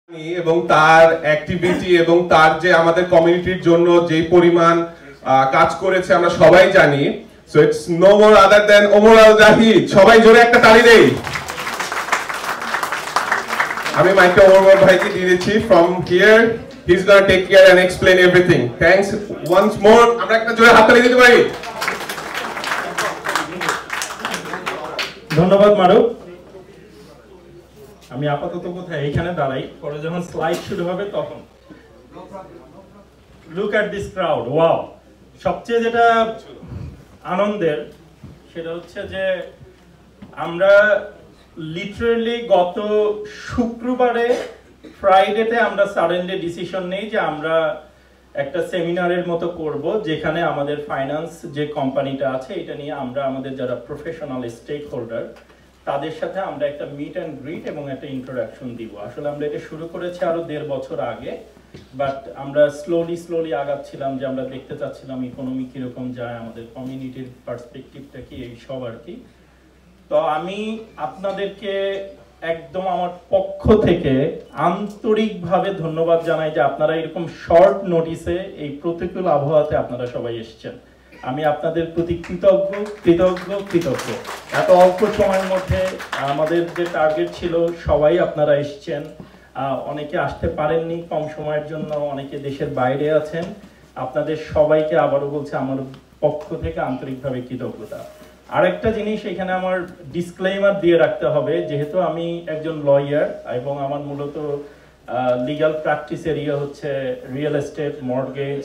এবং তার অ্যাক্টিভিটি এবং তার যে আমাদের কমিউনিটির জন্য যে পরিমাণ কাজ করেছে আমরা সবাই জানি। So it's no more other than Omar Al Zahid. সবাই জোরে একটা তালি দেই। আমি মাইকটা ওমর ভাইকে দিয়ে দিচ্ছি। From here he is gonna take care and explain everything. Thanks once more. আমরা একটা জোরে হাততালি দিতে পারি। ধন্যবাদ মারুফ। আমি আপাতত কোথায় এইখানে দাঁড়াই, পরে যখন স্লাইড শুরু হবে তখন। Look at this crowd. Wow, সবচেয়ে যেটা আনন্দের সেটা হচ্ছে যে আমরা লিটারালি গত শুক্রবারে ফ্রাইডেতে আমরা সাডেনলি ডিসিশন নেই যে আমরা একটা সেমিনারের মতো করব, যেখানে আমাদের ফাইন্যান্স যে কোম্পানিটা আছে এটা নিয়ে আমরা আমাদের যারা প্রফেশনাল স্টেক হোল্ডার তাদের সাথে আমরা একটা মিট অ্যান্ড গ্রিট এবং একটা ইন্ট্রোডাকশন দিব। আসলে আমরা এটা শুরু করেছি আরো 1.5 বছর আগে, বাট আমরা স্লোলি আগাচ্ছিলাম যে আমরা দেখতে চাচ্ছিলাম ইকোনমি কিরকম যায়, আমাদের কমিউনিটির পার্সপেক্টিভটা কি, এই সব আর কি। তো আমি আপনাদেরকে একদম আমার পক্ষ থেকে আন্তরিকভাবে ধন্যবাদ জানাই যে আপনারা এরকম শর্ট নোটিসে এই প্রতিকূল আবহাওয়াতে আপনারা সবাই এসেছেন। আমি আপনাদের প্রতি কৃতজ্ঞ। এত অল্প সময়ের মধ্যে আমাদের যে টার্গেট ছিল সবাই আপনারা এসেছেন। অনেকে আসতে পারেননি কম সময়ের জন্য, অনেকে দেশের বাইরে আছেন। আপনাদের সবাইকে আবারও বলছি আমার পক্ষ থেকে আন্তরিকভাবে কৃতজ্ঞতা। আরেকটা জিনিস এখানে আমার ডিসক্লেইমার দিয়ে রাখতে হবে, যেহেতু আমি একজন লয়ার এবং আমার মূলত লিগ্যাল প্র্যাকটিস এরিয়া হচ্ছে real estate, mortgage,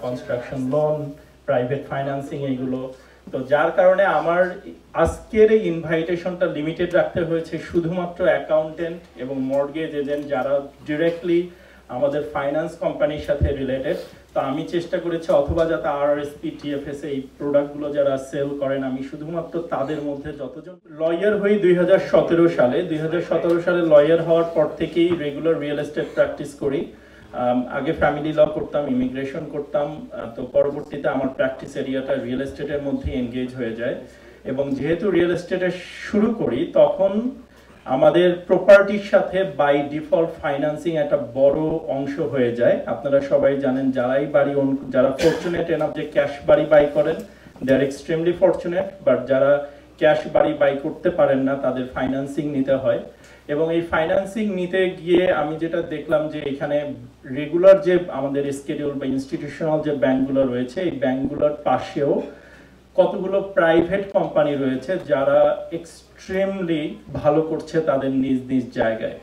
construction loan, private financing, এইগুলো। তো যার কারণে আমার আজকের এই ইনভাইটেশনটা লিমিটেড রাখতে হয়েছে শুধুমাত্র অ্যাকাউন্টেন্ট এবং মর্টগেজ এজেন্ট যারা ডিরেক্টলি আমাদের ফাইন্যান্স কোম্পানির সাথে রিলেটেড। তো আমি চেষ্টা করেছি অথবা যাতে আরআরএসপি, টিএফএস এই প্রোডাক্টগুলো যারা সেল করেন আমি শুধুমাত্র তাদের মধ্যে যতজন লয়ার হই 2017 সালে লয়ার হওয়ার পর থেকেই রেগুলার রিয়েল এস্টেট প্র্যাকটিস করি। আগে ফ্যামিলি ল করতাম, ইমিগ্রেশন করতাম, তো পরবর্তীতে আমার প্র্যাকটিস এরিয়াটা রিয়েল এস্টেটের মধ্যে এনগেজ হয়ে যায়। এবং যেহেতু রিয়েল এস্টেটে শুরু করি তখন আমাদের প্রপার্টির সাথে বাই ডিফল্ট ফাইন্যান্সিং একটা বড় অংশ হয়ে যায়। আপনারা সবাই জানেন যারা ফরচুনেট এনাফ যে ক্যাশ বাড়ি বাই করেন দে আর এক্সট্রিমলি ফরচুনেট, বাট যারা ক্যাশ বাড়ি বাই করতে পারেন না তাদের ফাইন্যান্সিং নিতে হয়। এবং এই ফাইন্যান্সিং নিতে গিয়ে আমি যেটা দেখলাম যে এখানে রেগুলার যে আমাদের স্কেডিউল বা ইনস্টিটিউশনাল যে ব্যাংকগুলো রয়েছে এই ব্যাংকগুলোর পাশেও কতগুলো প্রাইভেট কোম্পানি রয়েছে যারা এক্সট্রিমলি ভালো করছে তাদের নিজ নিজ জায়গায়।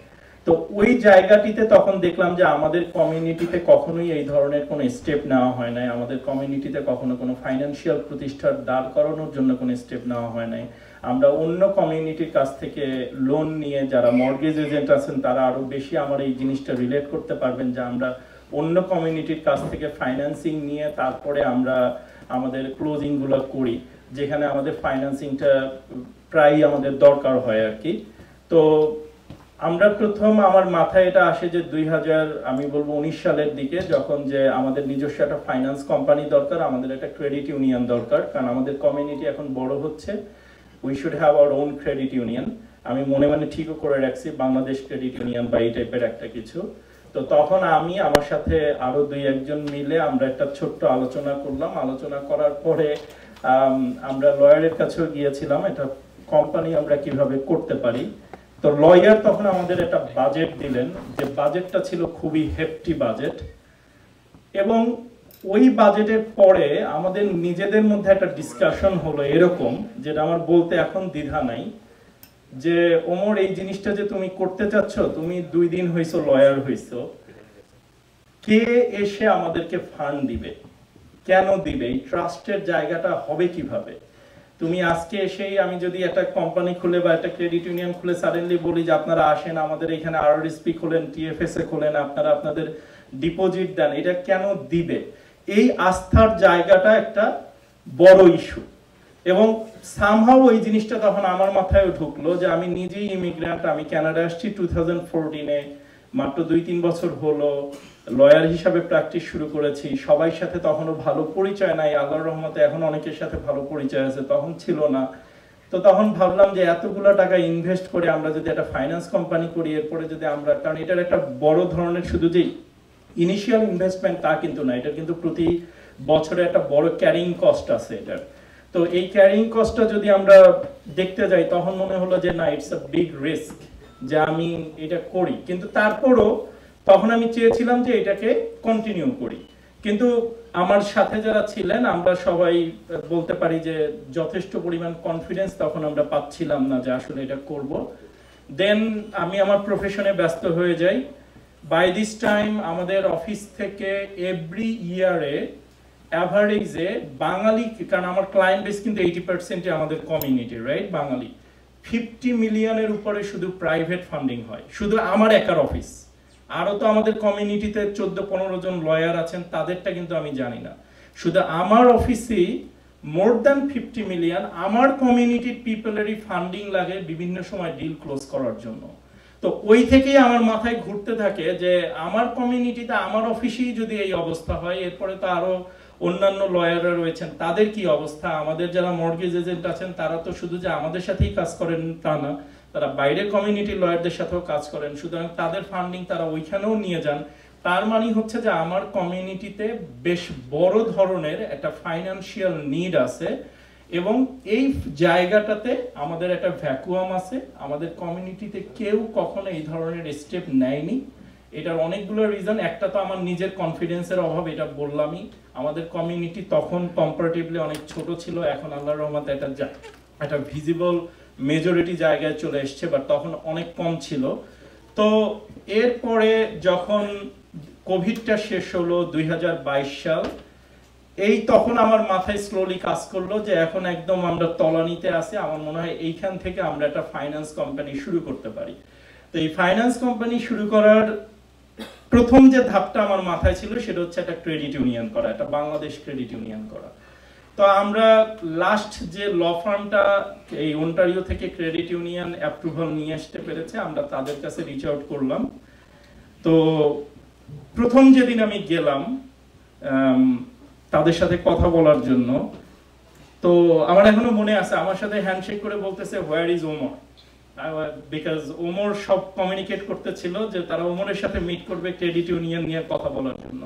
তো ওই জায়গাটিতে তখন দেখলাম যে আমাদের কমিউনিটিতে কখনোই এই ধরনের কোনো স্টেপ নেওয়া হয় নাই, আমাদের কমিউনিটিতে কখনো কোনো ফাইন্যান্সিয়াল প্রতিষ্ঠান দাঁড় করানোর জন্য কোনো স্টেপ নেওয়া হয় নাই। আমরা অন্য কমিউনিটির কাছ থেকে লোন নিয়ে, যারা মর্টগেজ এজেন্ট আছেন তারা আরো বেশি আমার এই জিনিসটা রিলেট করতে পারবেন যে আমরা অন্য কমিউনিটির কাছ থেকে ফাইন্যান্সিং নিয়ে তারপরে আমরা আমাদের ক্লোজিং গুলো করি, যেখানে আমাদের ফাইন্যান্সিংটা প্রায় আমাদের দরকার হয় আর কি। তো আমরা প্রথম আমার মাথায় এটা আসে যে 2019 সালের দিকে, যখন যে আমাদের নিজস্ব একটা ফাইন্যান্স কোম্পানি দরকার, আমাদের একটা ক্রেডিট ইউনিয়ন দরকার, কারণ আমাদের কমিউনিটি এখন বড় হচ্ছে। We should have our own credit union. আমি মনে ঠিকও করে রাখছি বাংলাদেশ ক্রেডিট ইউনিয়ন বা এই টাইপের একটা কিছু। তো তখন আমি আমার সাথে আরো 2-1 মিলে আমরা একটা ছোট্ট আলোচনা করলাম। আলোচনা করার পরে আমরা লয়ারের কাছেও গিয়েছিলাম এটা কোম্পানি আমরা কিভাবে করতে পারি। তো লয়ার তখন আমাদের একটা বাজেট দিলেন, যে বাজেটটা ছিল খুবই হেফটি বাজেট। এবং ওই বাজেটের পরে আমাদের নিজেদের মধ্যে একটা ডিসকাশন হলো এরকম, যেটা আমার বলতে এখন দ্বিধা নাই, যে ওমর এই জিনিসটা যে তুমি করতে চাচ্ছ, তুমি 2 দিন হইছো লয়ার হইছো, কে এসে আমাদেরকে ফান্ড দিবে, কেন দিবে, এই ট্রাস্টের জায়গাটা হবে কিভাবে? তুমি আজকে এসেই আমি যদি একটা কোম্পানি খুলে বা একটা ক্রেডিট ইউনিয়ন খুলে সাডেনলি বলি যে আপনারা আসেন আমাদের এখানে আরআরএসপি খোলেন, টিএফএস এ খোলেন, আপনারা আপনাদের ডিপোজিট দেন, এটা কেন দিবে? এই আস্থার জায়গাটা একটা বড় ইস্যু। এবং সামহাও ওই জিনিসটা তখন আমার মাথায় ঢুকলো যে আমি নিজেই ইমিগ্রেন্ট, আমি কানাডা আসছি 2014-এ, মাত্র 2-3 বছর হলো লয়ার হিসাবে প্র্যাকটিস শুরু করেছি। সবাই সাথে তখনও ভালো পরিচয় নাই, আল্লাহর রহমতে এখন অনেকের সাথে ভালো পরিচয় আছে, তখন ছিল না। তো তো তখন ভাবলাম যে এতগুলো টাকা ইনভেস্ট করে আমরা যদি একটা ফাইন্যান্স কোম্পানি করি, এরপরে যদি আমরা, কারণ এটার একটা বড় ধরনের শুধু যে ইনিশিয়াল ইনভেস্টমেন্ট তা কিন্তু না, এটা কিন্তু প্রতি বছরে একটা বড় ক্যারিং কস্ট আছে এটার। তো এই ক্যারিং কস্টটা যদি আমরা দেখতে যাই তখন মনে হলো যে না, ইটস আ বিগ রিস্ক যে আমি এটা করি, কিন্তু তারপরও তখন আমি চেয়েছিলাম যে এটাকে কন্টিনিউ করি। কিন্তু আমার সাথে যারা ছিলেন আমরা সবাই বলতে পারি যে যথেষ্ট পরিমাণ কনফিডেন্স তখন আমরা পাচ্ছিলাম না যে আসলে এটা করব। দেন আমি আমার প্রফেশনে ব্যস্ত হয়ে যাই। বাই দিস টাইম আমাদের অফিস থেকে এভরি ইয়ারে অ্যাভারেজে বাঙালি, কারণ আমার ক্লায়েন্ট বেস কিন্তু 80% আমাদের কমিউনিটি, রাইট, বাঙালি, 50 মিলিয়নের উপরে শুধু প্রাইভেট ফান্ডিং হয়, শুধু আমার একার অফিস। আরো তো আমাদের কমিউনিটিতে 14-15 জন লয়ার আছেন, তাদেরটা কিন্তু আমি জানি না। শুধু আমার অফিসেই মোর দ্যান 50 মিলিয়ন আমার কমিউনিটির পিপলেরই ফান্ডিং লাগে বিভিন্ন সময় ডিল ক্লোজ করার জন্য। তো ওই থেকেই আমার মাথায় ঘুরতে থাকে যে আমার কমিউনিটিতে আমার অফিসেই যদি এই অবস্থা হয়, এরপরে তো আরো অন্যান্য লয়াররা রয়েছেন, তাদের কি অবস্থা? আমাদের যারা মর্গেজ এজেন্ট আছেন তারা তো শুধু যে আমাদের সাথেই কাজ করেন তা না, তারা বাইরের কমিউনিটির লয়ারদের সাথেও কাজ করেন, সুতরাং তাদের ফান্ডিং তারা ওইখানেও নিয়ে যান। তার মানে হচ্ছে যে আমার কমিউনিটিতে বেশ বড় ধরনের একটা ফাইন্যান্সিয়াল নিড আছে, এবং এই জায়গাটাতে আমাদের একটা ভ্যাকুয়াম আছে। আমাদের কমিউনিটিতে কেউ কখনো এই ধরনের স্টেপ নেয়নি। এটার অনেকগুলো রিজন। একটা তো আমার নিজের কনফিডেন্সের অভাব, এটা বললামই। আমাদের কমিউনিটি তখন কম্পারেটিভলি অনেক ছোট ছিল, এখন আল্লাহর রহমতে একটা ভিজিবল মেজরিটি জায়গায় চলে এসছে, বাট তখন অনেক কম ছিল। তো এরপরে যখন কোভিডটা শেষ হলো 2022 সাল, এই তখন আমার মাথায় স্লোলি কাজ করলো যে এখন একদম আমরা তলানিতে আছি, আমার মনে হয় এইখান থেকে আমরা একটা ফাইন্যান্স কোম্পানি শুরু করতে পারি। তো এই ফাইন্যান্স কোম্পানি শুরু করার প্রথম যে ধাপটা আমার মাথায় ছিল সেটা হচ্ছে একটা ক্রেডিট ইউনিয়ন করা, একটা বাংলাদেশ ক্রেডিট ইউনিয়ন করা। তো আমরা লাস্ট যে ল ফার্মটা এই অন্টারিও থেকে ক্রেডিট ইউনিয়ন অ্যাপ্রুভাল নিয়ে আসতে পেরেছে, আমরা তাদের কাছে রিচ আউট করলাম। তো প্রথম যেদিন আমি গেলাম তাদের সাথে কথা বলার জন্য, তো আমার এখনো মনে আছে আমার সাথে হ্যান্ডশেক করে বলতেছে where is Omar, because Omar সব কমিউনিকেট করতেছিল যে তারা ওমরের সাথে মিট করবে ক্রেডিট ইউনিয়ন নিয়ে কথা বলার জন্য।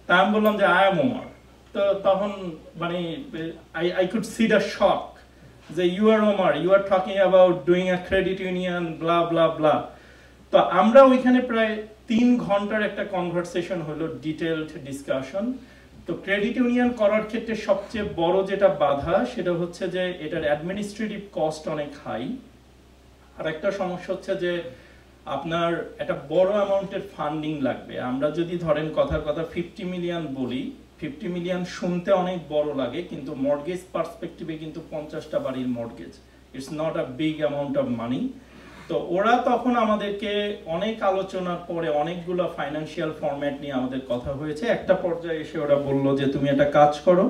তা আমি বললাম যে আই এম ওমর। তো তখন মানে I could see the shock যে you are Omar, you are talking about doing a credit union blah blah blah. তো আমরা ওইখানে প্রায় 3 ঘন্টার একটা কনভারসেশন হলো, ডিটেইলড ডিসকাশন। তো ক্রেডিট ইউনিয়ন করার ক্ষেত্রে সবচেয়ে বড় যেটা বাধা সেটা হচ্ছে যে এটার অ্যাডমিনিস্ট্রেটিভ কস্ট অনেক হাই। আর একটা সমস্যা হচ্ছে যে আপনার একটা বড় অ্যামাউন্টের ফান্ডিং লাগবে। আমরা যদি ধরেন কথার কথা 50 মিলিয়ন বলি, 50 মিলিয়ন শুনতে অনেক বড় লাগে, কিন্তু মর্গেজ পার্সপেক্টিভে কিন্তু 50টা বাড়ির mortgage, it's not a big amount of money. তো ওরা তখন আমাদেরকে অনেক আলোচনার পরে অনেকগুলো ফাইন্যান্সিয়াল ফরম্যাট নিয়ে আমাদের কথা হয়েছে। একটা পর্যায়ে এসে ওরা বললো যে তুমি একটা কাজ করো,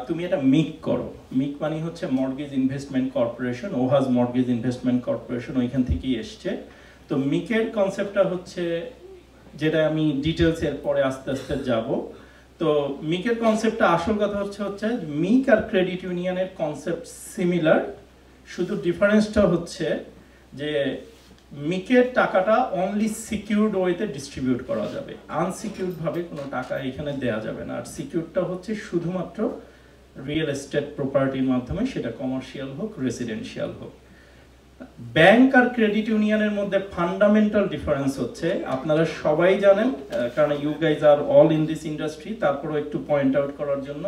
তুমি একটা মিক করো। মিক মানে হচ্ছে মর্গেজ ইনভেস্টমেন্ট কর্পোরেশন, ওহাজ মর্গেজ ইনভেস্টমেন্ট কর্পোরেশন, ওইখান থেকেই এসছে। তো মিকের কনসেপ্টটা হচ্ছে, যেটা আমি ডিটেলস এর পরে আস্তে আস্তে যাব। তো মিকের কনসেপ্টটা আসল কথা হচ্ছে মিক আর ক্রেডিট ইউনিয়নের কনসেপ্ট সিমিলার, শুধু ডিফারেন্সটা হচ্ছে যে মিকের টাকাটা অনলি সিকিউরড ওয়েতে ডিস্ট্রিবিউট করা যাবে, আনসিকিউরড ভাবে কোনো টাকা এখানে দেয়া যাবে না। আর সিকিউরডটা হচ্ছে শুধুমাত্র রিয়েল এস্টেট প্রপার্টির মাধ্যমে, সেটা কমার্শিয়াল হোক রেসিডেন্সিয়াল হোক। ব্যাংক আর ক্রেডিট ইউনিয়নের মধ্যে ফান্ডামেন্টাল ডিফারেন্স হচ্ছে, আপনারা সবাই জানেন কারণ you guys are all in this industry, তারপরেও একটু পয়েন্ট আউট করার জন্য,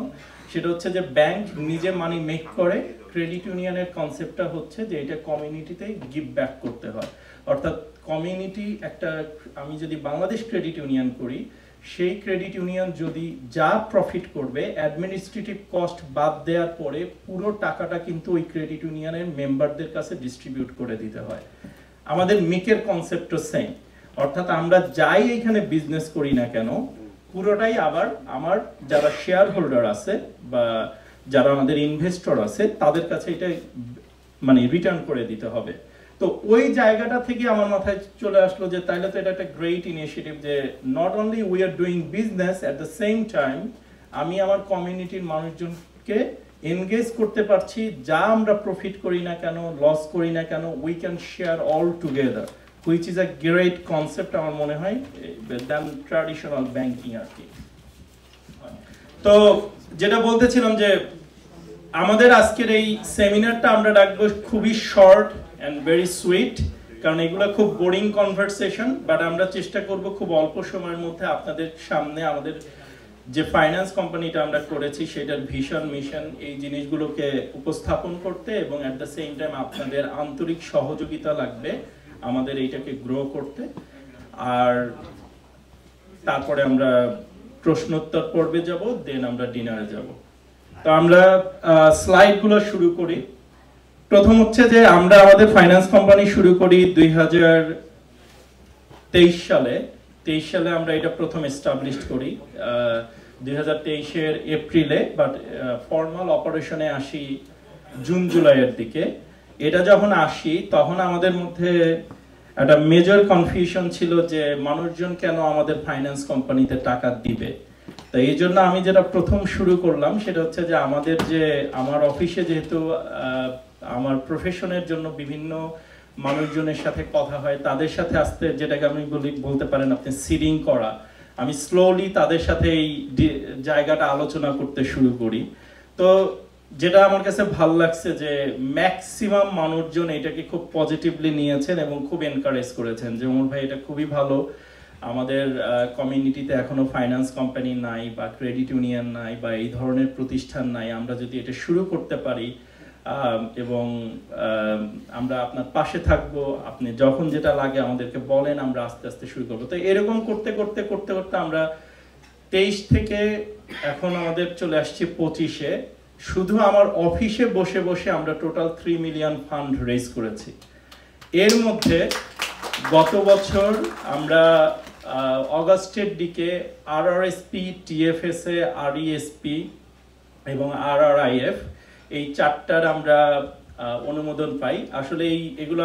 সেটা হচ্ছে যে ব্যাংক নিজে মানি মেক করে, ক্রেডিট ইউনিয়নের কনসেপ্টটা হচ্ছে যে এটা কমিউনিটিতে গিভ ব্যাক করতে হয়। অর্থাৎ কমিউনিটি একটা, আমি যদি বাংলাদেশ ক্রেডিট ইউনিয়ন করি, সেই ক্রেডিট ইউনিয়ন যদি যা প্রফিট করবে অ্যাডমিনিস্ট্রেটিভ কস্ট বাদ দেওয়ার পরে পুরো টাকাটা কিন্তু ওই ক্রেডিট ইউনিয়নের মেম্বারদের কাছে ডিস্ট্রিবিউট করে দিতে হয়। আমাদের মিকের কনসেপ্টও সেম, অর্থাৎ আমরা যাই এখানে বিজনেস করি না কেন পুরোটাই আবার আমার যারা শেয়ার হোল্ডার আছে বা যারা আমাদের ইনভেস্টর আছে তাদের কাছে এটা মানে রিটার্ন করে দিতে হবে। তো ওই জায়গাটা থেকে আমার মাথায় চলে আসলো যে তাইলে তো এটা একটা গ্রেট ইনিশিয়েটিভ, যে not only we are doing business, at the same time আমি আমার কমিউনিটির মানুষজনকে এনগেজ করতে পারছি, যা আমরা প্রফিট করি না কেন, লস করি না কেন, we can share all together, which is a great concept আমার মনে হয় দ্যান ট্র্যাডিশনাল ব্যাংকিং আর কি। তো যেটা বলতেছিলাম যে আমাদের আজকের এই সেমিনারটা আমরা রাখবো খুবই শর্ট অ্যান্ড ভেরি সুইট, কারণ এগুলো খুব বোরিং কনভারসেশন, বাট আমরা চেষ্টা করব খুব অল্প সময়ের মধ্যে আপনাদের সামনে আমাদের যে ফাইন্যান্স কোম্পানিটা আমরা করেছি সেটার ভিশন মিশন এই জিনিসগুলোকে উপস্থাপন করতে, এবং অ্যাট দ্য সেম টাইম আপনাদের আন্তরিক সহযোগিতা লাগবে আমাদের এইটাকে গ্রো করতে। আর তারপরে আমরা প্রশ্নোত্তর পর্বে যাব, দেন আমরা ডিনারে যাব। তো আমরা স্লাইডগুলো শুরু করি। প্রথম হচ্ছে যে আমরা আমাদের ফাইন্যান্স কোম্পানি শুরু করি 2023 সালে। 23 সালে আমরা এটা প্রথম এস্টাবলিশ করি 2023-এর এপ্রিলে, বাট ফর্মাল অপারেশনে আসি জুন জুলাইয়ের দিকে। এটা যখন আসি তখন আমাদের মধ্যে একটা মেজর কনফিউশন ছিল যে মানুষজন কেন আমাদের ফাইন্যান্স কোম্পানিতে টাকা দিবে। তো এই জন্য আমি যেটা প্রথম শুরু করলাম সেটা হচ্ছে যে আমার অফিসে যেহেতু আমার প্রফেশনের জন্য বিভিন্ন মানুষজনের সাথে কথা হয়, তাদের সাথে আসতে যেটাকে আমি বলতে পারেন আপনি সিডিং করা, আমি স্লোলি তাদের সাথে এই জায়গাটা আলোচনা করতে শুরু করি। তো যেটা আমার কাছে ভালো লাগছে যে ম্যাক্সিমাম মানুষজন এটাকে খুব পজিটিভলি নিয়েছেন এবং খুব এনকারেজ করেছেন যে ওমর ভাই এটা খুবই ভালো, আমাদের কমিউনিটিতে এখনো ফাইন্যান্স কোম্পানি নাই বা ক্রেডিট ইউনিয়ন নাই বা এই ধরনের প্রতিষ্ঠান নাই, আমরা যদি এটা শুরু করতে পারি এবং আমরা আপনার পাশে থাকবো, আপনি যখন যেটা লাগে আমাদেরকে বলেন, আমরা আস্তে আস্তে শুরু করবো। তো এরকম করতে করতে করতে করতে আমরা 23 থেকে এখন আমাদের চলে আসছি 25-এ। শুধু আমার অফিসে বসে বসে আমরা টোটাল 3 মিলিয়ন ফান্ড রেজ করেছি। এর মধ্যে গত বছর আমরা অগাস্টের দিকে আরআরএসপি, টিএফএসএ, আরইএসপি এবং আরআরআইএফ এই চারটার আমরা অনুমোদন পাই। আসলে এগুলো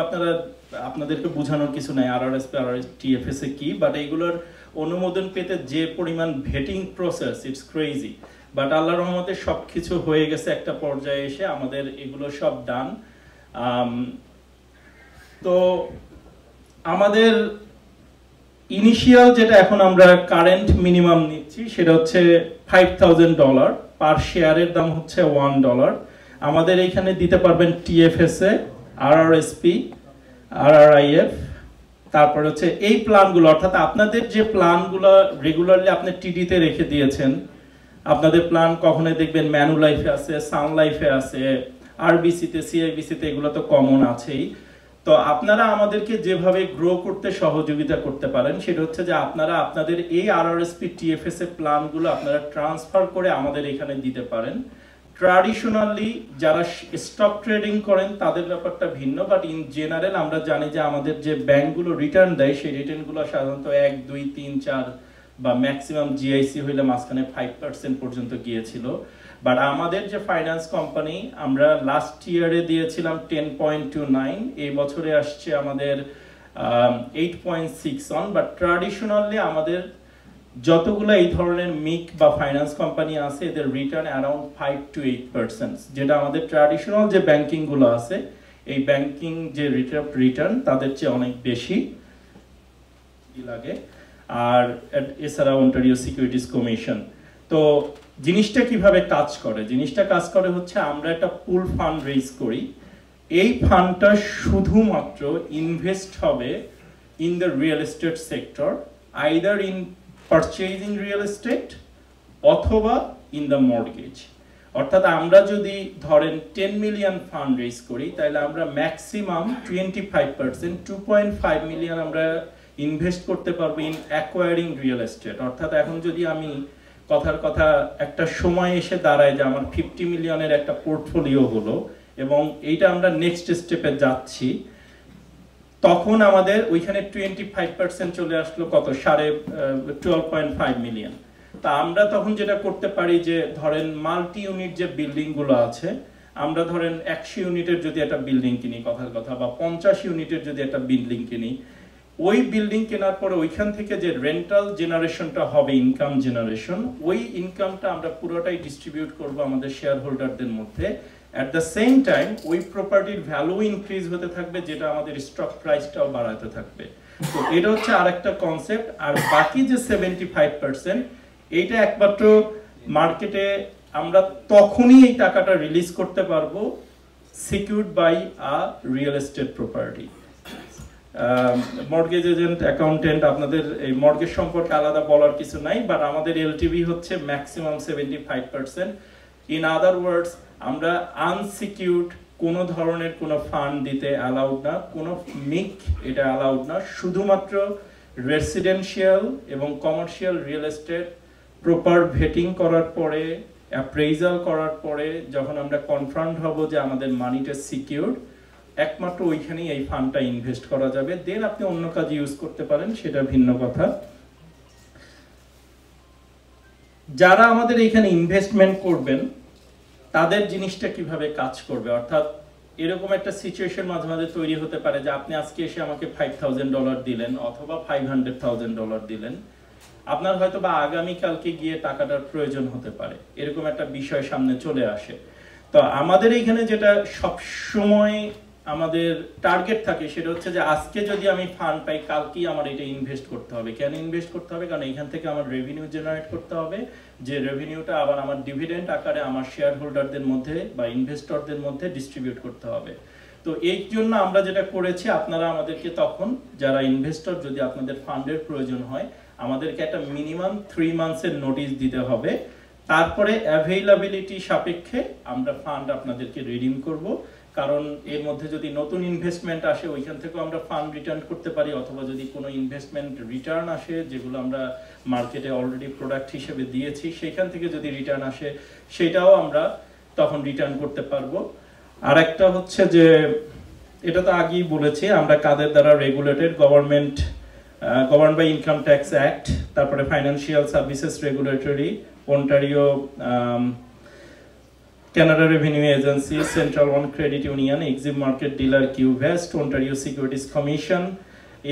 আপনাদেরকে বোঝানোর কিছু নাই আরআরএসপি, টিএফএসএ কি, বাট এইগুলোর অনুমোদন পেতে যে পরিমাণ vetting process, it's crazy, but আল্লাহর রহমতে সবকিছু হয়ে গেছে একটা পর্যায়ে এসে আমাদের এগুলো সব ডান। তো আমাদের ইনিশিয়াল যেটা এখন আমরা কারেন্ট মিনিমাম নিচ্ছি সেটা হচ্ছে $5,000 পার শেয়ারের দাম হচ্ছে $1। আমাদের এখানে দিতে পারবেন টিএফএসএ, আরআরএসপি, আরআরআইএফ, তারপর হচ্ছে এই প্ল্যানগুলো, অর্থাৎ আপনাদের যে প্ল্যানগুলো রেগুলারলি আপনি টিডিতে রেখে দিয়েছেন, আপনাদের প্ল্যান কখনোই দেখবেন ম্যানুলাইফে আছে, সানলাইফে আছে, আরবিসিতে, সিআইবিসিতে, এগুলো তো কমন আছেই। তো আপনারা আমাদেরকে যেভাবে গ্রো করতে সহযোগিতা করতে পারেন সেটা হচ্ছে যে আপনারা আপনাদের এই আরআরএসপি, টিএফএসএ প্ল্যানগুলো আপনারা ট্রান্সফার করে আমাদের এখানে দিতে পারেন। ট্র্যাডিশনালি যারা স্টক ট্রেডিং করেন তাদের ব্যাপারটা ভিন্ন, বাট ইন জেনারেল আমরা জানি যে আমাদের যে ব্যাংকগুলো রিটার্ন দেয় সেই রিটার্নগুলো সাধারণত 1, 2, 3, 4 বা ম্যাক্সিমাম জিআইসি হইলে মাঝখানে 5% পর্যন্ত গিয়েছিল। বাট আমাদের যে ফাইন্যান্স কোম্পানি আমরা লাস্ট ইয়ারে দিয়েছিলাম 10.29, এই বছরে আসছে আমাদের 8.61, বাট ট্র্যাডিশনালি আমাদের যতগুলো এই ধরনের মিক বা ফাইন্যান্স কোম্পানি আছে এদের রিটার্ন অ্যারাউন্ড 5 to 8%, যেটা আমাদের ট্র্যাডিশনাল যে ব্যাংকিং গুলো আছে এই ব্যাংকিং যে রিটার্ন তাদের চেয়ে অনেক বেশি লাগে। আর এছাড়া অন্টারিও সিকিউরিটিজ কমিশন। তো জিনিসটা কিভাবে কাজ করে? জিনিসটা কাজ করে হচ্ছে আমরা একটা পুল ফান্ড রেজ করি, এই ফান্ডটা শুধুমাত্র ইনভেস্ট হবে in the real estate sector, either in purchasing real estate অথবা ইন দ্য মর্টগেজ। অর্থাৎ আমরা যদি ধরেন 10 মিলিয়ন ফান্ড রেজ করি তাহলে আমরা ম্যাক্সিমাম 25%, 2.5 মিলিয়ন আমরা ইনভেস্ট করতে পারবো ইন অ্যাকোয়ারিং রিয়েল এস্টেট। অর্থাৎ এখন যদি আমি কথার কথা একটা সময় এসে দাঁড়ায় যে আমার 50 মিলিয়নের একটা পোর্টফোলিও হলো এবং এইটা আমরা নেক্সট স্টেপে যাচ্ছি, তখন আমাদের ওইখানে 25% চলে আসলো কত, 12.5 মিলিয়ন। তা আমরা তখন যেটা করতে পারি যে ধরেন মাল্টি ইউনিট যে বিল্ডিং গুলো আছে, আমরা ধরেন 100 ইউনিটের যদি একটা বিল্ডিং কিনি কথার কথা, বা 50 ইউনিটের যদি একটা বিল্ডিং কিনি, ওই বিল্ডিং কেনার পরে ওইখান থেকে যে রেন্টাল জেনারেশনটা হবে, ইনকাম জেনারেশন, ওই ইনকামটা আমরা পুরোটাই ডিস্ট্রিবিউট করব আমাদের শেয়ার হোল্ডারদের মধ্যে। অ্যাট দ্য সেম টাইম ওই প্রপার্টির ভ্যালু ইনক্রিজ হতে থাকবে, যেটা আমাদের স্টক প্রাইসটাও বাড়াতে থাকবে। তো এটা হচ্ছে আরেকটা কনসেপ্ট। আর বাকি যে 75%, এইটা একমাত্র মার্কেটে আমরা তখনই এই টাকাটা রিলিজ করতে পারবো secured by a real estate property. Mortgage agent, accountant, আপনাদের এই মর্গেজ সম্পর্কে আলাদা বলার কিছু নাই, বাট আমাদের এলটিভি হচ্ছে ম্যাক্সিমাম 75%। ইন আদার ওয়ার্ডস, আমরা আনসিকিউরড কোনো ধরনের কোনো ফান্ড দিতে অ্যালাউড না, কোনো মিক এটা অ্যালাউড না। শুধুমাত্র রেসিডেন্সিয়াল এবং commercial real estate proper vetting করার পরে, অ্যাপ্রেজাল করার পরে, যখন আমরা কনফার্ম হব যে আমাদের মানিটা সিকিউরড, একমাত্র ওইখানেই এই ফান্ডটা ইনভেস্ট করা যাবে। দেন আপনি অন্য কাজে ইউজ করতে পারেন, সেটা ভিন্ন কথা। যারা আমাদের এখানে ইনভেস্টমেন্ট করবেন তাদের জিনিসটা কিভাবে কাজ করবে, অর্থাৎ এরকম একটা সিচুয়েশন মাঝে মাঝে তৈরি হতে পারে যে আপনি আজকে এসে আমাকে $5,000 দিলেন অথবা $500,000 দিলেন, আপনার হয়তো বা আগামীকালকে গিয়ে টাকাটার প্রয়োজন হতে পারে, এরকম একটা বিষয় সামনে চলে আসে। তো আমাদের এইখানে যেটা সবসময় আমাদের টার্গেট থাকে সেটা হচ্ছে যে আজকে যদি আমি ফান্ড পাই, কালকেই আমার এটা ইনভেস্ট করতে হবে। কেন ইনভেস্ট করতে হবে? কারণ এখান থেকে আমার রেভিনিউ জেনারেট করতে হবে, যে রেভিনিউটা আবার আমার ডিভিডেন্ড আকারে আমার শেয়ার হোল্ডারদের মধ্যে বা ইনভেস্টরদের মধ্যে ডিস্ট্রিবিউট করতে হবে। তো এই জন্য আমরা যেটা করেছি, আপনারা আমাদেরকে তখন যারা ইনভেস্টর, যদি আপনাদের ফান্ডের প্রয়োজন হয়, আমাদেরকে একটা মিনিমাম 3 মান্থসের নোটিশ দিতে হবে। তারপরে অ্যাভেইলেবিলিটি সাপেক্ষে আমরা ফান্ড আপনাদেরকে রিডিম করব। কারণ এর মধ্যে যদি নতুন ইনভেস্টমেন্ট আসে, ওইখান থেকেও আমরা ফান্ড রিটার্ন করতে পারি, অথবা যদি কোনো ইনভেস্টমেন্ট রিটার্ন আসে যেগুলো আমরা মার্কেটে অলরেডি প্রোডাক্ট হিসেবে দিয়েছি, সেখান থেকে যদি রিটার্ন আসে সেটাও আমরা তখন রিটার্ন করতে পারবো। আর একটা হচ্ছে যে, এটা তো আগেই বলেছি, আমরা কাদের দ্বারা regulated, govern by income tax act, তারপরে financial services regulatory, Ontario Canada Revenue Agency, Central One Credit Union, Exim Market Dealer QVest, Ontario Securities Commission।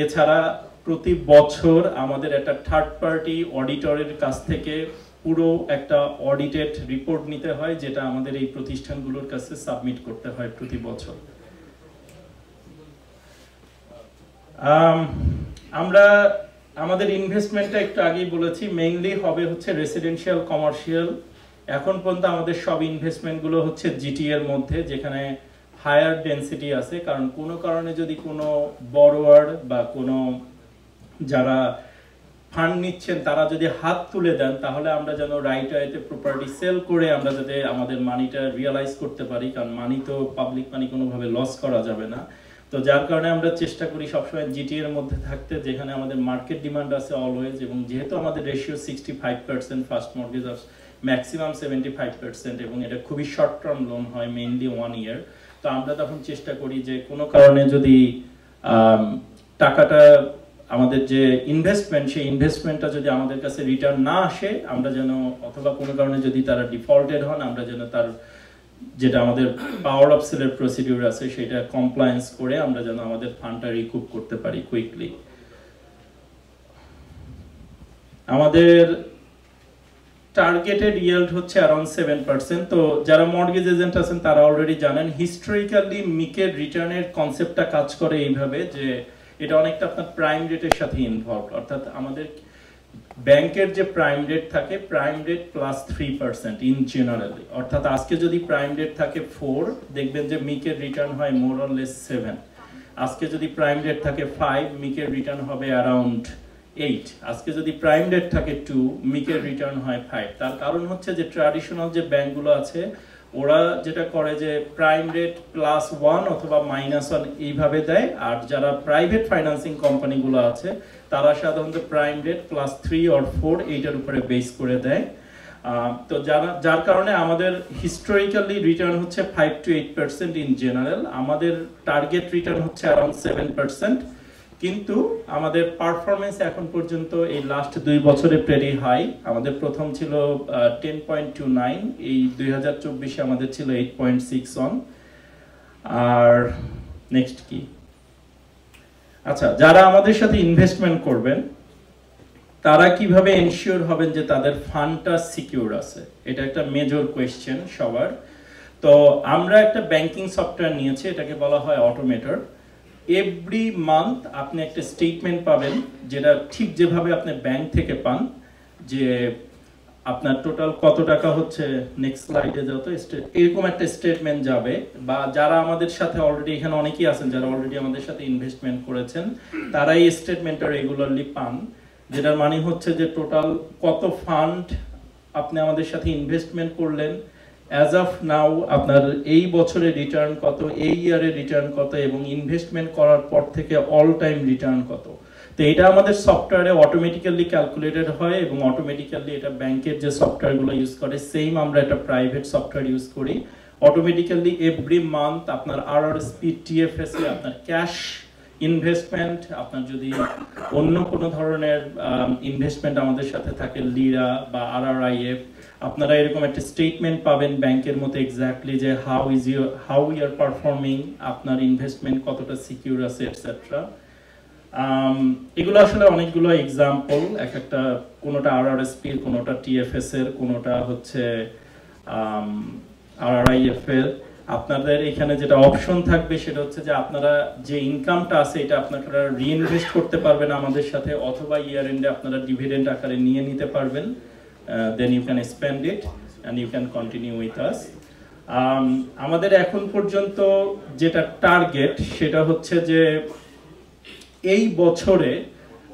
এছাড়া প্রতি বছর আমাদের একটা থার্ড পার্টি অডিটরের কাছ থেকে পুরো একটা অডিটেড রিপোর্ট নিতে হয়, যেটা আমাদের এই প্রতিষ্ঠানগুলোর কাছে সাবমিট করতে হয় প্রতি বছর। আমরা আমাদের ইনভেস্টমেন্টটা একটু আগেই বলেছি, মেইনলি হবে হচ্ছে রেসিডেন্সিয়াল, কমার্শিয়াল। এখন পর্যন্ত আমাদের সব ইনভেস্টমেন্টগুলো হচ্ছে জিটি এর মধ্যে, যেখানে হায়ার ডেনসিটি আছে। কারণ কোনো কারণে যদি কোনো বড়োয়ার বা কোনো যারা ফান্ড নিচ্ছেন তারা যদি হাত তুলে দেন, তাহলে আমরা যেন রাইট ওয়েতে প্রপার্টি সেল করে আমরা যাতে আমাদের মানিটা রিয়েলাইজ করতে পারি। কারণ মানি তো পাবলিক মানি কোনোভাবে লস করা যাবে না। তো যার কারণে আমরা চেষ্টা করি সবসময় জিটি এর মধ্যে থাকতে, যেখানে আমাদের মার্কেট ডিমান্ড আছে অলওয়েজ। এবং যেহেতু আমাদের রেশিও 65%, ফার্স্ট মর্গেজ ম্যাক্সিমাম 75%, এবং এটা খুবই শর্ট টার্ম লোন হয়, মেইনলি 1 ইয়ার। তো আমরা তখন চেষ্টা করি যে কোনো কারণে যদি টাকাটা, আমাদের যে ইনভেস্টমেন্ট, সেই ইনভেস্টমেন্টটা যদি আমাদের কাছে রিটার্ন না আসে, আমরা যেন, অথবা কোনো কারণে যদি তারা ডিফল্টেড হন, আমরা যেন তার যেটা আমাদের পাওয়ার অফ সেলের প্রসিডিউর আছে সেটা কমপ্লায়েন্স করে আমরা যেন আমাদের ফান্ডটা রিকুপ করতে পারি কুইকলি। আমাদের টার্গেটেড ইয়েল্ড হচ্ছে অ্যারাউন্ড 7%। তো যারা মর্গেজ এজেন্ট আছেন তারা অলরেডি জানেন, হিস্টোরিক্যালি মিকের রিটার্নের কনসেপ্টটা কাজ করে এইভাবে যে এটা অনেকটা আপনার প্রাইম রেটের সাথে ইনভলভ। অর্থাৎ আমাদের ব্যাংকের যে প্রাইম রেট থাকে, prime rate plus 3% in generally. অর্থাৎ আজকে যদি প্রাইম রেট থাকে 4, দেখবেন যে মিকের রিটার্ন হয় মোর অর লেস 7। আজকে যদি প্রাইম রেট থাকে 5, মিকের রিটার্ন হবে অ্যারাউন্ড 8। আজকে যদি প্রাইম রেট থাকে 2, মিকের রিটার্ন হয় 5। তার কারণ হচ্ছে যে ট্র্যাডিশনাল যে ব্যাংকগুলো আছে ওরা যেটা করে যে প্রাইম রেট +1 অথবা -1 এইভাবে দেয়। আর যারা প্রাইভেট ফাইন্যান্সিং কোম্পানিগুলো আছে তারা সাধারণত প্রাইম রেট +3 or 4 এইটার উপরে বেস করে দেয়। তো যার কারণে আমাদের হিস্টোরিক্যালি রিটার্ন হচ্ছে 5 to 8% ইন জেনারেল। আমাদের টার্গেট রিটার্ন হচ্ছে অ্যারাউন্ড 7%। কিন্তু আমাদের পারফরমেন্স এখন পর্যন্ত এই লাস্ট 2 বছরে প্রেরি হাই। আমাদের প্রথম ছিল 10.29, এই 2024 আমাদের ছিল 8.61। আর নেক্সট কি, আচ্ছা, যারা আমাদের সাথে ইনভেস্টমেন্ট করবেন তারা কিভাবে এনশিওর হবেন যে তাদের ফান্ডটা সিকিউর আছে? এটা একটা মেজর কোয়েশ্চেন সবার। তো আমরা একটা ব্যাংকিং সফটওয়্যার নিয়েছি, এটাকে বলা হয় অটোমেটর। এভরি মান্থ আপনি একটা স্টেটমেন্ট পাবেন, যেটা ঠিক যেভাবে আপনি ব্যাংক থেকে পান, যে আপনার টোটাল কত টাকা হচ্ছে, নেক্সট স্লাইডে যত এরকম একটা স্টেটমেন্ট যাবে। বা যারা আমাদের সাথে অলরেডি, এখানে অনেকেই আছেন যারা অলরেডি আমাদের সাথে ইনভেস্টমেন্ট করেছেন, তারা এই স্টেটমেন্টটা রেগুলারলি পান, যেটার মানে হচ্ছে যে টোটাল কত ফান্ড আপনি আমাদের সাথে ইনভেস্টমেন্ট করলেন, অ্যাজ অফ নাও আপনার এই বছরের রিটার্ন কত, এই ইয়ারের রিটার্ন কত, এবং ইনভেস্টমেন্ট করার পর থেকে অল টাইম রিটার্ন কত। তো এটা আমাদের সফটওয়্যারে অটোমেটিক্যালি ক্যালকুলেটেড হয়, এবং অটোমেটিক্যালি এটা ব্যাংকের যে সফটওয়্যারগুলো ইউজ করে সেম আমরা একটা প্রাইভেট সফটওয়্যার ইউজ করি। অটোমেটিক্যালি এভরি মান্থ আপনার আরআরএসপি, টিএফএসএ, আপনার ক্যাশ ইনভেস্টমেন্ট, আপনার যদি অন্য কোনো ধরনের ইনভেস্টমেন্ট আমাদের সাথে থাকে, লিরা বা আরআরআইএফ, আপনারা এরকম একটা স্টেটমেন্ট পাবেন ব্যাংকের মতো এক্স্যাক্টলি, যে হাউ ইউ আর পারফর্মিং, আপনার ইনভেস্টমেন্ট কতটা সিকিউর আছে, এটসেট্রা। এগুলো আসলে অনেকগুলো এক্সাম্পল, এক একটা, কোনোটা আরআরএসপি এর, কোনোটা টিএফএস এর, কোনোটা হচ্ছে আরআরআইএফ এর। আপনাদের এখানে যেটা অপশন থাকবে সেটা হচ্ছে যে আপনারা যে ইনকামটা আছে এটা আপনারা রিইনভেস্ট করতে পারবেন আমাদের সাথে, অথবা ইয়ার এন্ডে আপনারা ডিভিডেন্ড আকারে নিয়ে নিতে পারবেন। Then you can spend it and you can continue with us. আমাদের এখন পর্যন্ত যেটা টার্গেট সেটা হচ্ছে যে এই বছরে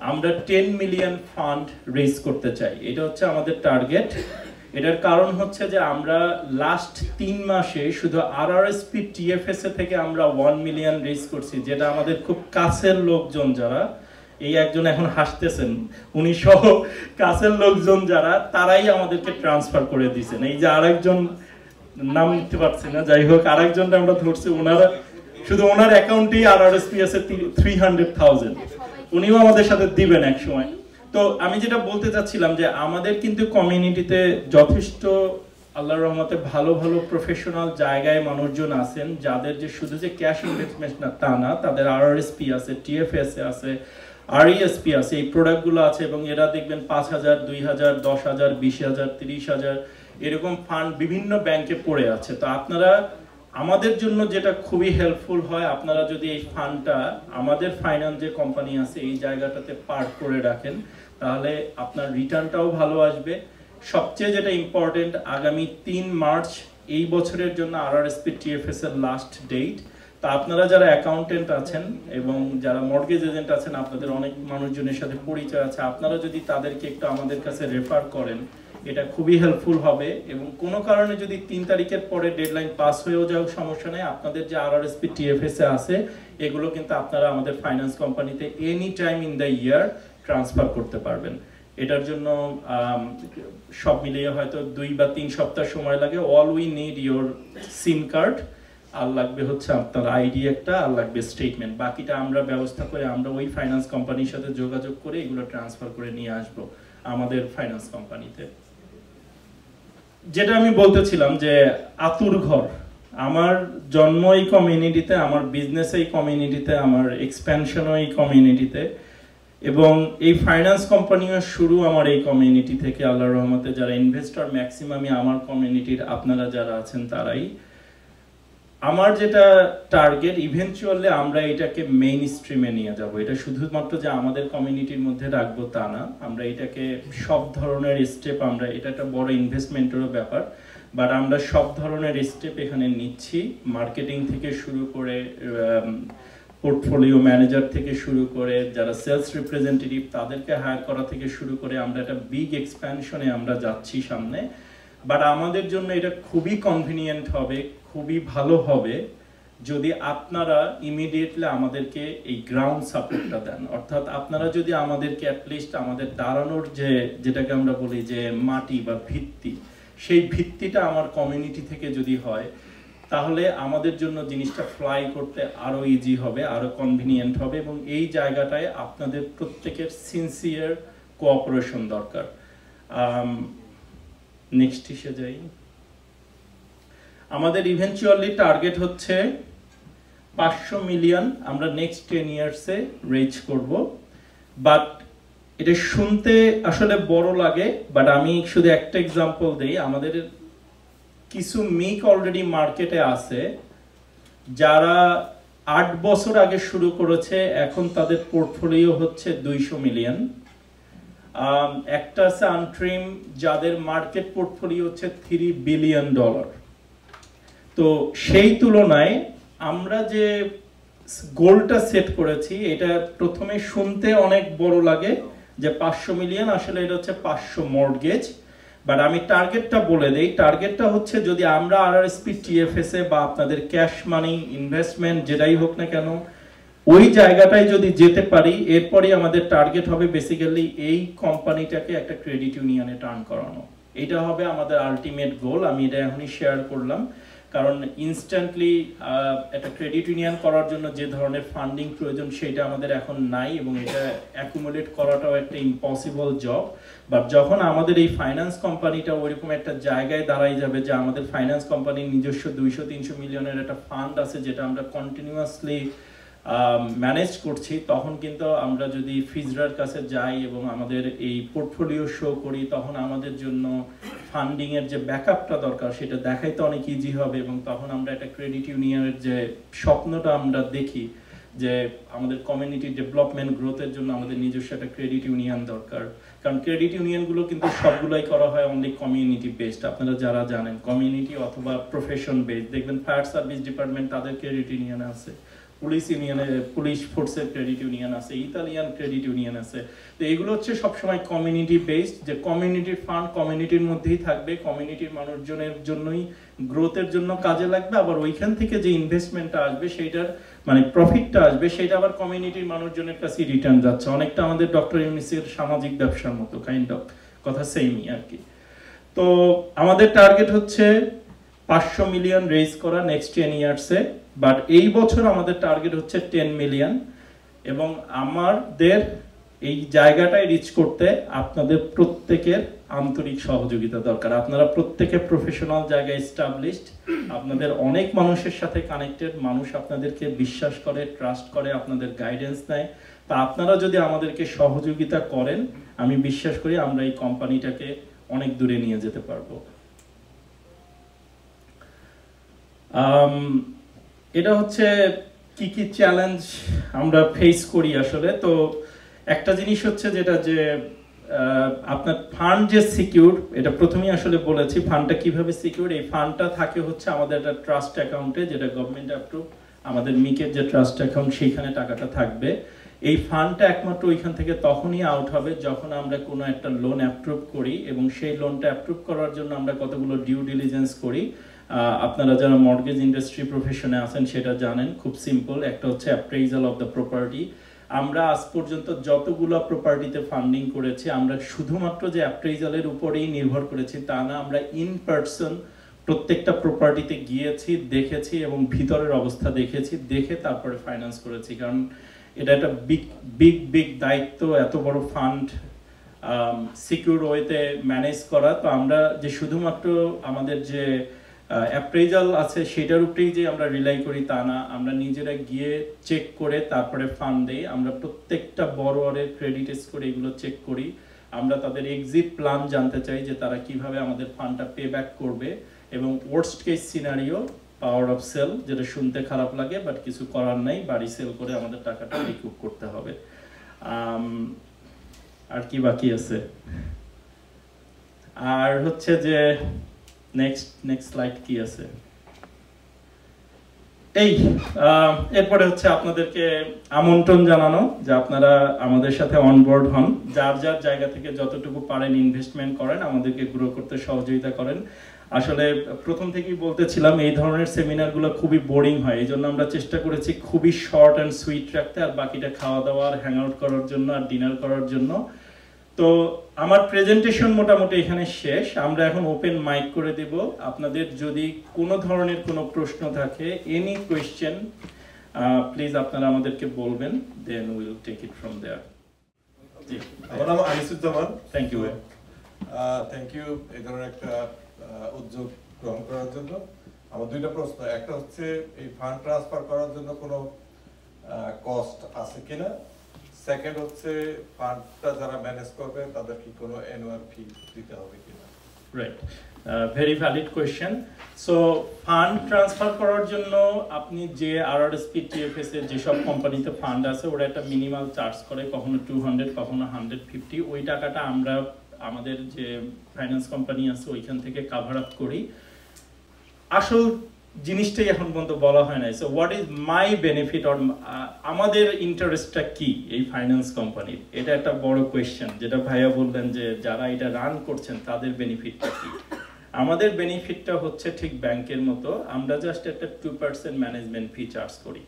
আমরা 10 মিলিয়ন ফান্ড রেজ করতে চাই, এটা হচ্ছে আমাদের টার্গেট। এটার কারণ হচ্ছে যে আমরা লাস্ট 3 মাসে শুধু আরআরএসপি, টিএফএসএ থেকে আমরা 1 মিলিয়ন রেজ করছি, যেটা আমাদের খুব কাছের লোকজন যারা, এই একজন এখন হাসতেছেন, উনি সহ কাছের লোকজন যারা, তারাই আমাদেরকে ট্রান্সফার করে দিয়েছেন। এই যে আরেকজন, নাম নিতে পারছি না, যাই হোক, আরেকজনটা আমরা ধরছি, ওনারা শুধু ওনার অ্যাকাউন্টেই আরআরএসপি আছে 300,000, উনিও আমাদের সাথে দিবেন এক সময়। তো আমি যেটা বলতে চাচ্ছিলাম যে আমাদের কিন্তু কমিউনিটিতে যথেষ্ট আল্লাহর রহমতে ভালো ভালো প্রফেশনাল জায়গায় মানুষজন আছেন, যাদের যে শুধু যে ক্যাশ ইনভেস্টমেন্ট না তা না, তাদের আরআরএসপি আছে, টিএফএসএ আছে, আরইএসপি আছে, এই প্রোডাক্টগুলো আছে, এবং এরা দেখবেন 5,000, 2,000, 10,000, 20,000, 30,000 এরকম ফান্ড বিভিন্ন ব্যাংকে পড়ে আছে। তো আপনারা, আমাদের জন্য যেটা খুবই হেল্পফুল হয়, আপনারা যদি এই ফান্ডটা আমাদের ফাইন্যান্স যে কোম্পানি আছে এই জায়গাটাতে পার্ক করে রাখেন, তাহলে আপনার রিটার্নটাও ভালো আসবে। সবচেয়ে যেটা ইম্পর্টেন্ট, আগামী 3 মার্চ এই বছরের জন্য আরআরএসপি, টিএফএস এর লাস্ট ডেট। তা আপনারা যারা অ্যাকাউন্টেন্ট আছেন এবং যারা মর্টগেজ এজেন্ট আছেন, আপনাদের অনেক মানুষজনের সাথে পরিচয় আছে, আপনারা যদি তাদেরকে একটু আমাদের কাছে রেফার করেন, এটা খুবই হেল্পফুল হবে। এবং কোনো কারণে যদি 3 তারিখের পরে ডেডলাইন পাস হয়েও যাও, সমস্যা নেই, আপনাদের যে আরআরএসপি, টিএফএসএ আছে এগুলো কিন্তু আপনারা আমাদের ফাইন্যান্স কোম্পানিতে any time in the year transfer করতে পারবেন। এটার জন্য সব মিলিয়ে হয়তো 2 বা 3 সপ্তাহ সময় লাগে। All we need your SIM card, আর লাগবে হচ্ছে আপনার আইডি একটা, আর লাগবে স্টেটমেন্ট। বাকিটা আমরা ব্যবস্থা করে আমরা ওই ফাইন্যান্স কোম্পানির সাথে যোগাযোগ করে এগুলো ট্রান্সফার করে নিয়ে আসব আমাদের ফাইন্যান্স কোম্পানিতে। যেটা আমি বলতেছিলাম যে আতুর ঘর, আমার জন্ম এই কমিউনিটিতে, আমার বিজনেস এই কমিউনিটিতে, আমার এক্সপ্যানশনও এই কমিউনিটিতে, এবং এই ফাইন্যান্স কোম্পানিও শুরু আমার এই কমিউনিটি থেকে। আল্লাহর রহমতে যারা ইনভেস্টর ম্যাক্সিমামই আমার কমিউনিটির, আপনারা যারা আছেন তারাই। আমার যেটা টার্গেট, ইভেনচুয়ালি আমরা এটাকে মেইন স্ট্রিমে নিয়ে যাব। এটা শুধুমাত্র যে আমাদের কমিউনিটির মধ্যে রাখবো তা না, আমরা এটাকে সব ধরনের স্টেপ, আমরা এটা একটা বড় ইনভেস্টমেন্টেরও ব্যাপার, বাট আমরা সব ধরনের স্টেপ এখানে নিচ্ছি। মার্কেটিং থেকে শুরু করে, পোর্টফোলিও ম্যানেজার থেকে শুরু করে, যারা সেলস রিপ্রেজেন্টেটিভ তাদেরকে হায়ার করা থেকে শুরু করে, আমরা একটা বিগ এক্সপ্যানশনে আমরা যাচ্ছি সামনে। বাট আমাদের জন্য এটা খুবই কনভিনিয়েন্ট হবে, খুবই ভালো হবে যদি আপনারা ইমিডিয়েটলি আমাদেরকে এই গ্রাউন্ড সাপোর্টটা দেন। অর্থাৎ আপনারা যদি আমাদেরকে অ্যাটলিস্ট আমাদের দাঁড়ানোর যেটাকে আমরা বলি যে মাটি বা ভিত্তি, সেই ভিত্তিটা আমার কমিউনিটি থেকে যদি হয়, তাহলে আমাদের জন্য জিনিসটা ফ্লাই করতে আরো ইজি হবে, আরো কনভিনিয়েন্ট হবে। এবং এই জায়গাটায় আপনাদের প্রত্যেকের সিনসিয়ার কোঅপারেশন দরকার। নেক্সট এসে যাই। আমাদের ইভেনচুয়ালি টার্গেট হচ্ছে 500 মিলিয়ন আমরা নেক্সট 10 ইয়ার্সে রেজ করব। বাট এটা শুনতে আসলে বড় লাগে, বাট আমি শুধু একটা এক্সাম্পল দেই। আমাদের কিছু মিক অলরেডি মার্কেটে আছে যারা 8 বছর আগে শুরু করেছে, এখন তাদের পোর্টফোলিও হচ্ছে 200 মিলিয়ন। একটা আছে আনট্রিম, যাদের মার্কেট পোর্টফোলিও হচ্ছে $3 বিলিয়ন। তো সেই তুলনায় আমরা যে গোলটা সেট করেছি, এটা প্রথমে শুনতে অনেক বড় লাগে যে 500 মিলিয়ন, আসলে এটা হচ্ছে 500 মর্টগেজ। বাট আমি টার্গেটটা বলে দেই, টার্গেটটা হচ্ছে যদি আমরা RRSP TFS এ বা আপনাদের ক্যাশ মানি ইনভেস্টমেন্ট যেটাই হোক না কেন ওই জায়গাটায় যদি যেতে পারি, এরপরই আমাদের টার্গেট হবে বেসিক্যালি এই কোম্পানিটাকে একটা ক্রেডিট ইউনিয়নে টার্ন করানো। এটা হবে আমাদের আলটিমেট গোল। আমি এটা এখনই শেয়ার করলাম, কারণ ইনস্ট্যান্টলি একটা ক্রেডিট ইউনিয়ন করার জন্য যে ধরনের ফান্ডিং প্রয়োজন সেটা আমাদের এখন নাই, এবং এটা অ্যাকুমুলেট করাটাও একটা ইম্পসিবল জব। বাট যখন আমাদের এই ফাইন্যান্স কোম্পানিটা ওইরকম একটা জায়গায় দাঁড়াই যাবে যে আমাদের ফাইন্যান্স কোম্পানির নিজস্ব 200-300 মিলিয়নের একটা ফান্ড আছে যেটা আমরা কন্টিনিউয়াসলি ম্যানেজ করছি, তখন কিন্তু আমরা যদি ফিজরার কাছে যাই এবং আমাদের এই পোর্টফোলিও শো করি, তখন আমাদের জন্য ফান্ডিং এর যে ব্যাকআপটা দরকার সেটা দেখাইতে অনেক ইজি হবে। এবং তখন আমরা একটা ক্রেডিট ইউনিয়নের যে স্বপ্নটা আমরা দেখি যে আমাদের কমিউনিটি ডেভেলপমেন্ট গ্রোথের জন্য আমাদের নিজস্ব একটা ক্রেডিট ইউনিয়ন দরকার। কারণ ক্রেডিট ইউনিয়নগুলো কিন্তু সবগুলাই করা হয় অনলি কমিউনিটি বেসড। আপনারা যারা জানেন কমিউনিটি অথবা প্রফেশন বেসড, দেখবেন ফায়ার সার্ভিস ডিপার্টমেন্ট তাদের ক্রেডিট ইউনিয়ন আছে, পুলিশ ইউনিয়নে পুলিশ ফোর্সের ক্রেডিট ইউনিয়ন আছে, ইতালিয়ান ক্রেডিট ইউনিয়ন আছে। তো এগুলো হচ্ছে সবসময় কমিউনিটি বেসড, যে কমিউনিটির ফান্ড কমিউনিটির মধ্যেই থাকবে, কমিউনিটির মানুষজনের জন্যই গ্রোথের জন্য কাজে লাগবে। আবার ওইখান থেকে যে ইনভেস্টমেন্টটা আসবে সেইটার মানে প্রফিটটা আসবে সেটা আবার কমিউনিটির মানুষজনের কাছে রিটার্ন যাচ্ছে। অনেকটা আমাদের ডক্টর ইউনিসের সামাজিক ব্যবসার মতো কাইন্ড অফ কথা, সেমই আর কি। তো আমাদের টার্গেট হচ্ছে 500 মিলিয়ন রেজ করা নেক্সট 10 ইয়ার্সে। বাট এই বছর আমাদের টার্গেট হচ্ছে 10 মিলিয়ন, এবং আমাদের এই জায়গাটায় রিচ করতে আপনাদের প্রত্যেকের আন্তরিক সহযোগিতা দরকার। আপনারা প্রত্যেকে প্রফেশনাল জায়গায় এস্টাবলিশড, আপনাদের অনেক মানুষের সাথে কানেক্টেড, মানুষ আপনাদেরকে বিশ্বাস করে, ট্রাস্ট করে, আপনাদের গাইডেন্স নেয়। তা আপনারা যদি আমাদেরকে সহযোগিতা করেন, আমি বিশ্বাস করি আমরা এই কোম্পানিটাকে অনেক দূরে নিয়ে যেতে পারবো। এটা হচ্ছে কি কি চ্যালেঞ্জ আমরা ফেস করি আসলে। তো একটা জিনিস হচ্ছে যেটা যে আপনার ফান্ড যে সিকিউর, এটা প্রথমেই আসলে বলেছি ফান্ডটা কিভাবে সিকিউর। এই ফান্ডটা থাকে হচ্ছে আমাদের একটা ট্রাস্ট অ্যাকাউন্টে, যেটা গভর্নমেন্ট অ্যাপ্রুভ। আমাদের মিকের যে ট্রাস্ট অ্যাকাউন্ট সেইখানে টাকাটা থাকবে। এই ফান্ডটা একমাত্র ওইখান থেকে তখনই আউট হবে যখন আমরা কোনো একটা লোন অ্যাপ্রুভ করি, এবং সেই লোনটা অ্যাপ্রুভ করার জন্য আমরা কতগুলো ডিউ ডিলিজেন্স করি। আপনারা যারা মর্টগেজ ইন্ডাস্ট্রি প্রফেশনে আছেন সেটা জানেন, খুব সিম্পল। একটা হচ্ছে অ্যাপ্রেইজাল অফ দ্য প্রপার্টি। আমরা আজ পর্যন্ত যতগুলো প্রপার্টিতে ফান্ডিং করেছি, আমরা শুধুমাত্র যে অ্যাপ্রেইজালের উপরেই নির্ভর করেছি তা না, আমরা ইন পার্সন প্রত্যেকটা প্রপার্টিতে গিয়েছি, দেখেছি এবং ভিতরের অবস্থা দেখেছি, দেখে তারপরে ফাইন্যান্স করেছি। কারণ এটা একটা বিগ দায়িত্ব, এত বড় ফান্ড সিকিউর ওয়েতে ম্যানেজ করা। তো আমরা যে শুধুমাত্র আমাদের যে অ্যাপ্রেজাল আছে সেটার উপরেই যে আমরা রিলাই করি তা না, আমরা নিজেরা গিয়ে চেক করে তারপরে ফান্ড দেই। আমরা প্রত্যেকটা বড়োয়ারের ক্রেডিট স্কোর এগুলো চেক করি। আমরা তাদের এক্সিট প্ল্যান জানতে চাই যে তারা কিভাবে আমাদের ফান্ডটা পে ব্যাক করবে, এবং worst case scenario power of sale, যেটা শুনতে খারাপ লাগে বাট কিছু করার নাই, বাড়ি সেল করে আমাদের টাকাটা রিকুপ করতে হবে। আর কি বাকি আছে? আর হচ্ছে যে নেক্সট স্লাইড কি আছে? এরপরে হচ্ছে আপনাদেরকে আমন্ত্রণ জানানো যে আপনারা আমাদের সাথে অনবোর্ড হন, যার যার জায়গা থেকে যতটুকু পারেন ইনভেস্টমেন্ট করেন, আমাদেরকে গ্রো করতে সহযোগিতা করেন। আসলে প্রথম থেকেই বলতেছিলাম এই ধরনের সেমিনারগুলো খুবই বোরিং হয়, এই জন্য আমরা চেষ্টা করেছি খুবই শর্ট অ্যান্ড সুইট রাখতে, আর বাকিটা খাওয়া দাওয়া আর হ্যাং আউট করার জন্য আর ডিনার করার জন্য। তো আমার প্রেজেন্টেশন মোটামুটি এখানে শেষ। আমরা এখন ওপেন মাইক করে দেব। আপনাদের যদি কোনো ধরনের কোনো প্রশ্ন থাকে, এনি কোয়েশ্চেন, প্লিজ আপনারা আমাদেরকে বলবেন, then will take it from there. জি, আমার নাম Anisuzzaman. Thank you. Thank you এই ধরনের একটা উদ্যোগ গ্রহণ করার জন্য। আমার দুইটা প্রশ্ন, একটা হচ্ছে এই ফান্ড ট্রান্সফার করার জন্য কোনো কস্ট আছে কিনা, সেকেন্ড হচ্ছে ফান্ডটা যারা ম্যানেজ করবে তাদের কি কোনো অ্যানুয়াল ফি দিতে হবে কিনা? Right, very valid question. So fund transfer করার জন্য আপনি যে আরআরএসপি টিএফএস এর যেসব কোম্পানিতে ফান্ড আছে ওরা একটা মিনিমাল চার্জ করে, কখনো 200 কখনো 150। ওই টাকাটা আমরা আমাদের যে ফাইন্যান্স কোম্পানি আছে ওইখান থেকে কাভার আপ করি। আসল জিনিসটাই এখন পর্যন্ত বলা হয় না। So what is my benefit or আমাদের ইন্টারেস্টটা কি এই ফাইন্যান্স কোম্পানির, এটা একটা বড় কোয়েশ্চেন। যেটা ভাইয়া বললেন যে যারা এটা রান করছেন তাদের বেনিফিটটা কি। আমাদের বেনিফিটটা হচ্ছে ঠিক ব্যাংকের মতো, আমরা জাস্ট একটা 2% ম্যানেজমেন্ট ফি চার্জ করি।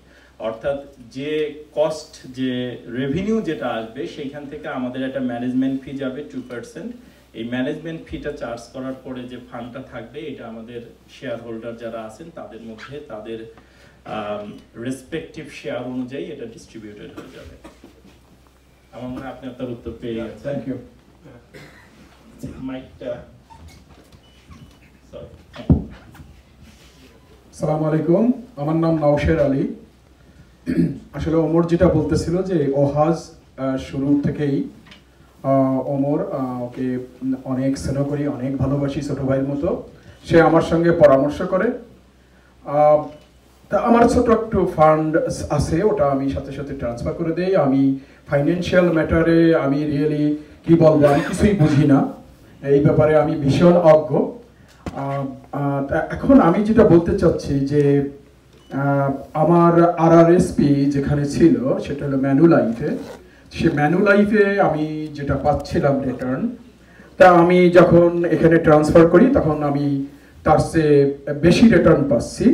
অর্থাৎ যে কস্ট, যে রেভিনিউ যেটা আসবে সেইখান থেকে আমাদের একটা ম্যানেজমেন্ট ফি যাবে 2%। এই ম্যানেজমেন্ট ফিটা চার্জ করার পরে যে ফান্ডটা থাকবে এটা আমাদের শেয়ার হোল্ডার যারা আছেন তাদের মধ্যে তাদের রেসপেক্টিভ শেয়ার অনুযায়ী এটা ডিস্ট্রিবিউটেড হয়ে যাবে। আমার মনে হয় আপনি আপনার উত্তর পেয়ে গেছেন। Thank you. মাইকটা আসসালামু আলাইকুম, আমার নাম নওশের আলী। আসলে ওমর যেটা বলতেছিল যে ওহাজ শুরু থেকেই ওমর ওকে অনেক স্নেহ করি, অনেক ভালোবাসি, ছোট ভাইয়ের মতো। সে আমার সঙ্গে পরামর্শ করে। তা আমার ছোট একটু ফান্ড আছে, ওটা আমি সাথে সাথে ট্রান্সফার করে দেই। আমি ফাইন্যান্সিয়াল ম্যাটারে আমি রিয়েলি কি বলবো, আমি কিছুই বুঝি না এই ব্যাপারে, আমি ভীষণ অজ্ঞ। এখন আমি যেটা বলতে চাচ্ছি যে আমার আরআরএসপি যেখানে ছিল সেটা হলো ম্যানুলাইফে। সে ম্যানুলাইফে আমি যেটা পাচ্ছিলাম রিটার্ন, তা আমি যখন এখানে ট্রান্সফার করি তখন আমি তার চেয়ে বেশি রিটার্ন পাচ্ছি।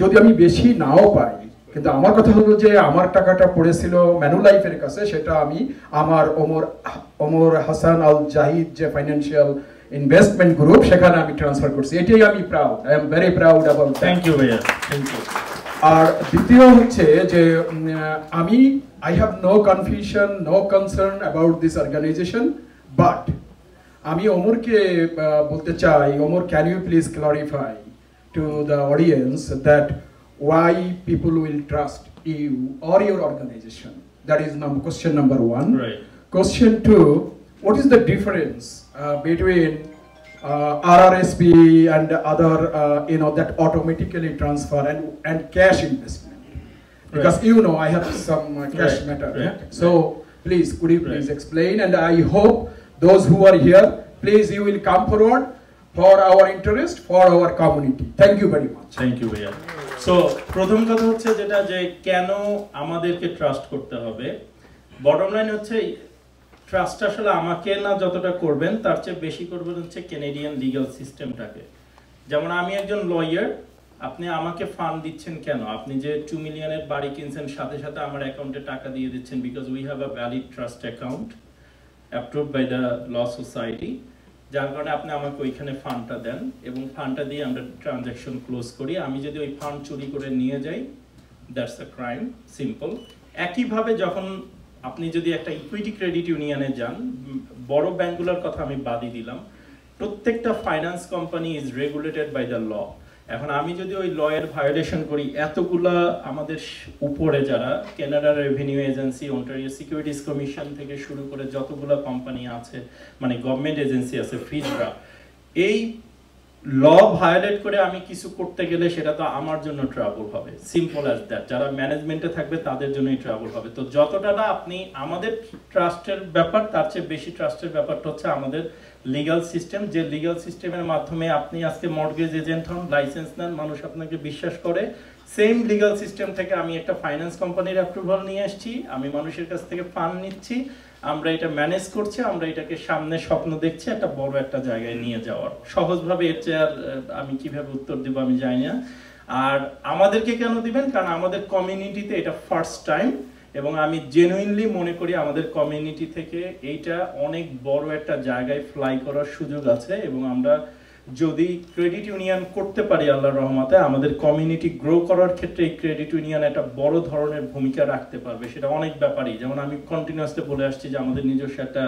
যদি আমি বেশি নাও পাই, কিন্তু আমার কথা হলো যে আমার টাকাটা পড়েছিল ম্যানুলাইফের কাছে, সেটা আমি আমার ওমর হাসান আল জাহিদ যে ফাইন্যান্সিয়াল ইনভেস্টমেন্ট গ্রুপ সেখানে আমি ট্রান্সফার করছি। এটাই আমি proud, I am very proud about. Thank you ভাইয়া, থ্যাংক ইউ। আর দ্বিতীয় হচ্ছে যে আমি I have no confusion, no concern about this organization, but আমি ওমরকে বলতে চাই, Omar, can you please clarify to the audience that why people will trust you or your organization? That is question number one. Right. Question two, what is the difference between RRSP and other, that automatically transfer and cash investment? Because you know I have some cash matter. So please, could you please explain? And I hope those who are here, please you will come forward for our interest, for our community. Thank you very much. Thank you ভাইয়া। So প্রথম কথা হচ্ছে যেটা যে কেন আমাদেরকে trust করতে হবে। বটম লাইন হচ্ছে ট্রাস্ট আসলে আমাকে না যতটা করবেন তার চেয়ে বেশি করবেন হচ্ছে কানাডিয়ান লিগ্যাল সিস্টেমটাকে। যেমন আমি একজন লয়ার, আপনি আমাকে ফান্ড দিচ্ছেন কেন? আপনি যে 2 মিলিয়নের বাড়ি কিনছেন সাথে সাথে আমার অ্যাকাউন্টে টাকা দিয়ে দিচ্ছেন, because we have a valid trust account approved by the law society, যার কারণে আপনি আমাকে ওইখানে ফান্ডটা দেন এবং ফান্ডটা দিয়ে আমরা ট্রানজ্যাকশন ক্লোজ করি। আমি যদি ওই ফান্ড চুরি করে নিয়ে যাই, দ্যাটস আ ক্রাইম, সিম্পল। একইভাবে যখন আপনি যদি একটা ইকুইটি ক্রেডিট ইউনিয়নে যান, বড় ব্যাংকগুলোর কথা আমি বাদই দিলাম, প্রত্যেকটা finance company is regulated by the law. এখন আমি যদি ওই লয়ের ভায়োলেশন করি, এতগুলা আমাদের উপরে যারা Canada revenue agency, Ontario securities commission থেকে শুরু করে যতগুলা কোম্পানি আছে, মানে গভর্নমেন্ট এজেন্সি আছে, ফিজরা, এই ল ভায়োলেট করে আমি কিছু করতে গেলে সেটা তো আমার জন্য ট্রাবল হবে। Simple as that. যারা ম্যানেজমেন্টে থাকবে তাদের জন্যই ট্রাবল হবে। তো যতটা না আপনি আমাদের ট্রাস্টের ব্যাপার, তার চেয়ে বেশি ট্রাস্টের ব্যাপারটা হচ্ছে আমাদের লিগ্যাল সিস্টেম। যে লিগ্যাল সিস্টেমের মাধ্যমে আপনি আজকে মর্টগেজ এজেন্ট হন, লাইসেন্স নেন, মানুষ আপনাকে বিশ্বাস করে, সেম লিগ্যাল সিস্টেম থেকে আমি একটা ফাইন্যান্স কোম্পানির অ্যাপ্রুভাল নিয়ে আসছি, আমি মানুষের কাছ থেকে ফান্ড নিচ্ছি, আমরা এটা ম্যানেজ করছি, আমরা এটাকে সামনে স্বপ্ন দেখছি একটা বড় একটা জায়গায় নিয়ে যাওয়ার। সহজভাবে এর চেয়ে আর আমি কিভাবে উত্তর দেব আমি জানি না। আর আমাদেরকে কেন দিবেন? কারণ আমাদের কমিউনিটিতে এটা ফার্স্ট টাইম, এবং আমি জেনুইনলি মনে করি আমাদের কমিউনিটি থেকে এইটা অনেক বড় একটা জায়গায় ফ্লাই করার সুযোগ আছে, এবং আমরা যদি ক্রেডিট ইউনিয়ন করতে পারি আল্লাহর রহমতে, আমাদের কমিউনিটি গ্রো করার ক্ষেত্রে এই ক্রেডিট ইউনিয়ন একটা বড় ধরনের ভূমিকা রাখতে পারবে। সেটা অনেক ব্যাপারই, যেমন আমি কন্টিনিউয়াসলি বলে আসছি যে আমাদের নিজস্ব একটা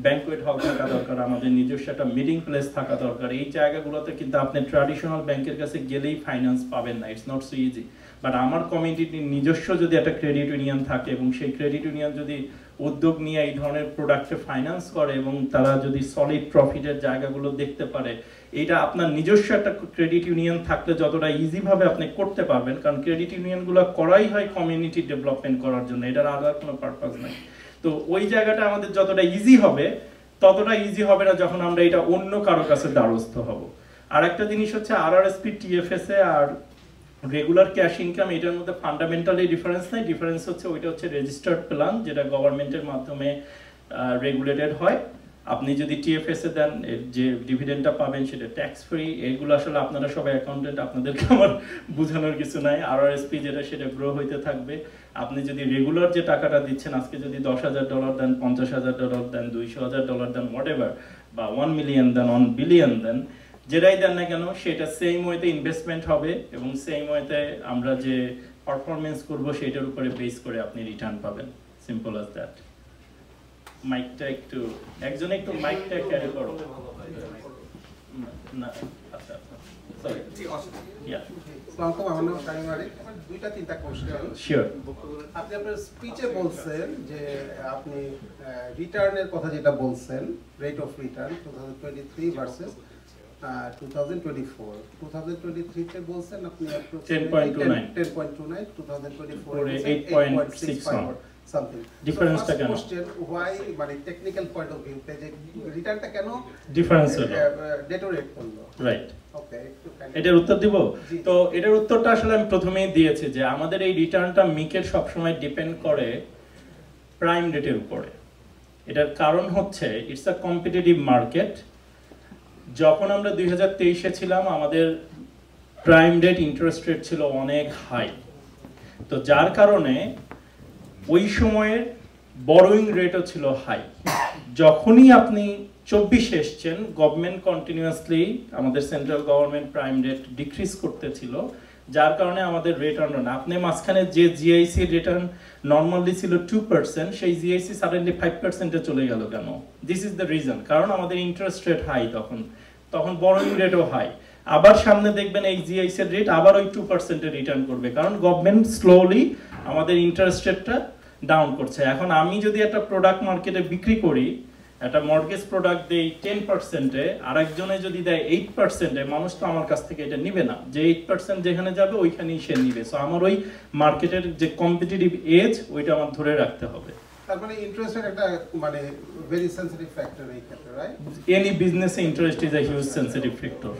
ব্যাংকুয়েট হল থাকা দরকার, আমাদের নিজস্ব একটা মিটিং প্লেস থাকা দরকার। এই জায়গাগুলোতে কিন্তু আপনি ট্র্যাডিশনাল ব্যাংকের কাছে গেলেই ফাইন্যান্স পাবেন না, it's not so easy. But আমার কমিউনিটির নিজস্ব যদি একটা ক্রেডিট ইউনিয়ন থাকে এবং সেই ক্রেডিট ইউনিয়ন যদি উদ্যোগ নিয়ে এই ধরনের প্রোডাক্টে ফাইন্যান্স করে এবং তারা যদি সলিড প্রফিটের জায়গাগুলো দেখতে পারে, এটা আপনার নিজস্ব একটা ক্রেডিট ইউনিয়ন থাকলে যতটা ইজিভাবে আপনি করতে পারবেন, কারণ ক্রেডিট ইউনিয়নগুলো করাই হয় কমিউনিটি ডেভেলপমেন্ট করার জন্য, এটার আলাদা কোনো পারপাস নাই। তো ওই জায়গাটা আমাদের যতটা ইজি হবে ততটা ইজি হবে না যখন আমরা এটা অন্য কারো কাছে দ্বারস্থ হব। আর একটা জিনিস হচ্ছে আরআরএসপি, টিএফএসএ আর রেগুলার ক্যাশ ইনকাম, এটার মধ্যে ফান্ডামেন্টালি ডিফারেন্স নাই। ডিফারেন্স হচ্ছে ওইটা হচ্ছে রেজিস্টার্ড প্ল্যান, যেটা গভর্নমেন্টের মাধ্যমে রেগুলেটেড হয়। আপনি যদি টিএফএসএ দেন, যে ডিভিডেন্ডটা পাবেন সেটা ট্যাক্স ফ্রি। এগুলো আসলে আপনারা সবাই অ্যাকাউন্টেন্ট, আপনাদেরকে আমার বোঝানোর কিছু নাই। আরআরএসপি যেটা, সেটা গ্রো হইতে থাকবে। আপনি যদি রেগুলার যে টাকাটা দিচ্ছেন, আজকে যদি $10,000 দেন, $50,000 দেন, $200,000 দেন, হোয়াটএভার, বা 1 মিলিয়ন দেন, 1 বিলিয়ন দেন, যেটাই দেন না কেন সেটা সেম ওয়েতে ইনভেস্টমেন্ট হবে এবং সেম ওয়েতে আমরা যে পারফরমেন্স করব সেটার উপরে বেস করে আপনি রিটার্ন পাবেন। Simple as that. মাইকটা একটু, একজন একটু মাইকটা ক্যারি করো না। আচ্ছা সরি, ইয়া আমার নাম শাহিন মালিক। আমার দুইটা তিনটা কোশ্চেন। শিওর। আপনি আপনার স্পিচে বলছেন যে আপনি রিটার্নের কথা যেটা বলছেন, রেট অফ রিটার্ন 2023 ভার্সেস 2023 তে বলছেন আপনি 10.29, 2024 8.61 something. ডিফারেন্সটা কেন? কোশ্চেন, why, মানে টেকনিক্যাল পয়েন্ট অফ ভিউ তে যে রিটার্নটা কেন ডিফারেন্স হলো, ডেটোরেট করলো? রাইট। ওকে, এটার উত্তর দিব। তো এটার উত্তরটা আসলে আমি প্রথমেই দিয়েছি যে আমাদের এই রিটার্নটা মিকের সবসময় ডিপেন্ড করে প্রাইম রেটের উপরে। এটার কারণ হচ্ছে ইটস আ কম্পিটিটিভ মার্কেট। যখন আমরা 2023-এ ছিলাম, আমাদের প্রাইম রেট, ইন্টারেস্ট রেট ছিল অনেক হাই। তো যার কারণে ওই সময়ের বরোয়িং রেটও ছিল হাই। যখনই আপনি 24 এসছেন, গভর্নমেন্ট কন্টিনিউয়াসলি, আমাদের central government prime rate decrease করতেছিল, যার কারণে আমাদের রিটার্ন, আপনি মাঝখানে যে জিআইসি রিটার্ন নর্মালি ছিল 2%, সেই জিআইসি সাডেনলি 5%-এ চলে গেল কেন? This is the reason. কারণ আমাদের ইন্টারেস্ট রেট হাই, তখন বরোয়িং রেটও হাই। আবার সামনে দেখবেন এই জিআইসি রেট আবার ওই 2%-এ রিটার্ন করবে, কারণ গভর্নমেন্ট স্লোলি আমাদের ইন্টারেস্ট রেটটা ডাউন করছে। এখন আমি যদি একটা প্রোডাক্ট মার্কেটে বিক্রি করি, একটা মর্টগেজ প্রোডাক্ট দেই 10%-এ, আরেকজনে যদি দেয় 8%-এ, মানুষ তো আমার কাছ থেকে এটা নিবে না। যে 8% যেখানে যাবে ওইখানেই সে নিবে। সো আমার ওই মার্কেটের যে কম্পিটিটিভ এজ, ওইটা আমার ধরে রাখতে হবে। তার মানে ইন্টারেস্টের একটা মানে ভেরি সেনসিটিভ ফ্যাক্টর এই ক্ষেত্রে, right? Any business interest is a huge sensitive factor,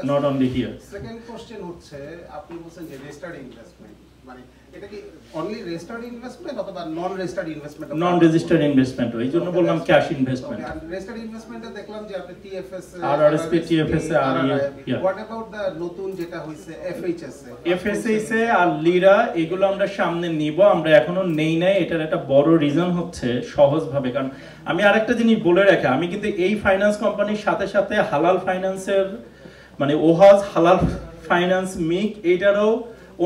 not only here. Second question হচ্ছে, আপনি বলছেন যে রেজিস্টার্ড ইনভেস্টমেন্ট, মানে এটা কি অনলি রেজিস্টার্ড ইনভেস্টমেন্ট অথবা non registered investment? Non registered investment, এই জন্য বললাম ক্যাশ ইনভেস্টমেন্ট। আর রেজিস্টার্ড ইনভেস্টমেন্টে দেখলাম যে আপনি টিএফএস, আরআরএসপি, টিএফএসএ আর হোয়াট অ্যাবাউট দ্য নতুন যেটা হইছে এফএইচএসএ? এফএসএসএ আর লিরা, এগুলো আমরা সামনে নিব, আমরা এখনো নেই নাই। এটার একটা বড় রিজন হচ্ছে সহজভাবে, কারণ আমি আরেকটা জিনিস বলে রাখি, আমি কিন্তু এই ফাইন্যান্স কোম্পানির সাথে সাথে হালাল ফাইন্যান্সের, মানে ওহাজ, হালাল ফাইন্যান্স, মিক, এটারও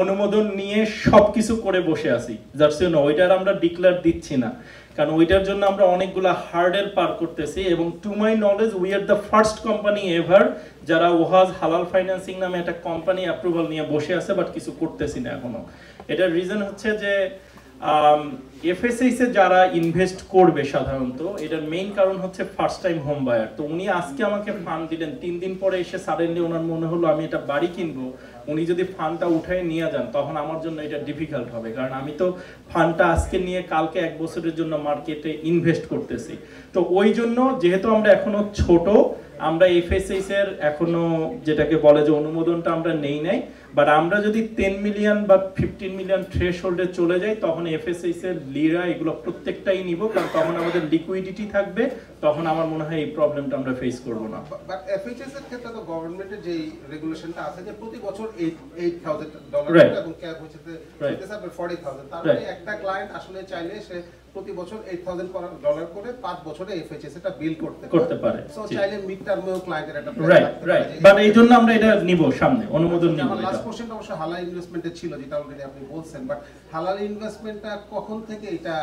অনুমোদন নিয়ে সবকিছু করে বসে আছি। যার জন্য ওইটার আমরা ডিক্লেয়ার দিচ্ছি না, কারণ ওইটার জন্য আমরা অনেকগুলো হার্ডেল পার করতেছি। এবং to my knowledge we are the first company ever যারা ওহাজ হালাল ফাইন্যান্সিং নামে একটা কোম্পানি অ্যাপ্রুভাল নিয়ে বসে আছে, বাট কিছু করতেছি না এখনো। এটার রিজন হচ্ছে যে এফএসএইসে যারা ইনভেস্ট করবে সাধারণত, এটার মেইন কারণ হচ্ছে ফার্স্ট টাইম হোম বায়ার। তো উনি আজকে আমাকে ফান্ড দিলেন, 3 দিন পরে এসে সাডেনলি ওনার মনে হলো আমি এটা বাড়ি কিনবো, উনি যদি ফান্ডটা উঠায় নিয়ে যান, তখন আমার জন্য এটা ডিফিকাল্ট হবে, কারণ আমি তো ফান্ডটা আজকে নিয়ে কালকে 1 বছরের জন্য মার্কেটে ইনভেস্ট করতেছি। তো ওই জন্য যেহেতু আমরা এখনো ছোট, আমরা এফএসএইস এর এখনো যেটাকে বলে যে অনুমোদনটা আমরা নেই নাই। বাট আমরা যদি 10 মিলিয়ন বা 15 মিলিয়ন থ্রেশহোল্ডে চলে যাই, তখন এফএসএইস এর লিরা এগুলো প্রত্যেকটাই নিব, কারণ তখন আমাদের লিকুইডিটি থাকবে, তখন আমার মনে হয় এই প্রবলেমটা আমরা ফেস করব না। বাট এফএইচএস এর ক্ষেত্রে তো গভর্নমেন্টের যে রেগুলেশনটা আছে যে প্রতি বছর $8,000 Right. এবং ক্যাপ হচ্ছে Right. 40,000, তার Right. মানে একটা ক্লায়েন্ট আসলে চাইলে সে প্রতি বছর $8,000 করে 5 বছরে এফএইচএস এটা বিল করতে পারে। সো জি। চাইলে মিড টার্মেও ক্লায়েন্টের একটা plan রাইট রাখতে রাইট পারে যে বাট এই জন্য আমরা এটা নিব, সামনে অনুমোদন নিব আমার এটা। লাস্ট কোশ্চেনটা অবশ্য হালাল ইনভেস্টমেন্টে ছিল, যেটা অলরেডি আপনি বলছেন, বাট হালাল ইনভেস্টমেন্টটা কখন থেকে এটা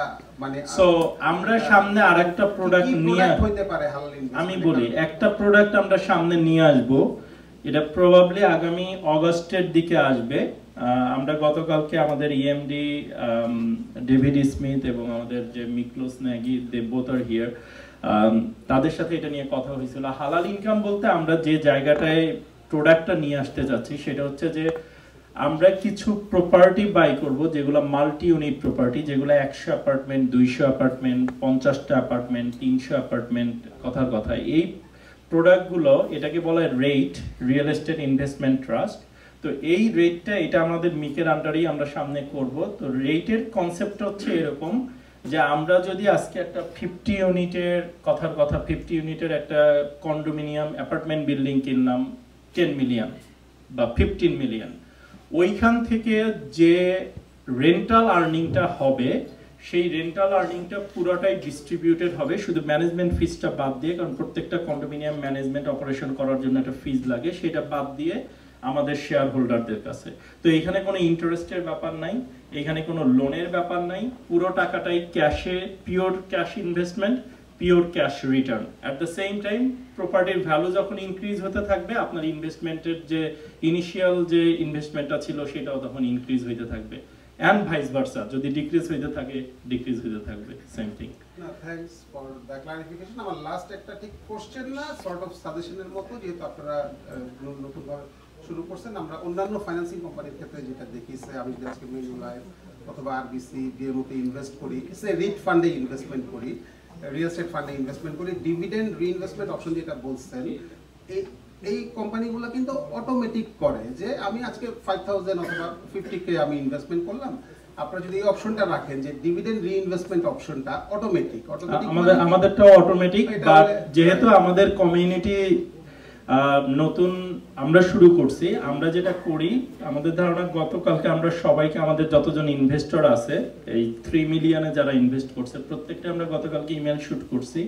মানে সো আমরা সামনে আরেকটা প্রোডাক্ট নিয়ে হইতে পারে হালাল ইনভেস্টমেন্ট? আমি বলি একটা প্রোডাক্ট আমরা সামনে নিয়ে আসব, এটা প্রবাবলি আগামী অগাস্টের দিকে আসবে। আমরা গতকালকে আমাদের ইএমডি ডেভিড স্মিথ এবং আমাদের যে মিক্লোস ন্যাগি, দে বোথ আর হিয়ার, তাদের সাথে এটা নিয়ে কথা হয়েছিল। হালাল ইনকাম বলতে আমরা যে জায়গাটায় প্রোডাক্টটা নিয়ে আসতে যাচ্ছি সেটা হচ্ছে যে আমরা কিছু প্রপার্টি বাই করব যেগুলো মাল্টি ইউনিট প্রপার্টি, যেগুলো 100 অ্যাপার্টমেন্ট, 200 অ্যাপার্টমেন্ট, 50টা অ্যাপার্টমেন্ট, 300 অ্যাপার্টমেন্ট, কথার কথা এই প্রোডাক্টগুলো, এটাকে বলা হয় rate, real estate investment trust. তো এই রেটটা এটা আমাদের মিকের আন্ডারেই আমরা সামনে করব। তো রেটের কনসেপ্ট হচ্ছে এরকম যে আমরা যদি আজকে একটা 50 ইউনিটের কথার কথা 50 ইউনিটের একটা কন্ডোমিনিয়াম অ্যাপার্টমেন্ট বিল্ডিং কিনলাম 10 মিলিয়ন বা 15 মিলিয়ন, ওইখান থেকে যে রেন্টাল আর্নিংটা হবে সেই রেন্টাল আর্নিংটা পুরোটাই ডিস্ট্রিবিউটেড হবে, শুধু ম্যানেজমেন্ট ফিজটা বাদ দিয়ে, কারণ প্রত্যেকটা কন্ডোমিনিয়াম ম্যানেজমেন্ট অপারেশন করার জন্য একটা ফিজ লাগে, সেটা বাদ দিয়ে আমাদের শেয়ার হোল্ডারদের কাছে। তো এখানে কোনো ইন্টারেস্টের ব্যাপার নাই, এখানে কোনো লোনের ব্যাপার নাই, পুরো টাকাটাই ক্যাশে, pure cash investment, pure cash return. At the same time প্রপার্টির ভ্যালু যখন ইনক্রিজ হতে থাকবে, আপনার ইনভেস্টমেন্টের যে ইনিশিয়াল যে ইনভেস্টমেন্টটা ছিল সেটাও তখন ইনক্রিজ হইতে থাকবে, অ্যান্ড ভাইস ভার্সা, যদি ডিক্রিজ হইতে থাকে ডিক্রিজ হইতে থাকবে, সেম থিং। না, থ্যাঙ্কস ফর দ্য ক্লারিফিকেশন। আমার লাস্ট একটা ঠিক কোশ্চেন না, সর্ট অফ সাজেশনের মতো, যেহেতু আপনারা নতুনভাবে শুরু করছেন, আমরা অন্যান্য ফাইন্যান্সিং কোম্পানির ক্ষেত্রে যেটা দেখি, আমি যদি আজকে মেনুলাইফ অথবা আরবিসি, বিএমওতে ইনভেস্ট করি, রিট ফান্ডে ইনভেস্টমেন্ট করি, রিয়েল এস্টেট ফান্ডে ইনভেস্টমেন্ট করি, ডিভিডেন্ড রিইনভেস্টমেন্ট অপশন যেটা বলছেন, এই কোম্পানিগুলো কিন্তু অটোমেটিক করে যে আমি আজকে 5,000 অথবা 50K আমি ইনভেস্টমেন্ট করলাম। আপনারা যদি এই অপশনটা রাখেন যে ডিভিডেন্ড রিইনভেস্টমেন্ট অপশনটা অটোমেটিক, আমাদেরটাও অটোমেটিক, বাট যেহেতু আমাদের কমিউনিটি নতুন আমরা শুরু করছি, আমরা যেটা করি, আমাদের ধারণা গতকালকে আমরা সবাইকে, আমাদের যতজন ইনভেস্টর আছে এই 3 মিলিয়নে যারা ইনভেস্ট করছে, প্রত্যেকটা আমরা গতকালকে ইমেল শুট করছি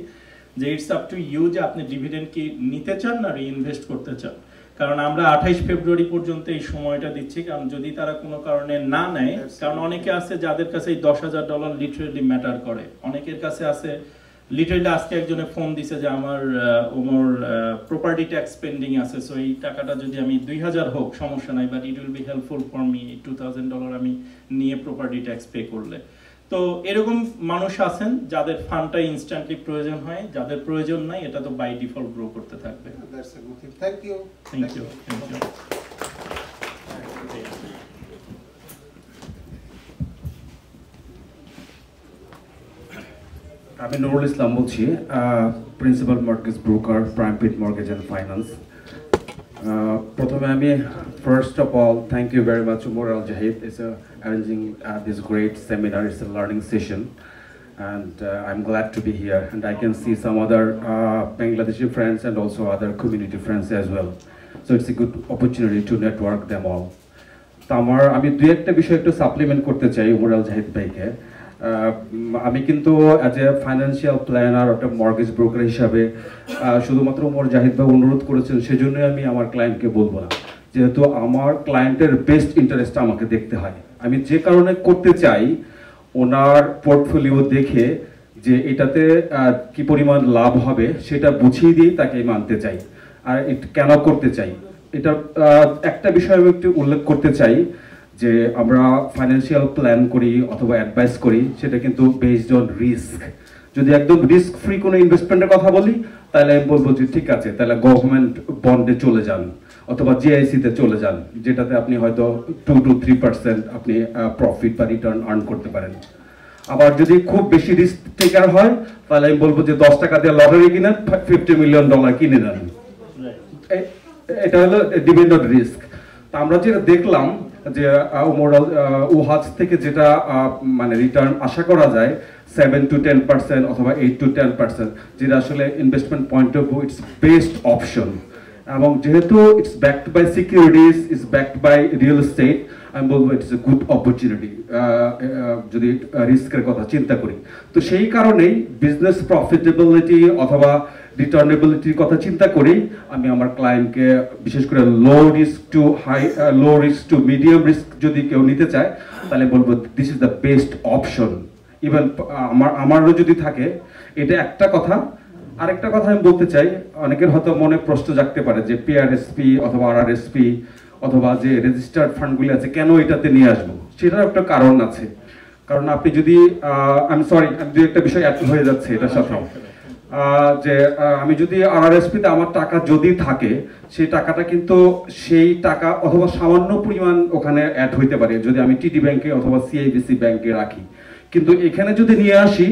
যে ইটস আপ টু ইউ, যে আপনি ডিভিডেন্ড কি নিতে চান না রিইনভেস্ট করতে চান। কারণ আমরা 28 ফেব্রুয়ারি পর্যন্ত এই সময়টা দিচ্ছি, কারণ যদি তারা কোনো কারণে না নেয়, কারণ অনেকে আছে যাদের কাছে এই $10,000 লিটারেলি ম্যাটার করে, অনেকের কাছে আছে লিটারেলি, আজকে একজনে ফোন দিছে যে আমার ওমর প্রপার্টি ট্যাক্স পেন্ডিং আছে, সো এই টাকাটা যদি আমি 2,000 হোক সমস্যা নাই, but it will be helpful for me, $2,000 আমি নিয়ে প্রপার্টি ট্যাক্স পে করলে। তো এরকম মানুষ আছেন যাদের ফান্ডটা ইনস্ট্যান্টলি প্রয়োজন হয়, যাদের প্রয়োজন নাই এটা তো বাই ডিফল্ট গ্রো করতে থাকবে। Thank you. Thank you. আমি নুরুল ইসলাম বলছি, principal mortgage broker, Prime Pit Mortgage and Finance. প্রথমে আমি first of all thank you very much Umar Al Jahid is arranging this great seminar. It's a learning session and I'm glad to be here, and I can see some other Bangladeshi friends and also other community friends as well, so it's a good opportunity to network them all. তো আমি দুই একটা বিষয় একটু supplement করতে চাই Umar Al Jahid ভাইকে। আমি কিন্তু অ্যাজ এ ফাইন্যান্সিয়াল প্ল্যানার, একটা মর্গেজ ব্রোকার হিসাবে শুধুমাত্র Umar Jahid ভাই অনুরোধ করেছেন সেজন্যই আমি আমার ক্লায়েন্টকে বলবো না, যেহেতু আমার ক্লায়েন্টের বেস্ট ইন্টারেস্টটা আমাকে দেখতে হয়। আমি যে কারণে করতে চাই, ওনার পোর্টফোলিও দেখে যে এটাতে কি পরিমাণ লাভ হবে সেটা বুঝিয়ে দিয়ে তাকে মানতে চাই, আর কেন করতে চাই। এটা একটা বিষয় আমি একটু উল্লেখ করতে চাই যে আমরা ফাইন্যান্সিয়াল প্ল্যান করি অথবা অ্যাডভাইস করি, সেটা কিন্তু বেসড অন রিস্ক। যদি একদম রিস্ক ফ্রি কোনো ইনভেস্টমেন্টের কথা বলি, তাহলে আমি বলবো যে ঠিক আছে, তাহলে গভর্নমেন্ট বন্ডে চলে যান অথবা জিআইসিতে চলে যান, যেটাতে আপনি হয়তো 2 to 3% আপনি প্রফিট বা রিটার্ন আর্ন করতে পারেন। আবার যদি খুব বেশি রিস্ক টেকার হয়, তাহলে আমি বলবো যে 10 টাকা দিয়ে লটারি কিনেন, $50 মিলিয়ন কিনে নেন। এটা হলো ডিপেন্ড অন রিস্ক। আমরা যেটা দেখলাম যে উহাজ থেকে যেটা মানে রিটার্ন আশা করা যায়, 7 to 10% অথবা 8 to 10%, যেটা আসলে investment point of view it's best option. এবং যেহেতু it's backed by securities, it's backed by real estate, আমি বলবো ইটস এ গুড অপরচুনিটি যদি রিস্কের কথা চিন্তা করি। তো সেই কারণেই বিজনেস প্রফিটেবিলিটি অথবা রিটার্নেবিলিটির কথা চিন্তা করি আমি আমার ক্লায়েন্টকে, বিশেষ করে low risk to medium risk যদি কেউ নিতে চায় তাহলে বলবো this is the best option. Even আমারও যদি থাকে, এটা একটা কথা। আরেকটা কথা আমি বলতে চাই, অনেকের হয়তো মনে প্রশ্ন জাগতে পারে যে পিআরএসপি অথবা আরআরএসপি অথবা যে রেজিস্টার্ড ফান্ডগুলি আছে কেন এটাতে নিয়ে আসবো, সেটার একটা কারণ আছে। কারণ আপনি যদি আমি সরি দু একটা বিষয় অ্যাড হয়ে যাচ্ছে এটার সাথে, যে আমি যদি আরআরএসপিতে আমার টাকা যদি থাকে, সেই টাকাটা কিন্তু সেই টাকা অথবা সামান্য পরিমাণ ওখানে অ্যাড হইতে পারে যদি আমি টিডি ব্যাংকে অথবা সিআইবিসি ব্যাংকে রাখি। কিন্তু এখানে যদি নিয়ে আসি,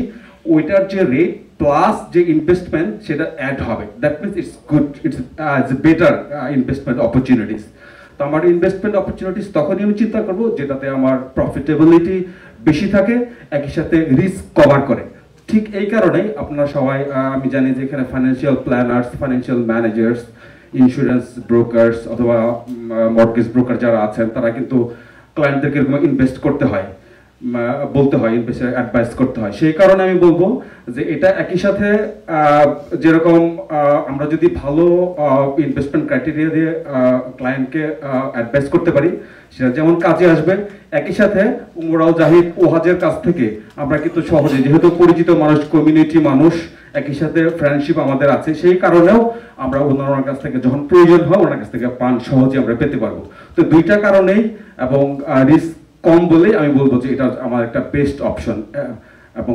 ওইটার যে রেট প্লাস যে ইনভেস্টমেন্ট সেটা অ্যাড হবে। That means it's good, it's better investment opportunities. তো আমার ইনভেস্টমেন্ট অপরচুনিটিস তখনই আমি চিন্তা করবো যেটাতে আমার প্রফিটেবিলিটি বেশি থাকে, একই সাথে রিস্ক কভার করে। ঠিক এই কারণেই আপনারা সবাই, আমি জানি যে এখানে financial planners, financial managers, insurance brokers অথবা মর্টগেজ ব্রোকার যারা আছেন, তারা কিন্তু ক্লায়েন্টদেরকে এরকম ইনভেস্ট করতে হয়, বলতে হয়, ইনভেস্ট অ্যাডভাইস করতে হয়। সেই কারণে আমি বলবো যে এটা একই সাথে যেরকম আমরা যদি ভালো ইনভেস্টমেন্ট ক্রাইটেরিয়া দিয়ে ক্লায়েন্টকে অ্যাডভাইস করতে পারি, সেটা যেমন কাজে আসবে, একই সাথে উমর আল জাহিদ ওয়াজের কাছ থেকে আমরা কিন্তু সহজে, যেহেতু পরিচিত মানুষ, কমিউনিটি মানুষ, একই সাথে ফ্রেন্ডশিপ আমাদের আছে, সেই কারণেও আমরা ওনার কাছ থেকে যখন প্রয়োজন হয় ওনার কাছ থেকে পান সহজে আমরা পেতে পারবো। তো দুইটা কারণেই এবং রিস্ক কম বলেই আমি বলবো যে এটা আমার একটা বেস্ট অপশন। এবং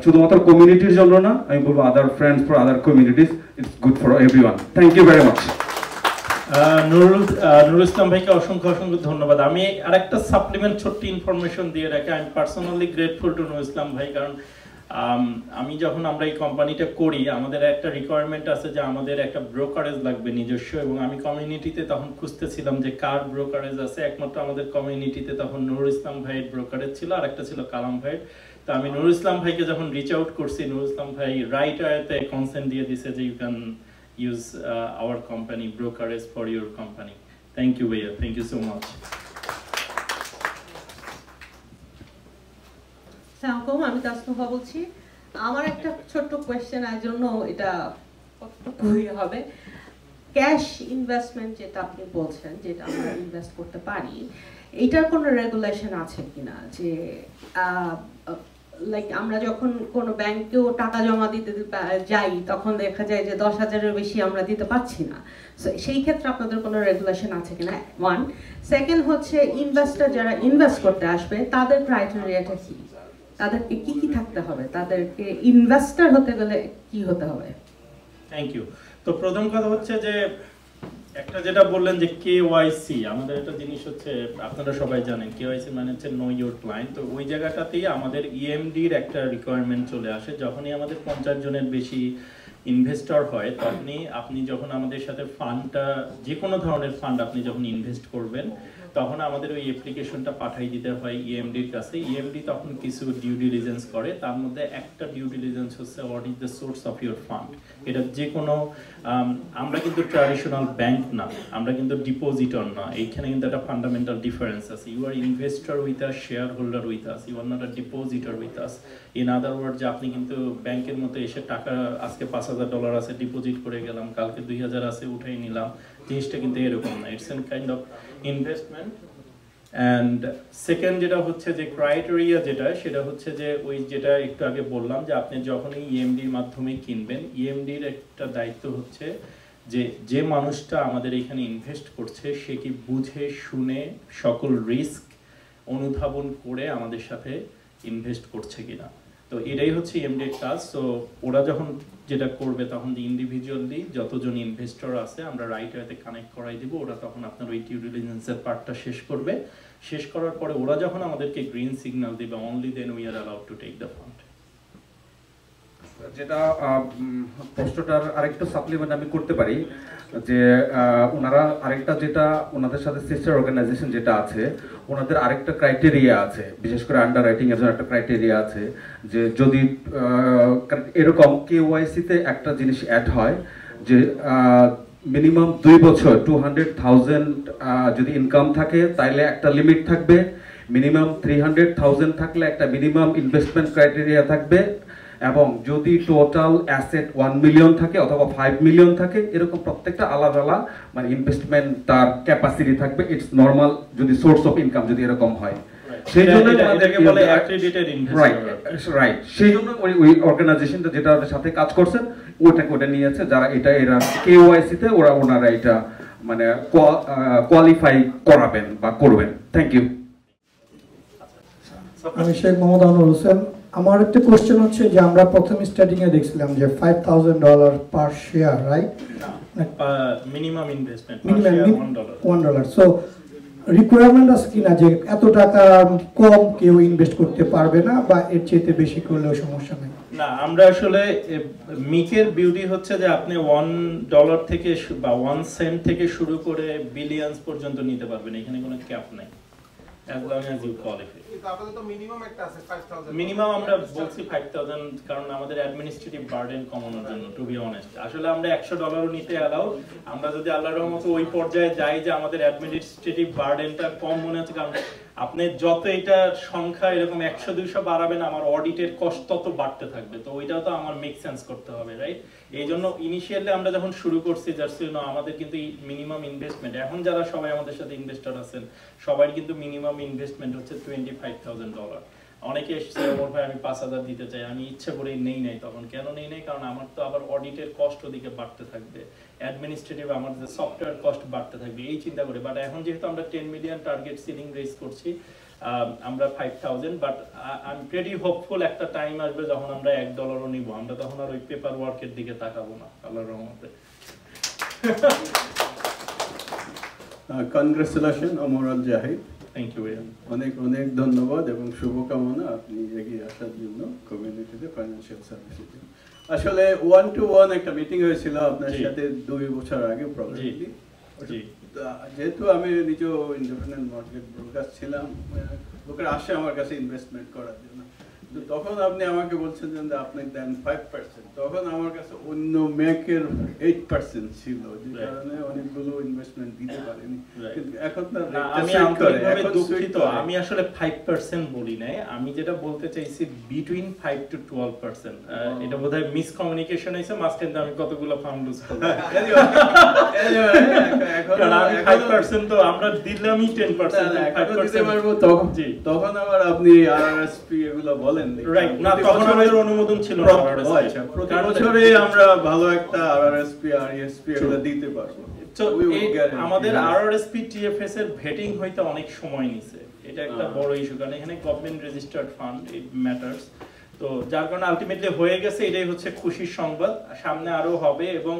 শুধুমাত্র কমিউনিটির জন্য না, আমি বলবো other friends for other communities, it's good for everyone. Thank you very much. Nurul Islam ভাইকে অসংখ্য অসংখ্য ধন্যবাদ। আমি আরেকটা সাপ্লিমেন্ট ছোট্ট ইনফরমেশন দিয়ে রাখি। আমি personally grateful to Nurul Islam ভাই, কারণ আমি যখন আমরা এই কোম্পানিটা করি, আমাদের একটা রিকোয়ারমেন্ট আছে যে আমাদের একটা ব্রোকারেজ লাগবে নিজস্ব, এবং আমি কমিউনিটিতে তখন খুঁজতেছিলাম যে কার ব্রোকারেজ আছে। একমাত্র আমাদের কমিউনিটিতে তখন নুরুল ইসলাম ভাইয়ের ব্রোকারেজ ছিল, আর একটা ছিল কালাম ভাইয়ের। তো আমি নুরুল ইসলাম ভাইকে যখন রিচ আউট করছি, নুরুল ইসলাম ভাই রাইট ওয়েতে কনসেন্ট দিয়ে দিছে যে you can use our company brokerage for your company. Thank you Bhaiya, thank you so much. আসসালামু আলাইকুম, আমি তাসনুফা বলছি। আমার একটা ছোট্ট কোয়েশ্চেন, এর জন্য এটা কতটুকুই হবে। ক্যাশ ইনভেস্টমেন্ট যেটা আপনি বলছেন, যেটা আমরা ইনভেস্ট করতে পারি, এটার কোনো রেগুলেশন আছে কিনা? যে লাইক আমরা যখন কোনো ব্যাংকেও টাকা জমা দিতে যাই, তখন দেখা যায় যে 10,000-এর বেশি আমরা দিতে পারছি না। সেই ক্ষেত্রে আপনাদের কোনো রেগুলেশন আছে কিনা, ওয়ান। সেকেন্ড হচ্ছে ইনভেস্টর যারা ইনভেস্ট করতে আসবে, তাদের ক্রাইটেরিয়াটা কি? তাদেরকে কি কি থাকতে হবে? তাদেরকে ইনভেস্টর হতে গেলে কি হতে হবে? Thank you. তো প্রথম কথা হচ্ছে যে একটা যেটা বললেন যে কেওয়াইসি, আমাদের একটা জিনিস হচ্ছে, আপনারা সবাই জানেন কেওয়াইসি মানে হচ্ছে নো ইওর ক্লায়েন্ট। তো ওই জায়গাটাতেই আমাদের ইএমডির একটা রিকোয়ারমেন্ট চলে আসে। যখনই আমাদের 50 জনের বেশি ইনভেস্টর হয়, তখনই আপনি যখন আমাদের সাথে ফান্ডটা, যে কোনো ধরনের ফান্ড আপনি যখন ইনভেস্ট করবেন, তখন আমাদের ওই অ্যাপ্লিকেশনটা পাঠিয়ে দিতে হয় ইএমডির কাছে। ইএমডি তখন কিছু ডিউ ডিলিজেন্স করে, তার মধ্যে একটা ডিউ ডিলিজেন্স হচ্ছে what is the source of your fund. এটা যে কোনো, আমরা কিন্তু ট্র্যাডিশনাল ব্যাংক না, আমরা কিন্তু ডিপোজিটর না। এইখানে কিন্তু একটা ফান্ডামেন্টাল ডিফারেন্স আছে। You are investor with us, share holder with us, you are not a depositor with us. In other word, যে আপনি কিন্তু ব্যাংকের মতো এসে টাকা, আজকে $5,000 আছে ডিপোজিট করে গেলাম, কালকে 2,000 আছে উঠাই নিলাম, জিনিসটা কিন্তু এরকম না। It's an kind of investment. And second যেটা হচ্ছে যে ক্রাইটেরিয়া যেটা, সেটা হচ্ছে যে ওই যেটা একটু আগে বললাম যে আপনি যখনই ইএমডির মাধ্যমে কিনবেন, ইএমডির একটা দায়িত্ব হচ্ছে যে যে মানুষটা আমাদের এখানে ইনভেস্ট করছে সে কি বুঝে শুনে সকল রিস্ক অনুধাবন করে আমাদের সাথে ইনভেস্ট করছে কিনা। তো এটাই হচ্ছে ইএমডির কাজ। তো ওরা যখন যেটা করবে, তখন ইন্ডিভিজুয়ালি যতজন ইনভেস্টর আছে আমরা রাইট ওয়েতে কানেক্ট করাই দিব। ওরা তখন আপনার ওই ডিউ ডিলিজেন্সের পার্টটা শেষ করবে। শেষ করার পরে ওরা যখন আমাদেরকে গ্রিন সিগন্যাল দিবে, only then we are allowed to take the fund. যেটা প্রশ্নটার আরেকটা সাপ্লিমেন্ট আমি করতে পারি যে ওনারা আরেকটা যেটা ওনাদের সাথে সিস্টার অর্গানাইজেশন যেটা আছে ওনাদের আরেকটা ক্রাইটেরিয়া আছে, বিশেষ করে আন্ডার রাইটিং এর জন্য একটা ক্রাইটেরিয়া আছে যে যদি এরকম কেওয়াইসিতে একটা জিনিস অ্যাড হয় যে মিনিমাম 2 বছর 200,000 যদি ইনকাম থাকে তাহলে একটা লিমিট থাকবে, মিনিমাম 300,000 থাকলে একটা মিনিমাম ইনভেস্টমেন্ট ক্রাইটেরিয়া থাকবে, এবং যদি টোটাল অ্যাসেট 1 মিলিয়ন থাকে অথবা 5 মিলিয়ন থাকে এরকম প্রত্যেকটা আলাদা আলাদা মানে ইনভেস্টমেন্ট তার ক্যাপাসিটি থাকবে। ইটস নরমাল যদি সোর্স অফ ইনকাম যদি এরকম হয় সেই জন্য এটাকে বলে অ্যাক্রেডিটেড ইনভেস্টর। রাইট, সেই জন্য ওই অর্গানাইজেশনটা যেটা ওদের সাথে কাজ করছেন ওটা নিয়েছে যারা এরা কেওয়াইসি তে ওনারা এটা মানে কোয়ালিফাই করাবেন বা করবেন। Thank you. আমি শেখ মোহাম্মদ আনোয়ার হোসেন। আমার একটা কোশ্চেন হচ্ছে যে আমরা প্রথম স্টার্টিং এ দেখছিলাম যে $5,000 পার share, right? Minimum investment $1। So requirement আছে কিনা যে এত টাকা কম কেউ ইনভেস্ট করতে পারবে না বা এর চেয়ে বেশি করলেও সমস্যা নেই? না, আমরা আসলে মিকের বিউটি হচ্ছে যে আপনি $1 থেকে বা 1 সেন্ট থেকে শুরু করে বিলিয়নস পর্যন্ত নিতে পারবেন, এখানে কোনো ক্যাপ নাই। as long as you qualify. আপনাদের তো মিনিমাম একটা আছে 5000। মিনিমাম আমরা বলছি 5000 কারণ আমাদের অ্যাডমিনিস্ট্রেটিভ বার্ডেন কমানোর জন্য, টু বি অনেস্ট। আসলে আমরা $100 নিতে অ্যালাউ, আমরা যদি আল্লাহর রহমতে ওই পর্যায়ে যাই যে আমাদের অ্যাডমিনিস্ট্রেটিভ বার্ডেনটা কম মনে হচ্ছে, কারণ আপনি যত এটার সংখ্যা এরকম 100-200 বাড়াবেন আমার অডিটের কষ্ট তত বাড়তে থাকবে, তো ওইটাও তো আমার মেক সেন্স করতে হবে, রাইট? এই জন্য ইনিশিয়ালি আমরা যখন শুরু করছি জাস্ট আমাদের কিন্তু মিনিমাম ইনভেস্টমেন্ট, এখন যারা সবাই আমাদের সাথে ইনভেস্টর আছেন সবাই কিন্তু মিনিমাম ইনভেস্টমেন্ট হচ্ছে $25,000। অনেকে এসছে ওর ভাই আমি 5,000 দিতে চাই, আমি ইচ্ছা করেই নেই নাই। তখন কেন নেই নাই? কারণ আমার তো আবার অডিটের কষ্ট ওদিকে বাড়তে থাকবে, অ্যাডমিনিস্ট্রেটিভ আমার যে সফটওয়্যার কস্ট বাড়তে থাকবে, এই চিন্তা করে। বাট এখন যেহেতু আমরা 10 মিলিয়ন টার্গেট সিলিং রেজ করছি, আমরা 5,000, but I am pretty hopeful একটা টাইম আসবে যখন আমরা $1 নিব, আমরা তখন আর ওই পেপার ওয়ার্কের দিকে তাকাবো না, আল্লাহর রহমতে। কনগ্রেচুলেশন ওমরাল জাহিদ, থ্যাংক ইউ ভাইয়া, অনেক অনেক ধন্যবাদ এবং শুভকামনা আপনি এগিয়ে আসার জন্য কমিউনিটিতে ফাইন্যান্সিয়াল সার্ভিসেস। আসলে 1-to-1 একটা মিটিং হয়েছিল আপনার সাথে 2 বছর আগে প্রবাবলি। যেহেতু আমি নিজেও ইন্ডিপেন্ডেন্ট মর্টগেজ ব্রোকার ছিলাম, লোকের আসে আমার কাছে ইনভেস্টমেন্ট করার জন্য, কিন্তু তখন আপনি আমাকে বলছেন যে আপনি দেন 5%, তখন আমার কাছে অন্য মেকের 8% ছিল, যে কারণে অনেকগুলো ইনভেস্টমেন্ট দিতে পারিনি। কিন্তু এখন আমি আন্তরিকভাবে দুঃখিত, আমি আসলে 5% বলি নাই, আমি যেটা বলতে চাইছি বিটুইন 5 to 12%। এটা বোধহয় মিসকমিউনিকেশন হয়েছে, মাঝখানে আমি কতগুলো ফান্ড লুজ করলাম। কারণ আমি 5% তো আমরা দিলামই 10%, 5% তখন আবার আপনি আরআরএসপি এগুলো বলেন, রাইট? না, তখন আমাদের অনুমোদন ছিল না আরআরএসপি, প্রতি বছরে আমরা ভালো একটা আরআরএসপি আরইএসপি এগুলো দিতে পারবো। আমাদের আরআরএসপি টিএফএস এর ভেটিং হইতে অনেক সময় নিছে, এটা একটা বড় ইস্যু, কারণ এখানে গভর্নমেন্ট রেজিস্টার্ড ফান্ড, ইট ম্যাটারস। তো যার কারণে আলটিমেটলি হয়ে গেছে, এটাই হচ্ছে খুশির সংবাদ। সামনে আরো হবে এবং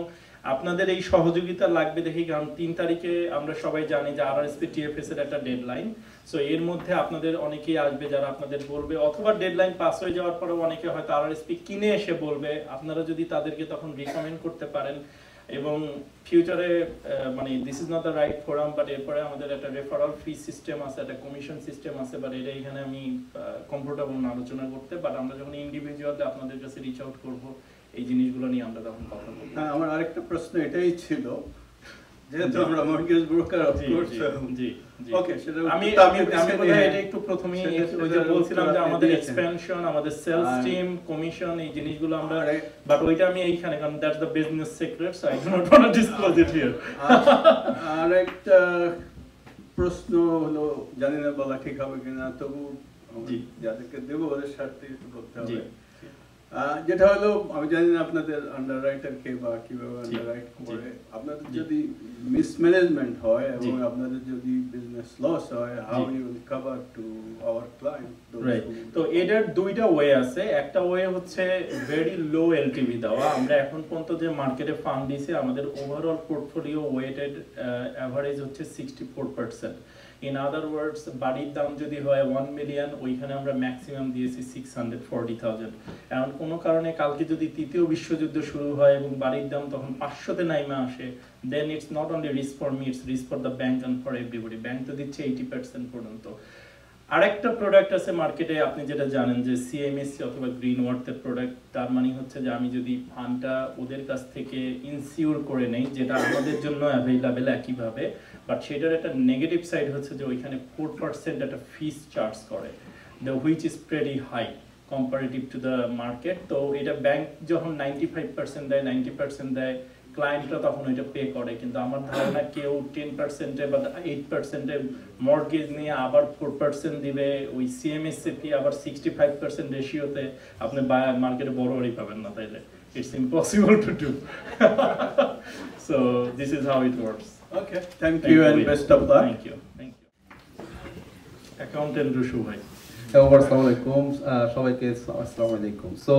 আপনাদের এই সহযোগিতা লাগবে দেখি, কারণ 3 তারিখে আমরা সবাই জানি যে আরআরএসপি টিএফএস এর একটা ডেডলাইন। সো এর মধ্যে আপনাদের অনেকেই আসবে যারা আপনাদের বলবে, অথবা ডেডলাইন পাস হয়ে যাওয়ার পরেও অনেকে হয়তো আরআরএসপি কিনে এসে বলবে, আপনারা যদি তাদেরকে তখন রিকমেন্ড করতে পারেন। এবং ফিউচারে মানে this is not the right forum, but এরপরে আমাদের একটা রেফারাল ফি সিস্টেম আছে, একটা কমিশন সিস্টেম আছে, বাট এটা এখানে আমি কমফোর্টেবল না আলোচনা করতে। বাট আমরা যখন ইন্ডিভিজুয়ালি আপনাদের কাছে রিচ আউট করব, এই জিনিসগুলো নিয়ে আমরা তখন কথা বলবো। হ্যাঁ, আমার আরেকটা প্রশ্ন এটাই ছিল, যেহেতু আমরা mortgage broker, of course okay, সেটা আমি বোধহয় এটা একটু প্রথমেই ওই যে বলছিলাম যে আমাদের এক্সপেনশন, আমাদের সেলস টিম, কমিশন, এই জিনিসগুলো আমরা, বাট ওইটা আমি এইখানে, কারণ that's the business secret, so I do not want to disclose it here. আরেকটা প্রশ্ন হলো, জানি না বলা ঠিক হবে কিনা, তবু যাদেরকে দেবো ওদের স্বার্থে একটু বলতে হবে। যেটা হলো, আমি জানি না আপনাদের আন্ডাররাইটার কে বা কিভাবে আন্ডাররাইট করে, আপনাদের যদি মিসম্যানেজমেন্ট হয় এবং আপনাদের যদি বিজনেস লস হয়, how you will cover to our client? Right, তো এটার দুইটা ওয়ে আছে। একটা ওয়ে হচ্ছে ভেরি লো এলটিভি দেওয়া। আমরা এখন পর্যন্ত যে মার্কেটে ফান্ড দিয়েছি, আমাদের ওভারঅল পোর্টফোলিও ওয়েটেড অ্যাভারেজ হচ্ছে 64%, ইন আদার ওয়ার্ডস বাড়ির দাম যদি হয় 1 মিলিয়ন, ওইখানে আমরা ম্যাক্সিমাম দিয়েছি 640,000। এখন কোনো কারণে কালকে যদি তৃতীয় বিশ্বযুদ্ধ শুরু হয় এবং বাড়ির দাম তখন 500-তে নাইমা আসে, then it's not only risk for me, it's risk for the bank and for everybody. Bank তো দিচ্ছে 80% পর্যন্ত। আরেকটা প্রোডাক্ট আছে মার্কেটে, আপনি যেটা জানেন যে সিএমএসসি অথবা গ্রিন ওয়ার্থের প্রোডাক্ট। তার মানে হচ্ছে যে আমি যদি ফান্ডটা ওদের কাছ থেকে ইনসিওর করে নেই, যেটা আমাদের জন্য অ্যাভেলেবেল একইভাবে, বাট সেটার একটা নেগেটিভ সাইড হচ্ছে যে ওইখানে 4% একটা ফিস চার্জ করে, the which is very high comparative to the market. তো এটা ব্যাংক যখন 95% দেয়, 90% দেয়, ক্লায়েন্টরা তখন ওইটা পে করে। কিন্তু আমার ধারণা কেউ 10% বা 8% মর্টগেজ নিয়ে আবার 4% দিবে, ওই সিএমএসসি ফি আবার 65% রেশিওতে আপনি মার্কেটে বড়ই পাবেন না, তাইলে it's impossible to do. So this is how it works. Okay, thank you and best of luck. Thank you. Accountant Rushu ভাই। আসসালামু আলাইকুম, সবাইকে আসসালামু আলাইকুম। সো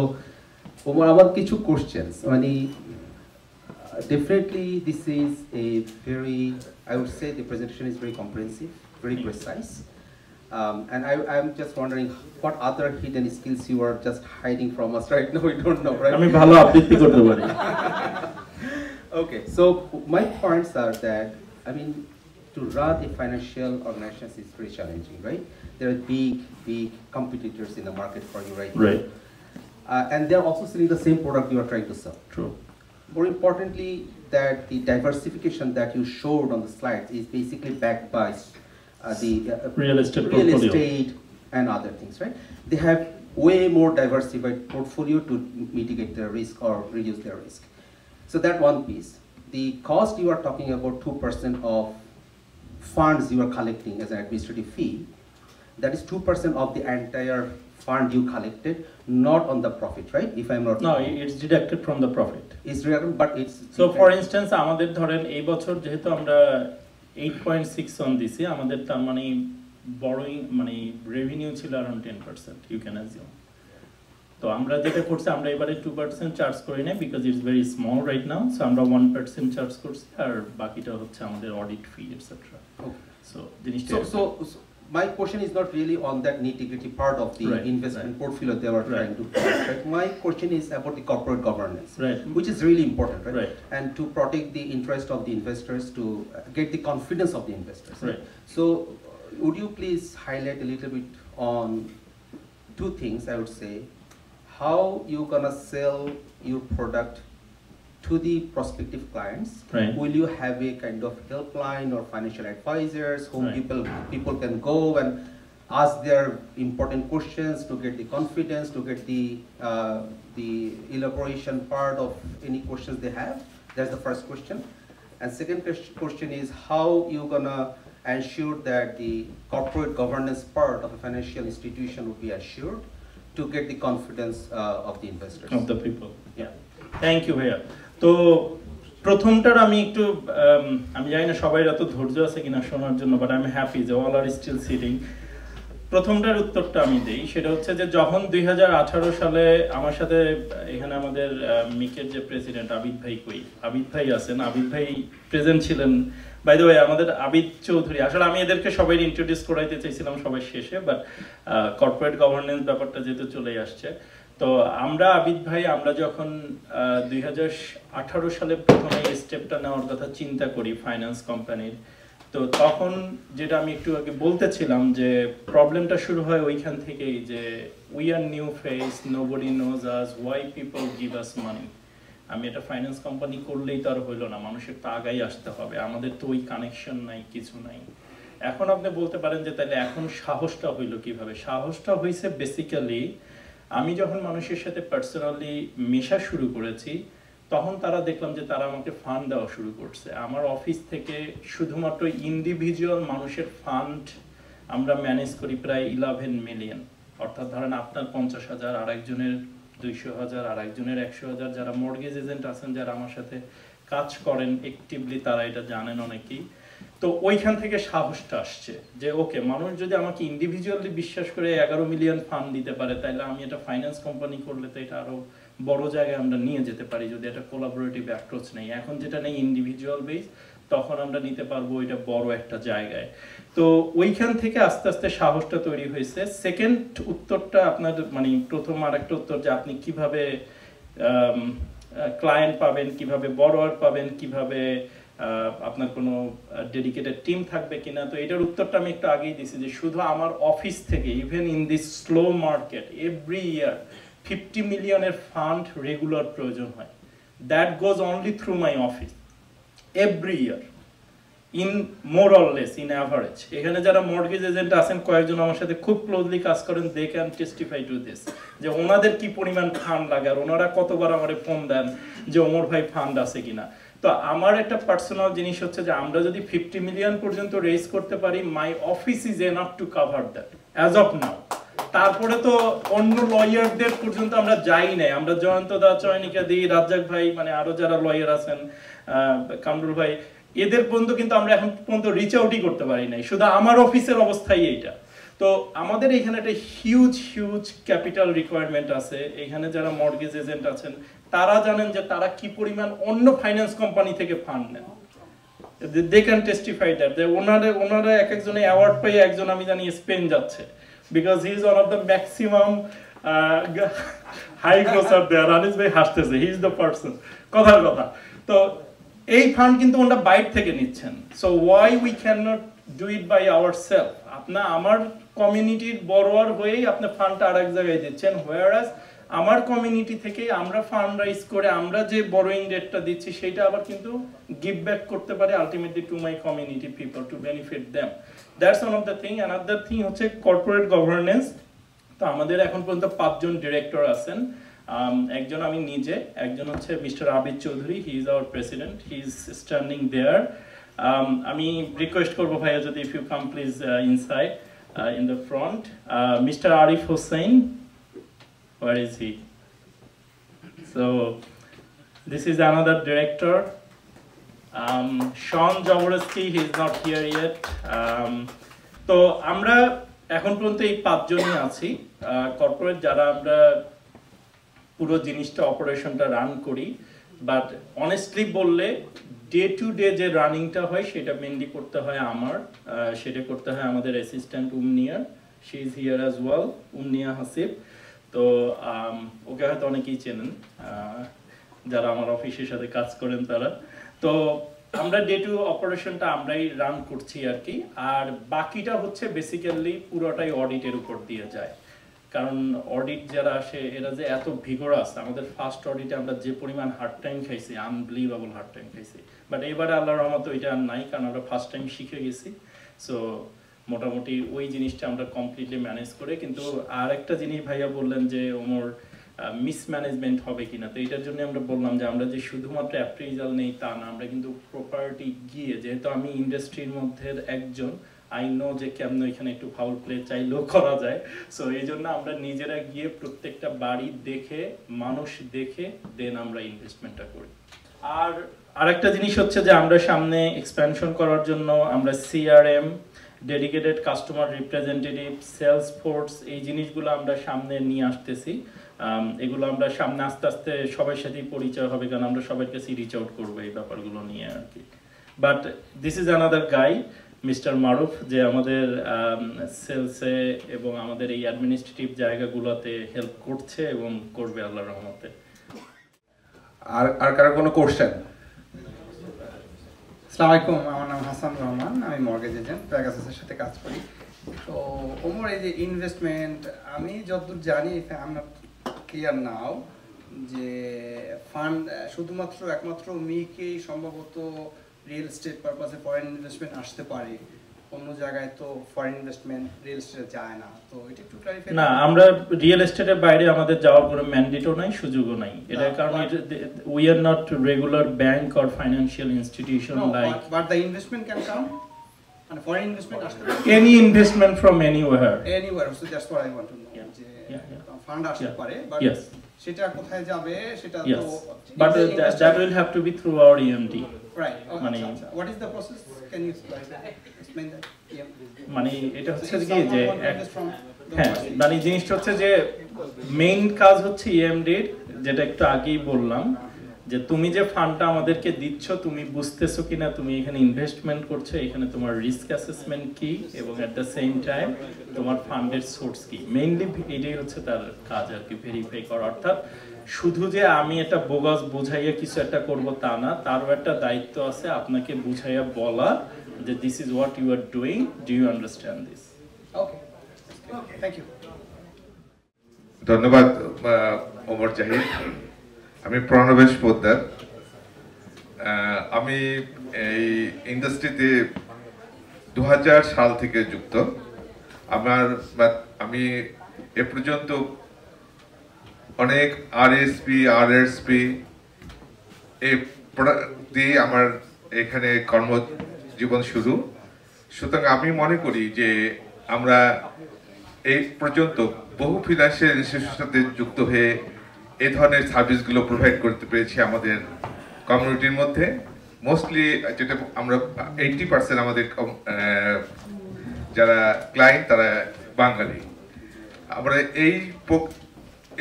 ওমর, আমার কিছু কোশ্চেনস, মানে definitely this is a very, I would say the presentation is very comprehensive, very precise, and I'm just wondering what other hidden skills you are just hiding from us right now. We don't know, right? আমি ভালো আবৃত্তি করতে পারি। Okay, so my points are that, I mean, to run a financial organization is very challenging, right? There are big competitors in the market for you right now. Right. And they're also selling the same product you are trying to sell. True. More importantly, that the diversification that you showed on the slides is basically backed by the real estate and other things, right? They have way more diversified portfolio to mitigate their risk or reduce their risk. So that one piece. The cost you are talking about, 2% of funds you are collecting as an administrative fee, that is 2% of the entire fund you collected, not on the profit, right? If I'm not No, it's deducted from the profit. It's deducted, but it's so for instance আমাদের ধরেন এই বছর যেহেতু আমরা 8.6 on দিছি, আমাদের তার মানে বড়ই মানে রেভিনিউ ছিল around 10%, you can assume. তো আমরা যেটা করছি, আমরা এবারে 2% চার্জ করি না because it's very small right now, so আমরা 1% চার্জ করছি, আর বাকিটা হচ্ছে আমাদের অডিট ফি এটসেট্রা। So জিনিসটা so my question is not really on that nitty-gritty part of the investment portfolio they were trying to put, right? My question is about the corporate governance, which is really important, right? And to protect the interest of the investors, to get the confidence of the investors. Right. So would you please highlight a little bit on two things, I would say. How you gonna sell your product to the prospective clients? Right. Will you have a kind of helpline or financial advisors whom people can go and ask their important questions to get the confidence, to get the elaboration part of any questions they have? That's the first question. And second question is, how you gonna ensure that the corporate governance part of a financial institution will be assured to get the confidence of the investors? Of the people. Yeah. Thank you ভাইয়া। তো প্রথমটার আমি একটু আমি জানি না সবাই এত ধৈর্য আছে কিনা শোনার জন্য, বাট আই এম হ্যাপি যে অল আর স্টিল সিটিং। প্রথমটার উত্তরটা আমি দেই, সেটা হচ্ছে যে যখন 2018 সালে আমার সাথে এখানে আমাদের মিকের যে প্রেসিডেন্ট আবিদ ভাই, আবিদ ভাই আছেন, আবিদ ভাই প্রেজেন্ট ছিলেন। বাই দ্য ওয়ে আমাদের আবিদ চৌধুরী, আসলে আমি এদেরকে সবাই ইন্ট্রোডিউস করাইতে চাইছিলাম সবাই শেষে, বাট কর্পোরেট গভর্নেন্স ব্যাপারটা যেহেতু চলেই আসছে, তো আমরা আবিদ ভাই আমরা যখন 2018 সালে প্রথমে এই স্টেপটা নেওয়ার কথা চিন্তা করি ফাইন্যান্স কোম্পানির, তো তখন যেটা আমি একটু আগে বলতেছিলাম যে প্রবলেমটা শুরু হয় ওইখান থেকেই, যে we are new face, nobody knows us, why people give us money. আমি এটা ফাইন্যান্স কোম্পানি করলেই তো আর হইলো না, মানুষের তো আগাই আসতে হবে, আমাদের তো ওই কানেকশন নাই, কিছু নাই। এখন আপনি বলতে পারেন যে তাহলে এখন সাহসটা হইলো কিভাবে? সাহসটা হয়েছে বেসিক্যালি আমি যখন মানুষের সাথে পার্সোনালি মেশা শুরু করেছি, তখন তারা দেখলাম যে তারা আমাকে ফান্ড দেওয়া শুরু করছে। আমার অফিস থেকে শুধুমাত্র ইন্ডিভিজুয়াল মানুষের ফান্ড আমরা ম্যানেজ করি প্রায় 11 মিলিয়ন। অর্থাৎ ধরেন আপনার 50,000, আর একজনের 200,000, আর একজনের 100,000। যারা মর্গেজ এজেন্ট আছেন, যারা আমার সাথে কাজ করেন অ্যাক্টিভলি, তারা এটা জানেন অনেকেই। তো ওইখান থেকে সাহসটা আসছে যে ওকে, মানুষ যদি আমাকে ইন্ডিভিজুয়ালি বিশ্বাস করে 11 মিলিয়ন ফান্ড দিতে পারে, তাহলে আমি এটা ফাইন্যান্স কোম্পানি করলে তো এটা আরো বড় জায়গায় আমরা নিয়ে যেতে পারি যদি এটা কোলাবোরেটিভ অ্যাপ্রোচ নেই। এখন যেটা নেই ইন্ডিভিজুয়াল বেস, তখন আমরা নিতে পারবো এটা বড় একটা জায়গায়। তো ওইখান থেকে আস্তে আস্তে সাহসটা তৈরি হয়েছে। সেকেন্ড উত্তরটা আপনার মানে প্রথম আরেকটা উত্তর যে আপনি কিভাবে ক্লায়েন্ট পাবেন, কিভাবে বড়োয়ার পাবেন, কিভাবে আপনার কোনো ডেডিকেটেড টিম থাকবে কিনা, তো এটার উত্তরটা আমি একটু আগেই দিয়েছি যে শুধু আমার অফিস থেকে even in this slow market every year 50 মিলিয়নের ফান্ড রেগুলার প্রয়োজন হয়। That goes only through my office every year in more or less in average. এখানে যারা মর্টগেজ এজেন্ট আছেন কয়েকজন আমার সাথে খুব ক্লোজলি কাজ করেন, they can testify to this যে ওনাদের কি পরিমাণ ফান্ড লাগে আর ওনারা কতবার আমারে ফোন দেন যে ওমর ভাই ফান্ড আছে কিনা। তো আমার একটা পার্সোনাল জিনিস হচ্ছে যে আমরা যদি 50 মিলিয়ন পর্যন্ত রেজ করতে পারি, my office is enough to cover that as of now. তারপরে তো অন্য লয়ারদের পর্যন্ত আমরা যাই নাই, আমরা জয়ন্ত দা, চয়নিকা দি, রাজ্জাক ভাই, মানে আরো যারা লয়ার আছেন, কামরুল ভাই, এদের পর্যন্ত কিন্তু আমরা এখন পর্যন্ত রিচ আউটই করতে পারি নাই। শুধু আমার অফিসের অবস্থাই এইটা। তো আমাদের এখানে একটা হিউজ ক্যাপিটাল রিকোয়ারমেন্ট আছে। এখানে যারা মর্টগেজ এজেন্ট আছেন তারা জানেন যে তারা কি পরিমাণ অন্য ফাইন্যান্স কোম্পানি থেকে ফান্ড নেন। দে ক্যান টেস্টিফাই দ্যাট যে ওনারা এক একজনে অ্যাওয়ার্ড পেয়ে, একজন আমি জানি স্পেন যাচ্ছে because he is one of the maximum high grocer there. Anis ভাই হাসতেছে, হি ইজ দ্য পারসন, কথার কথা। তো এই ফান্ড কিন্তু ওনারা বাইরে থেকে নিচ্ছেন। So why we can not do it by our self? আপনার আমার কমিউনিটির বড়োয়ার হয়েই আপনি ফান্ডটা আর এক জায়গায় দিচ্ছেন, হোয়ারাস আমার কমিউনিটি থেকে আমরা ফান্ড রাইজ করে আমরা যে বড়োইং রেটটা দিচ্ছি সেটা আবার কিন্তু গিভ ব্যাক করতে পারে ultimately to my community people to benefit them. That's one of the thing. Another thing হচ্ছে কর্পোরেট গভর্নেন্স। তো আমাদের এখন পর্যন্ত 5 জন ডিরেক্টর আছেন। একজন আমি নিজে, একজন হচ্ছে mister Abid Chowdhury, he is our president, he is standing there. আমি রিকোয়েস্ট করবো ভাইয়া যদি if you come please inside in the front. Mr. Arif Hussain, where is he? So this is another director. Sean Jaworski, he is not here yet. তো আমরা এখন পর্যন্ত এই 5 জনই আছি কর্পোরেট, যারা আমরা পুরো জিনিসটা অপারেশনটা রান করি। বাট অনেস্টলি বললে ডে টু ডে যে রানিংটা হয় সেটা মেনলি করতে হয় আমার, সেটা করতে হয় আমাদের assistant Umnia, she is here as well, Umnia Hasib. তো ওকে হয়তো অনেকেই চেনেন যারা আমার অফিসের সাথে কাজ করেন তারা। তো আমরা ডে টু অপারেশনটা আমরাই রান করছি আর কি। আর বাকিটা হচ্ছে বেসিক্যালি পুরোটাই অডিটের উপর দিয়ে যায়, কারণ অডিট যারা আসে এরা যে এত ভিগোরাস। আমাদের ফার্স্ট অডিটে আমরা যে পরিমাণ হার্ড টাইম খাইছি, আনবিলিভেবল হার্ড টাইম খাইছি। বাট এবারে আল্লাহর রহমতে ওইটা আর নাই, কারণ আমরা ফার্স্ট টাইম শিখে গেছি। সো মোটামুটি ওই জিনিসটা আমরা কমপ্লিটলি ম্যানেজ করে। কিন্তু আর একটা জিনিস ভাইয়া বললেন যে ওমর মিসম্যানেজমেন্ট হবে কিনা, তো এটার জন্য আমরা বললাম যে আমরা যে শুধুমাত্র অ্যাপ্রিজাল নেই তা না, আমরা কিন্তু প্রপার্টি গিয়ে, যেহেতু আমি ইন্ডাস্ট্রির মধ্যে একজন, আই নো যে কেমন এখানে একটু ফাউল প্লে চাইলেও করা যায়। সো এই জন্য আমরা নিজেরা গিয়ে প্রত্যেকটা বাড়ি দেখে, মানুষ দেখে দেন আমরা ইনভেস্টমেন্টটা করি। আর আরেকটা জিনিস হচ্ছে যে আমরা সামনে এক্সপ্যানশন করার জন্য আমরা CRM, dedicated customer representative, sales force, এই জিনিসগুলো আমরা সামনে নিয়ে আসতেছি। এগুলো আমরা সামনে আস্তে আস্তে সবার সাথেই পরিচয় হবে, কারণ আমরা সবার কাছে রিচ আউট করবো এই ব্যাপারগুলো নিয়ে আর কি। But this is another guy, mister Maruf, যে আমাদের সেলসে এবং আমাদের এই অ্যাডমিনিস্ট্রেটিভ জায়গাগুলোতে হেল্প করছে এবং করবে আল্লাহর রহমতে। আর কারো কোনো কোশ্চেন? আসসালামু আলাইকুম, আমার নাম হাসান রহমান, আমি মর্গেজ এজেন্ট, প্যাগাসাসের সাথে কাজ করি। তো ওমর, এই যে ইনভেস্টমেন্ট, আমি যতদূর জানি, I am not clear now, যে ফান্ড শুধুমাত্র একমাত্র মিকেই সম্ভবত রিয়েল এস্টেট পারপাসে ফরেন ইনভেস্টমেন্ট আসতে পারে, অন্য জায়গায় তো ফরেন ইনভেস্টমেন্ট রিয়েল এস্টেটে যায় না। তো এটা একটু ক্লারিফাই। না, আমরা রিয়েল এস্টেটের বাইরে আমাদের যাওয়ার কোনো ম্যান্ডেটও নাই, সুযোগও নাই। এটা কারণ we are not regular bank or financial institution like. But the investment can come, মানে ফরেন ইনভেস্টমেন্ট আসতে পারে, any investment from anywhere. So that's what I want to know, যে ফান্ড আসতে পারে, বাট সেটা কোথায় যাবে সেটা তো, but that will have to be through our EMD, right? মানে what is the process, can you explain that? মানে এটা হচ্ছে কি যে, হ্যাঁ, মানে জিনিসটা হচ্ছে যে মেইন কাজ হচ্ছে EMD, যেটা একটু আগেই বললাম, যে তুমি যে ফান্ডটা আমাদেরকে দিচ্ছ তুমি বুঝতেছো কিনা, তুমি এখানে ইনভেস্টমেন্ট করছো, এখানে তোমার রিস্ক অ্যাসেসমেন্ট কি এবং এট দ্য সেম টাইম তোমার ফান্ডের সোর্স কি। মেইনলি এটাই হচ্ছে তার কাজ আর কি, ভেরিফাই করা। অর্থাৎ শুধু যে আমি এটা বোগাস বুঝাইয়া কিছু একটা করব তা না, তারও একটা দায়িত্ব আছে আপনাকে বুঝাইয়া বলা যে this is what you are doing, do you understand this. Okay, thank you. ধন্যবাদ ওমর জাহিদ। আমি প্রণবেশ পোদ্দার। আমি এই ইন্ডাস্ট্রিতে 2000 সাল থেকে যুক্ত। আমি এ পর্যন্ত অনেক আরএসপি আরএসপি এই প্রোডাক্ট দিয়ে আমার এখানে কর্মজীবন শুরু। সুতরাং আমি মনে করি যে আমরা এই পর্যন্ত বহু ফিনান্সিয়াল ইনস্টিটিউশনের সাথে যুক্ত হয়ে এই ধরনের সার্ভিসগুলো প্রোভাইড করতে পেরেছি আমাদের কমিউনিটির মধ্যে। মোস্টলি যেটা আমরা 80% আমাদের যারা ক্লায়েন্ট তারা বাঙালি। আমরা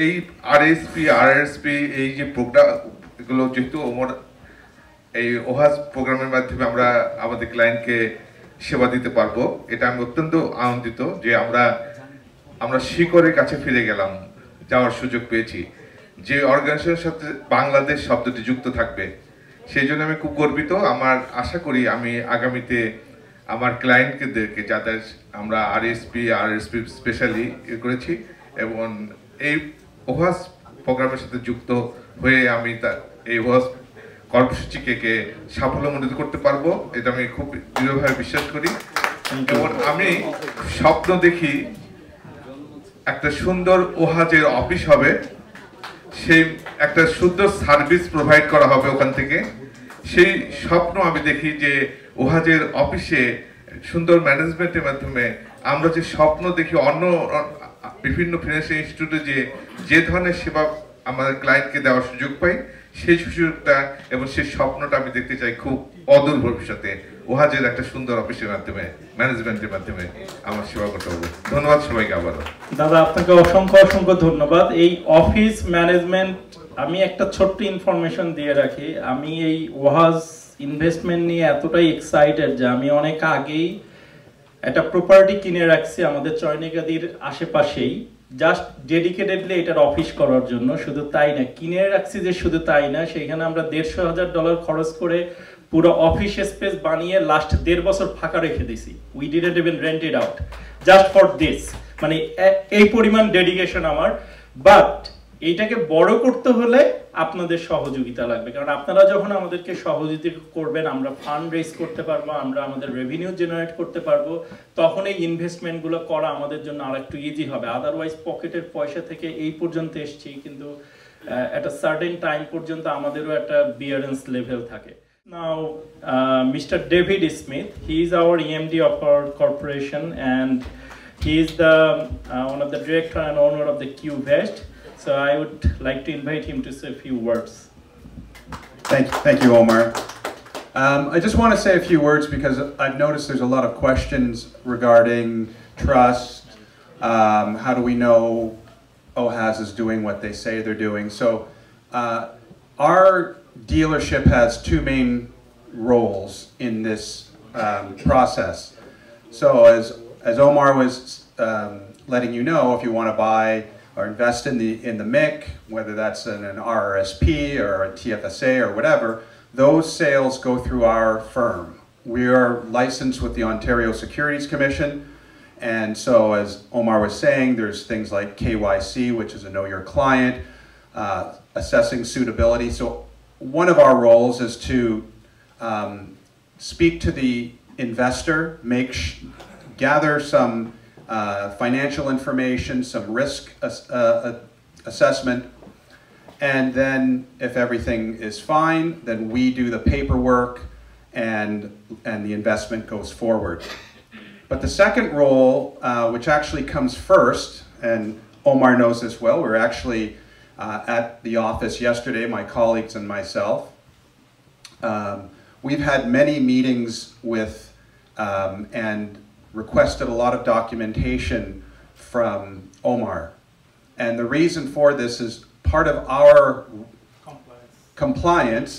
এই আরএসপি আরএসপি এই যে প্রোগ্রামগুলো, যেহেতু ওমর এই ওহাজ প্রোগ্রামের মাধ্যমে আমরা আমাদের ক্লায়েন্টকে সেবা দিতে পারবো, এটা আমি অত্যন্ত আনন্দিত যে আমরা শিকড়ের কাছে ফিরে গেলাম, যাওয়ার সুযোগ পেয়েছি। যে অর্গানাইজেশনের সাথে বাংলাদেশ শব্দটি যুক্ত থাকবে সেই জন্য আমি খুব গর্বিত। আমার আশা করি আমি আগামীতে আমার ক্লায়েন্টকে যাদের আমরা আরএসপি স্পেশালি করেছি এবং এই ওহাজ প্রোগ্রামের সাথে যুক্ত হয়ে আমি এই ওহাজ কর্মসূচিকে সাফল্যমণ্ডিত করতে পারবো, এটা আমি খুব দৃঢ়ভাবে বিশ্বাস করি। এবং আমি স্বপ্ন দেখি একটা সুন্দর ওহাজের অফিস হবে, সেই একটা সুন্দর সার্ভিস প্রোভাইড করা হবে ওখান থেকে। সেই স্বপ্ন আমি দেখি যে ওহাজের অফিসে সুন্দর ম্যানেজমেন্টের মাধ্যমে আমরা যে স্বপ্ন দেখি অন্য বিভিন্ন ফিনান্সিয়াল ইনস্টিটিউটে যে ধরনের সেবা আমাদের ক্লায়েন্টকে দেওয়ার সুযোগ পাই, সেই সুযোগটা এবং সেই স্বপ্নটা আমি দেখতে চাই খুব অদূর ভবিষ্যতে ওহাজের একটা সুন্দর অফিসের মাধ্যমে, ম্যানেজমেন্টের মাধ্যমে আমার সেবা করতে হবে। ধন্যবাদ সবাইকে আবারও। দাদা আপনাকে অসংখ্য অসংখ্য ধন্যবাদ। এই অফিস ম্যানেজমেন্ট, আমি একটা ছোট্ট ইনফরমেশন দিয়ে রাখি। আমি এই ওহাজ ইনভেস্টমেন্ট নিয়ে এতটাই এক্সাইটেড যে আমি অনেক আগেই একটা প্রপার্টি কিনে রাখছি আমাদের চয়নিকাদির আশেপাশেই, জাস্ট ডেডিকেটেডলি এটার অফিস করার জন্য। শুধু তাই না, কিনে রাখছি যে শুধু তাই না, সেইখানে আমরা $150,000 খরচ করে পুরো অফিস স্পেস বানিয়ে লাস্ট 1.5 বছর ফাঁকা রেখে দিছি। We didn't even rent it out just for this. মানে এই পরিমাণ ডেডিকেশন আমার। বাট এইটাকে বড় করতে হলে আপনাদের সহযোগিতা লাগবে, কারণ আপনারা যখন আমাদেরকে সহযোগিতা করবেন আমরা ফান্ড রেজ করতে পারবো, আমরা আমাদের রেভিনিউ জেনারেট করতে পারবো, তখন এই ইনভেস্টমেন্টগুলো করা আমাদের জন্য আরেকটু ইজি হবে। আদারওয়াইজ পকেটের পয়সা থেকে এই পর্যন্ত এসেছি, কিন্তু একটা সার্টেন টাইম পর্যন্ত আমাদেরও একটা বিয়ারেন্স লেভেল থাকে। Now, Mr. David Smith, he is our EMD of our corporation, and he is the one of the director and owner of the QVest. So I would like to invite him to say a few words. Thank you, Omar. I just want to say a few words because I've noticed there's a lot of questions regarding trust. How do we know OHAZ is doing what they say they're doing? So our dealership has two main roles in this process. So as Omar was letting you know, if you want to buy or invest in the MIC, whether that's in an RRSP or a TFSA or whatever, those sales go through our firm. We are licensed with the Ontario Securities Commission, and so as Omar was saying, there's things like KYC, which is a Know Your Client, assessing suitability. So one of our roles is to speak to the investor, gather some financial information, some risk assessment, and then if everything is fine, then we do the paperwork and the investment goes forward. But the second role, which actually comes first, and Omar knows this well, we're actually at the office yesterday, my colleagues and myself. We've had many meetings with and requested a lot of documentation from Omar. And the reason for this is part of our compliance,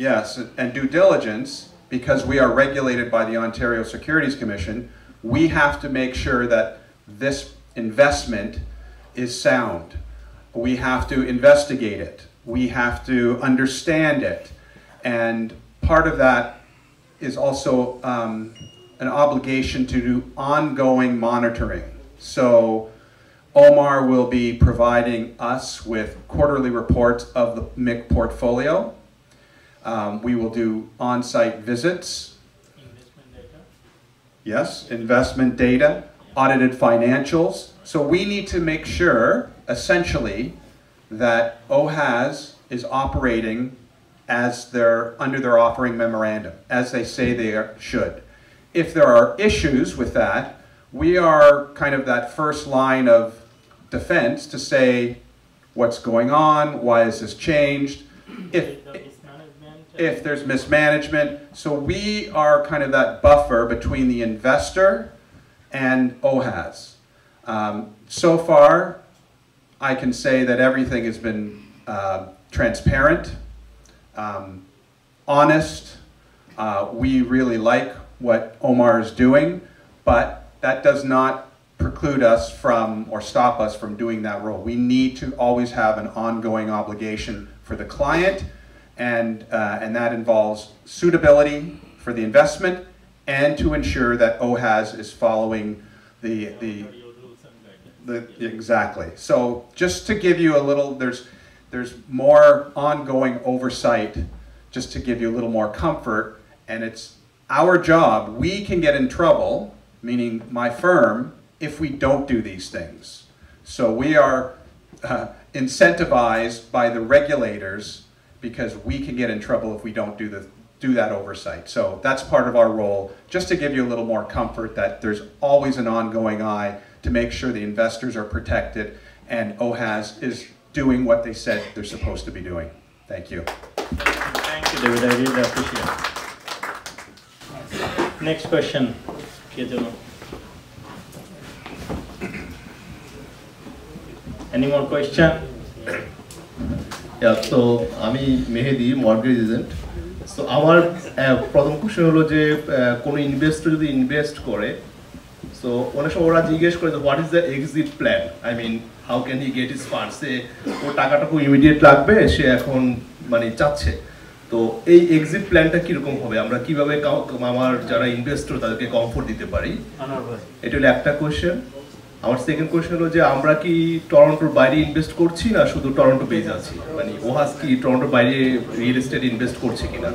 yes, and due diligence, because we are regulated by the Ontario Securities Commission, we have to make sure that this investment is sound. We have to investigate it. We have to understand it. And part of that is also an obligation to do ongoing monitoring. So Omar will be providing us with quarterly reports of the MIC portfolio. We will do on-site visits. Investment data? Yes, investment data, audited financials. So we need to make sure, essentially, that OHAS is operating as under their offering memorandum, as they say they should. If there are issues with that, we are kind of that first line of defense to say what's going on, why has this changed, if there's mismanagement. So we are kind of that buffer between the investor and OHAS. So far, I can say that everything has been transparent, honest. We really like what Omar is doing, but that does not preclude us from or stop us from doing that role. We need to always have an ongoing obligation for the client, and that involves suitability for the investment and to ensure that OHAS is following exactly. So just to give you a little, there's more ongoing oversight, just to give you a little more comfort, and it's our job. We can get in trouble, meaning my firm, if we don't do these things. So we are incentivized by the regulators because we can get in trouble if we don't do that oversight. So that's part of our role, just to give you a little more comfort that there's always an ongoing eye to make sure the investors are protected and OHAS is doing what they said they're supposed to be doing. Thank you. Thank you, David. I really appreciate it. Next question. Any more question? Yeah, so আমি মেহেদি mortgage agent. So আমার প্রথম question হলো যে কোনো investor যদি invest করে, so অনেক সময় ওরা জিজ্ঞেস করে what is the exit plan, I mean how can he get his fund, সে ওর টাকাটা খুব ইমিডিয়েট লাগবে, সে এখন মানে চাচ্ছে, তো এই এক্সিট প্ল্যানটা কিরকম হবে, আমরা কিভাবে আমার যারা ইনভেস্টর তাদেরকে কমফোর্ট দিতে পারি, এটা হলো একটা কোশ্চেন। আমার সেকেন্ড কোশ্চেন হলো যে আমরা কি টরন্টোর বাইরে ইনভেস্ট করছি না শুধু টরন্টো বেজ আছি, মানে ওহাস কি টরন্টোর বাইরে রিয়েল এস্টেট ইনভেস্ট করছে কিনা?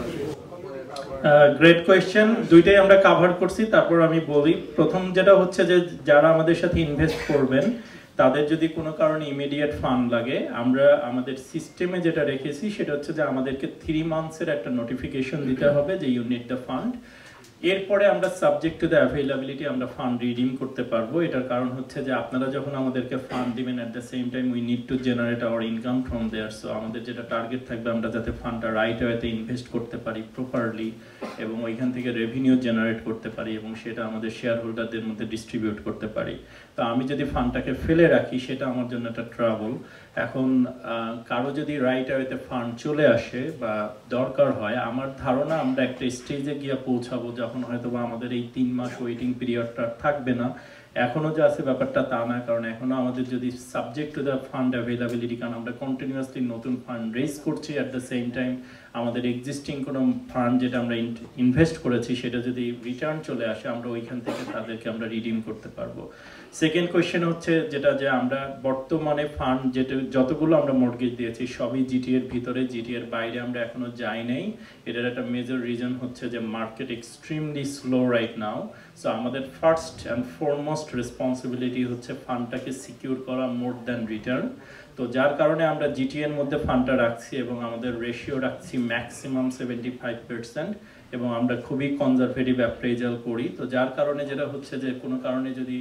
গ্রেট কোয়েশ্চেন, দুইটাই আমরা কভার করছি। তারপর আমি বলি, প্রথম যেটা হচ্ছে যে যারা আমাদের সাথে ইনভেস্ট করবেন তাদের যদি কোনো কারণে ইমিডিয়েট ফান্ড লাগে, আমরা আমাদের সিস্টেমে যেটা রেখেছি সেটা হচ্ছে যে আমাদেরকে 3 মান্থসের একটা নোটিফিকেশন দিতে হবে যে ইউ নিড দ্য ফান্ড। এরপরে আমরা সাবজেক্ট টু দ্য অ্যাভেইলেবিলিটি আমরা ফান্ড রিডিম করতে পারবো। এটার কারণ হচ্ছে যে আপনারা যখন আমাদেরকে ফান্ড দিবেন at the same time we need to generate our income from there. So আমাদের যেটা টার্গেট থাকবে আমরা যাতে ফান্ডটা রাইট ওয়েতে ইনভেস্ট করতে পারি প্রপারলি এবং ওইখান থেকে রেভিনিউ জেনারেট করতে পারি এবং সেটা আমাদের শেয়ার হোল্ডারদের মধ্যে ডিস্ট্রিবিউট করতে পারি। তো আমি যদি ফান্ডটাকে ফেলে রাখি সেটা আমার জন্য একটা ট্রাবল। এখন কারো যদি রাইট ওয়েতে ফান্ড চলে আসে বা দরকার হয়, আমার ধারণা আমরা একটা স্টেজে গিয়ে পৌঁছাবো যখন হয়তো বা আমাদের এই 3 মাস ওয়েটিং পিরিয়ডটা থাকবে না। এখনো যে আছে ব্যাপারটা তা না, কারণ এখনো আমাদের যদি subject to the fund availability, কারণ আমরা কন্টিনিউয়াসলি নতুন ফান্ড রেজ করছি, অ্যাট দ্য সেম টাইম আমাদের এক্সিস্টিং কোনো ফান্ড যেটা আমরা ইনভেস্ট করেছি সেটা যদি রিটার্ন চলে আসে আমরা ওইখান থেকে তাদেরকে আমরা রিডিম করতে পারবো। সেকেন্ড কোয়েশ্চেন হচ্ছে যেটা যে আমরা বর্তমানে ফান্ড যতগুলো আমরা মর্গেজ দিয়েছি সবই জিটিএর ভিতরে, জিটিএর বাইরে আমরা এখনো যাই নাই। এটার একটা মেজর রিজন হচ্ছে যে market extremely slow right now. So আমাদের ফার্স্ট অ্যান্ড ফরমোস্ট রেসপন্সিবিলিটি হচ্ছে ফান্ডটাকে সিকিউর করা মোর দ্যান রিটার্ন। তো যার কারণে আমরা জিটিএর মধ্যে ফান্ডটা রাখছি এবং আমাদের রেশিও রাখছি ম্যাক্সিমাম 75% এবং আমরা খুবই কনজারভেটিভ অ্যাপ্রেজাল করি। তো যার কারণে যেটা হচ্ছে যে কোনো কারণে যদি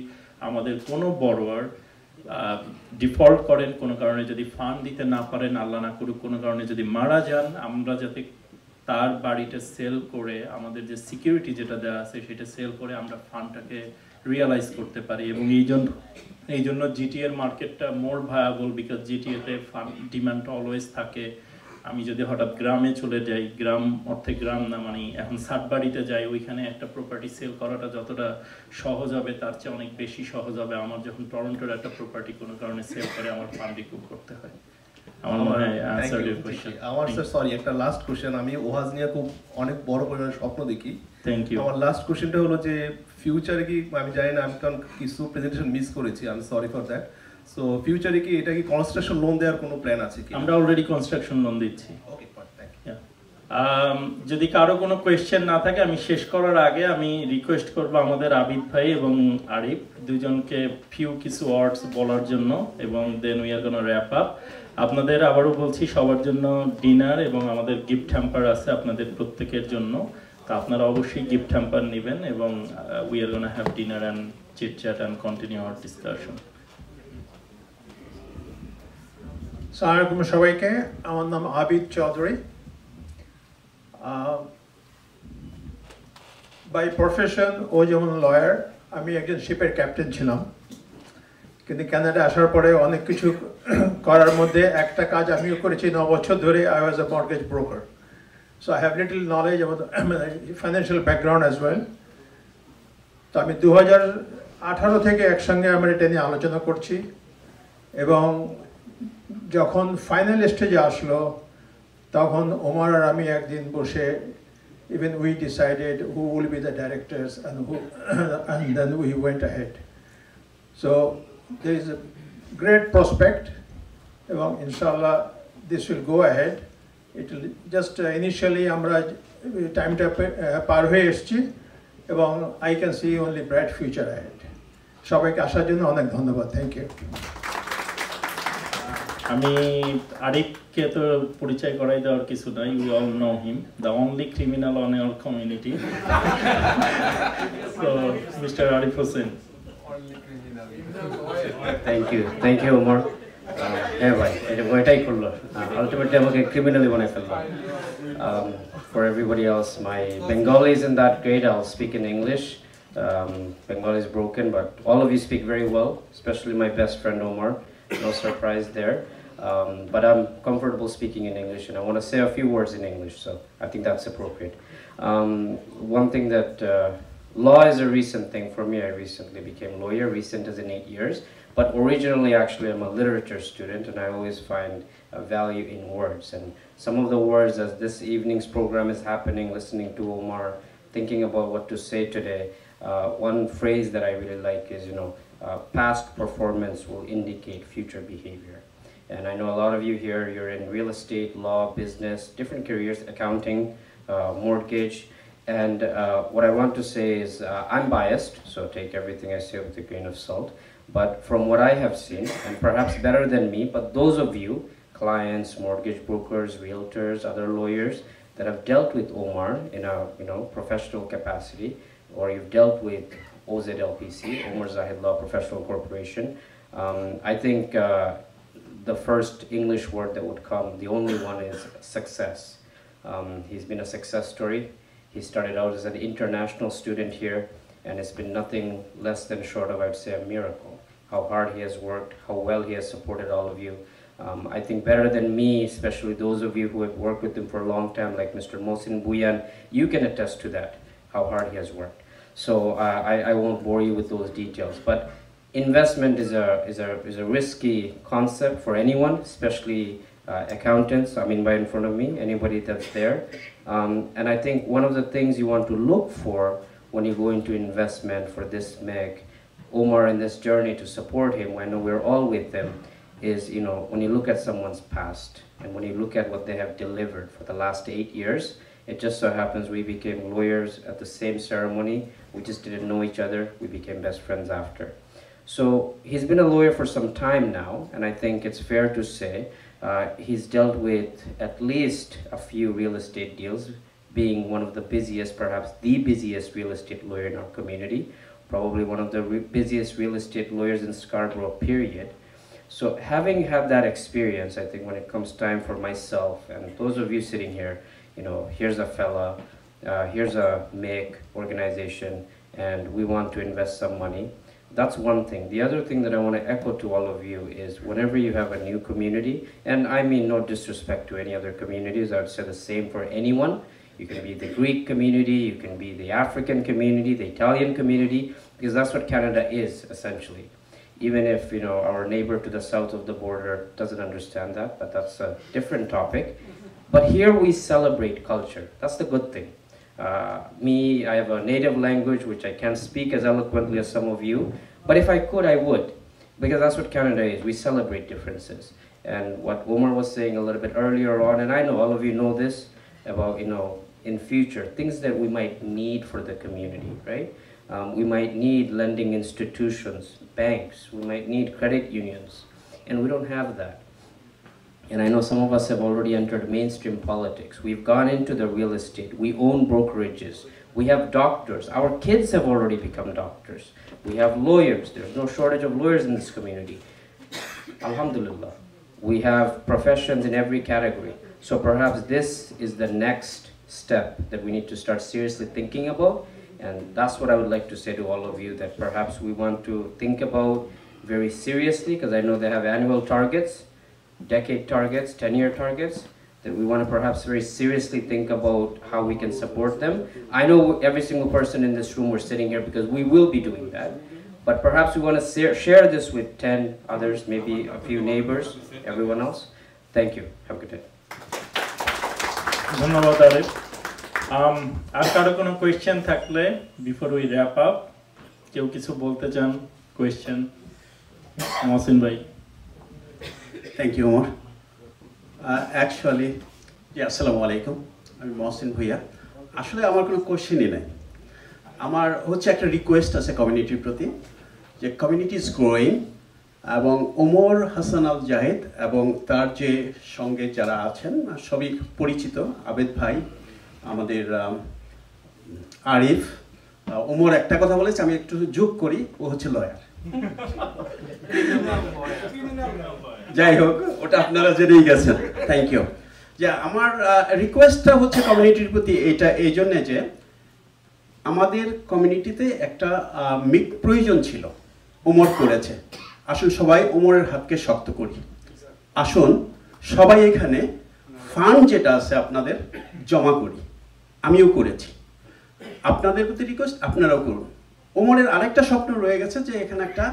আমাদের কোনো বড়োয়ার ডিফল্ট করেন, কোনো কারণে যদি ফান্ড দিতে না পারেন, আল্লাহ না করুক কোনো কারণে যদি মারা যান, আমরা যাতে তার বাড়িটা সেল করে আমাদের যে সিকিউরিটি যেটা দেওয়া আছে সেটা সেল করে আমরা ফান্ডটাকে রিয়েলাইজ করতে পারি। এবং এই জন্য জিটিএর মার্কেটটা মোর ভায়াবল, বিকজ জিটিএতে ফান্ড ডিমান্ড অলওয়েজ থাকে, আমি যদি হঠাৎ গ্রামে চলে যাই, গ্রাম অর্থে গ্রাম না, মানে এখন সাতবাড়িতে যাই, ওইখানে একটা প্রপার্টি সেল করাটা যতটা সহজ হবে তার চেয়ে অনেক বেশি সহজ হবে আমার যখন টরন্টোর একটা প্রপার্টি কোনো কারণে সেল করে আমার ফান্ড রিকুপ করতে হয়। আমার মনে হয় আনসার ইউর কোশ্চেন। আমার স্যার সরি একটা লাস্ট কোশ্চেন, আমি ওহাজ নিয়ে খুব অনেক বড় পরিমাণে স্বপ্ন দেখি। Thank you. আমার লাস্ট কোশ্চেনটা হলো যে ফিউচারে কি, আমি জানি না, আমি কারণ কিছু প্রেজেন্টেশন মিস করেছি, আমি সরি ফর দ্যাট। সো ফিউচারে কি এটা কি কনস্ট্রাকশন লোন দেওয়ার কোনো প্ল্যান আছে কি? আমরা অলরেডি কনস্ট্রাকশন লোন দিচ্ছি। ওকে, থ্যাংক ইউ। যদি কারো কোনো কোয়েশ্চেন না থাকে, আমি শেষ করার আগে আমি রিকোয়েস্ট করব আমাদের আবিদ ভাই এবং আরিফ দুজনকে কিছু ওয়ার্ডস বলার জন্য, এবং then we are gonna wrap up. আপনাদের আবারও বলছি সবার জন্য ডিনার এবং আমাদের গিফট হ্যাম্পার আছে আপনাদের প্রত্যেকের জন্য, তো আপনারা অবশ্যই গিফট হ্যাম্পার নেবেন, এবং we are gonna have dinner and chit chat and continue our discussion. আসসালামু আলাইকুম সবাইকে, আমার নাম আবিদ চৌধুরী। বাই প্রফেশন ও যেমন লয়ার, আমি একজন শিপের ক্যাপ্টেন ছিলাম, কিন্তু কানাডা আসার পরে অনেক কিছু করার মধ্যে একটা কাজ আমিও করেছি 9 বছর ধরে। I was a mortgage broker, so I have little knowledge about financial background as well. তো আমি 2018 থেকে একসঙ্গে আমরা এটা নিয়ে আলোচনা করছি, এবং যখন ফাইনাল স্টেজে আসলো তখন ওমর আর আমি একদিন বসে even we decided who will be the directors and then we went ahead. So there is a great prospect, এবং inshallah this will go ahead. It will just initially আমরা টাইমটা পার হয়ে এসেছি, এবং I can see only bright future ahead. সবাইকে আসার জন্য অনেক ধন্যবাদ। Thank you. আমি আরিফকে তো পরিচয় করাই দেওয়ার কিছু নাই, we all know him, the only criminal on our community. So mister Arif Hossain. Thank you Omar. হ্যাঁ ভাই, এটা বইটাই করলো, আলটিমেটলি আমাকে ক্রিমিনালি বানাই ফেললো। For everybody else, my Bengali isn't that great. I'll speak in English. Bengali is broken, but all of you speak very well, especially my best friend Omar. No surprise there. But I'm comfortable speaking in English, and I want to say a few words in English, so I think that's appropriate. One thing that law is a recent thing for me. I recently became a lawyer, recent as in 8 years, but originally actually I'm a literature student, and I always find a value in words. And some of the words, as this evening's program is happening, listening to Omar, thinking about what to say today, one phrase that I really like is, past performance will indicate future behavior. And I know a lot of you here, you're in real estate, law, business, different careers, accounting, mortgage. And what I want to say is I'm biased, so take everything I say with a grain of salt. But from what I have seen, and perhaps better than me, but those of you, clients, mortgage brokers, realtors, other lawyers that have dealt with Omar in a professional capacity, or you've dealt with OZLPC, Omar Zahid Law Professional Corporation, I think the first English word that would come, the only one, is success. He's been a success story. He started out as an international student here, and it's been nothing less than short of, I'd say, a miracle. How hard he has worked, how well he has supported all of you. I think better than me, especially those of you who have worked with him for a long time, like Mr. Mohsin Bhuyan, you can attest to that, how hard he has worked. So I won't bore you with those details, but investment is a risky concept for anyone, especially accountants. I mean, by in front of me, anybody that's there. And I think one of the things you want to look for when you go into investment for this MEG, Omar in this journey to support him, I know we're all with him, is, when you look at someone's past and when you look at what they have delivered for the last 8 years, it just so happens we became lawyers at the same ceremony. We just didn't know each other. We became best friends after. So he's been a lawyer for some time now, and I think it's fair to say he's dealt with at least a few real estate deals, being one of the busiest, perhaps the busiest real estate lawyer in our community, probably one of the busiest real estate lawyers in Scarborough, period. So having had that experience, I think when it comes time for myself and those of you sitting here, here's a fella, here's a MEG organization, and we want to invest some money. That's one thing. The other thing that I want to echo to all of you is whenever you have a new community, and I mean no disrespect to any other communities, I would say the same for anyone. You can be the Greek community, you can be the African community, the Italian community, because that's what Canada is, essentially. Even if, you know, our neighbor to the south of the border doesn't understand that, but that's a different topic. But here we celebrate culture. That's the good thing. I have a native language which I can't speak as eloquently as some of you, but if I could, I would, because that's what Canada is. We celebrate differences. And what Omar was saying a little bit earlier on, and I know all of you know this, about, you know, in future, things that we might need for the community, right? We might need lending institutions, banks, we might need credit unions, and we don't have that. And I know some of us have already entered mainstream politics. We've gone into the real estate. We own brokerages. We have doctors. Our kids have already become doctors. We have lawyers. There's no shortage of lawyers in this community. Alhamdulillah. We have professions in every category. So perhaps this is the next step that we need to start seriously thinking about. And that's what I would like to say to all of you, that perhaps we want to think about very seriously, because I know they have annual targets, decade targets, 10-year targets, that we want to perhaps very seriously think about how we can support them. I know every single person in this room, we're sitting here because we will be doing that, but perhaps we want to share this with 10 others, maybe a few neighbors, everyone else. Thank you. Have a good day. ধন্যবাদ আরিফ। আর কারো কোনো question থাকলে before we wrap up, কেউ কিছু বলতে চান? Question Mohsin ভাই। Thank you Omar. Actually আসসালামু আলাইকুম, আমি মহসিন ভুইয়া। আসলে আমার কোনো কোয়েশ্চেনই নাই, আমার হচ্ছে একটা রিকোয়েস্ট আছে কমিউনিটির প্রতি, যে কমিউনিটি ইজ গ্রোয়িং, এবং ওমর হাসান আল জাহিদ এবং তার যে সঙ্গে যারা আছেন সবই পরিচিত, আবেদ ভাই, আমাদের আরিফ, ওমর একটা কথা বলেছে, আমি একটু যোগ করি, ও হচ্ছে লয়ার। যাই হোক, ওটা আপনারা জেনেই গেছেন। Thank you. যে আমার রিকোয়েস্টটা হচ্ছে কমিউনিটির প্রতি এটা এই জন্যে যে আমাদের কমিউনিটিতে একটা মিট প্রয়োজন ছিল, ওমর করেছে। আসুন সবাই ওমরের হাতকে শক্ত করি, আসুন সবাই এখানে ফান্ড যেটা আছে আপনাদের জমা করি। আমিও করেছি, আপনাদের প্রতি রিকোয়েস্ট আপনারাও করুন। ওমরের আরেকটা স্বপ্ন রয়ে গেছে যে এখানে একটা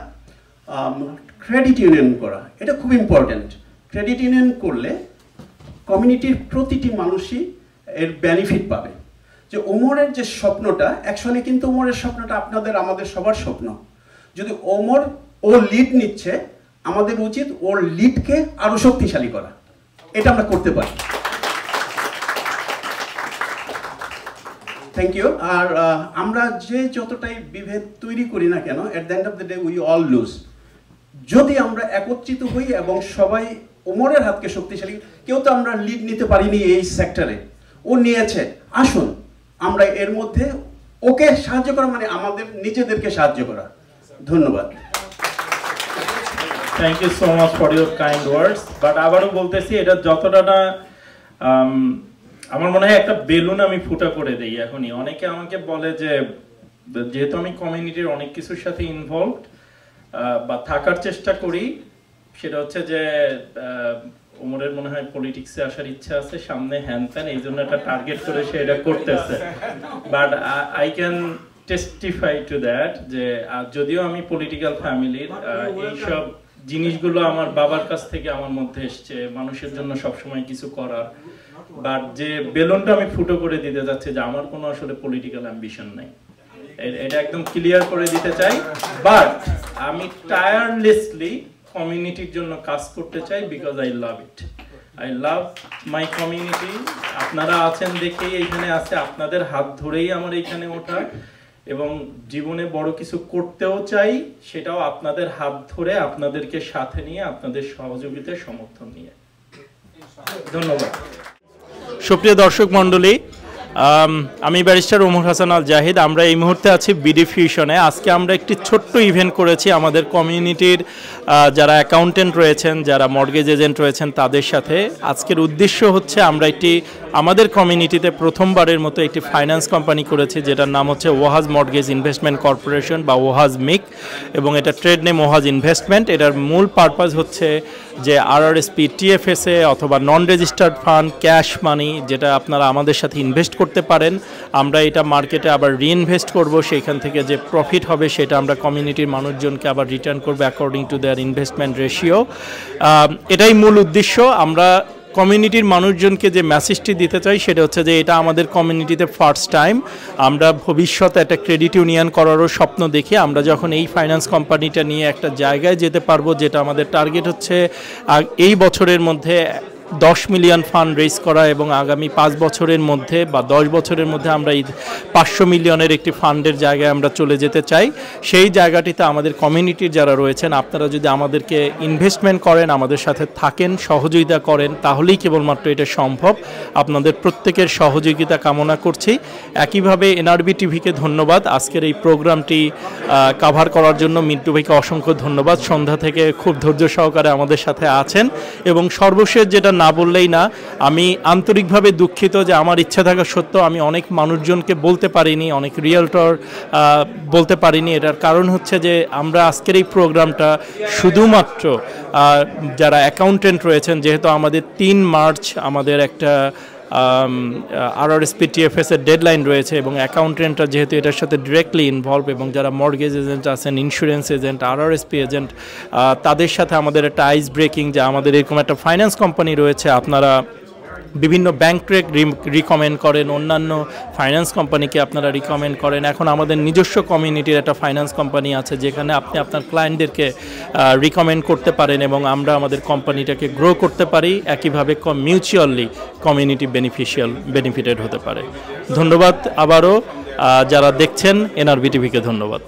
ক্রেডিট ইউনিয়ন করা, এটা খুব ইম্পর্ট্যান্ট। ক্রেডিট ইউনিয়ন করলে কমিউনিটির প্রতিটি মানুষই এর বেনিফিট পাবে। যে ওমরের যে স্বপ্নটা, অ্যাকচুয়ালি কিন্তু ওমরের স্বপ্নটা আপনাদের আমাদের সবার স্বপ্ন। যদি ওমর ও লিড নিচ্ছে, আমাদের উচিত ওর লিডকে আরো শক্তিশালী করা, এটা আমরা করতে পারি। Thank you. আর আমরা যে যতটাই বিভেদ তৈরি করি না কেন, at the end of the day we all loose. যদি আমরা একত্রিত হই এবং সবাই ওমরের হাতকে শক্তিশালী, কেউ তো আমরা লিড নিতে পারিনি এই সেক্টরে, ও নিয়েছে, আসুন আমরা এর মধ্যে ওকে সাহায্য করা মানে আমাদের নিজেদেরকে সাহায্য করা। ধন্যবাদ। Thank you so much for your kind words. But আবারও বলতেছি, এটা যতটা না আমার মনে হয় একটা বেলুন আমি ফুটা করে দেই এখনই। অনেকে আমাকে বলে যে যেহেতু আমি কমিউনিটির অনেক কিছুর সাথে ইনভলভড বা থাকার চেষ্টা করি, সেটা হচ্ছে যে ওমরের মনে হয় পলিটিক্সে আসার ইচ্ছা আছে, সামনে হ্যান ত্যান, এই জন্য একটা টার্গেট করে সে এটা করতেছে। But I can testify to that যে যদিও আমি পলিটিক্যাল ফ্যামিলির, এইসব জিনিসগুলো আমার বাবার কাছ থেকে আমার মধ্যে এসছে, মানুষের জন্য সবসময় কিছু করার। বাট যে বেলুনটা আমি ফুটো করে দিতে যাচ্ছি যে আমার কোনো আসলে পলিটিক্যাল অ্যাম্বিশন নাই, এটা একদম ক্লিয়ার করে দিতে চাই। বাট আমি টায়ারলেসলি কমিউনিটির জন্য কাজ করতে চাই, because I love it. I love my community. আপনারা আছেন দেখেই এইখানে আছে, আপনাদের হাত ধরেই আমার এইখানে ওঠা, এবং জীবনে বড় কিছু করতেও চাই, সেটাও আপনাদের হাত ধরে, আপনাদেরকে সাথে নিয়ে, আপনাদের সহযোগিতার সমর্থন নিয়ে। ধন্যবাদ। সুপ্রিয় দর্শক মণ্ডলী, আমি ব্যারিস্টার ওমর হাসান আল জাহিদ। আমরা এই মুহূর্তে আছি বিডি ফিউশনে। আজকে আমরা একটি ছোট্ট ইভেন্ট করেছি আমাদের কমিউনিটির যারা অ্যাকাউন্টেন্ট রয়েছেন, যারা মর্গেজ এজেন্ট রয়েছেন তাদের সাথে। আজকের উদ্দেশ্য হচ্ছে আমরা আমাদের কমিউনিটিতে প্রথমবারের মতো একটি ফাইন্যান্স কোম্পানি করেছি, যেটার নাম হচ্ছে ওহাজ মর্গেজ ইনভেস্টমেন্ট কর্পোরেশন বা ওহাজ মিক, এবং এটা ট্রেড নেম ওহাজ ইনভেস্টমেন্ট। এটার মূল পারপাস হচ্ছে যে আরআরএসপি, টিএফএসএ অথবা নন রেজিস্টার্ড ফান্ড, ক্যাশ মানি যেটা আপনারা আমাদের সাথে ইনভেস্ট করতে পারেন, আমরা এটা মার্কেটে আবার রিইনভেস্ট করব। সেইখান থেকে যে প্রফিট হবে সেটা আমরা কমিউনিটির মানুষজনকে আবার রিটার্ন করবো according to their investment ratio. এটাই মূল উদ্দেশ্য। আমরা কমিউনিটির মানুষজনকে যে মেসেজটি দিতে চাই সেটা হচ্ছে যে এটা আমাদের কমিউনিটিতে ফার্স্ট টাইম। আমরা ভবিষ্যতে একটা ক্রেডিট ইউনিয়ন করারও স্বপ্ন দেখি। আমরা যখন এই ফাইন্যান্স কোম্পানিটা নিয়ে একটা জায়গায় যেতে পারবো, যেটা আমাদের টার্গেট হচ্ছে এই বছরের মধ্যে 10 মিলিয়ন ফান্ড রেজ করা, এবং আগামী 5 বছরের মধ্যে বা 10 বছরের মধ্যে আমরা এই 500 মিলিয়নের একটি ফান্ডের জায়গায় আমরা চলে যেতে চাই। সেই জায়গাটিতে আমাদের কমিউনিটির যারা রয়েছেন, আপনারা যদি আমাদেরকে ইনভেস্টমেন্ট করেন, আমাদের সাথে থাকেন, সহযোগিতা করেন, তাহলেই কেবলমাত্র এটা সম্ভব। আপনাদের প্রত্যেকের সহযোগিতা কামনা করছি। একইভাবে এনআরবি টিভিকে ধন্যবাদ আজকের এই প্রোগ্রামটি কাভার করার জন্য। মিন্টু ভাইকে অসংখ্য ধন্যবাদ, সন্ধ্যা থেকে খুব ধৈর্য সহকারে আমাদের সাথে আছেন। এবং সর্বশেষ যেটা না বললেই না, আমি আন্তরিকভাবে দুঃখিত যে আমার ইচ্ছা থাকা সত্ত্বেও আমি অনেক মানুষজনকে বলতে পারিনি, অনেক রিয়েলটর বলতে পারিনি। এটার কারণ হচ্ছে যে আমরা আজকের এই প্রোগ্রামটা শুধুমাত্র যারা অ্যাকাউন্টেন্ট রয়েছেন, যেহেতু আমাদের 3 মার্চ আমাদের একটা আরআরএসপি টিএফএসের ডেডলাইন রয়েছে, এবং অ্যাকাউন্টেন্টরা যেহেতু এটার সাথে ডিরেক্টলি ইনভলভ, এবং যারা মর্গেজ এজেন্ট আছেন, ইন্স্যুরেন্স এজেন্ট, আরআরএসপি এজেন্ট, তাদের সাথে আমাদের একটা আইস ব্রেকিং যে আমাদের এরকম একটা ফাইন্যান্স কোম্পানি রয়েছে। আপনারা বিভিন্ন ব্যাংককে রিকমেন্ড করেন, অন্যান্য ফাইন্যান্স কোম্পানিকে আপনারা রিকমেন্ড করেন। এখন আমাদের নিজস্ব কমিউনিটির একটা ফাইন্যান্স কোম্পানি আছে যেখানে আপনি আপনার ক্লায়েন্টদেরকে রিকমেন্ড করতে পারেন, এবং আমরা আমাদের কোম্পানিটাকে গ্রো করতে পারি। একইভাবে মিউচুয়ালি কমিউনিটি বেনিফিটেড হতে পারে। ধন্যবাদ আবারও যারা দেখছেন এনআরবি টিভিকে ধন্যবাদ।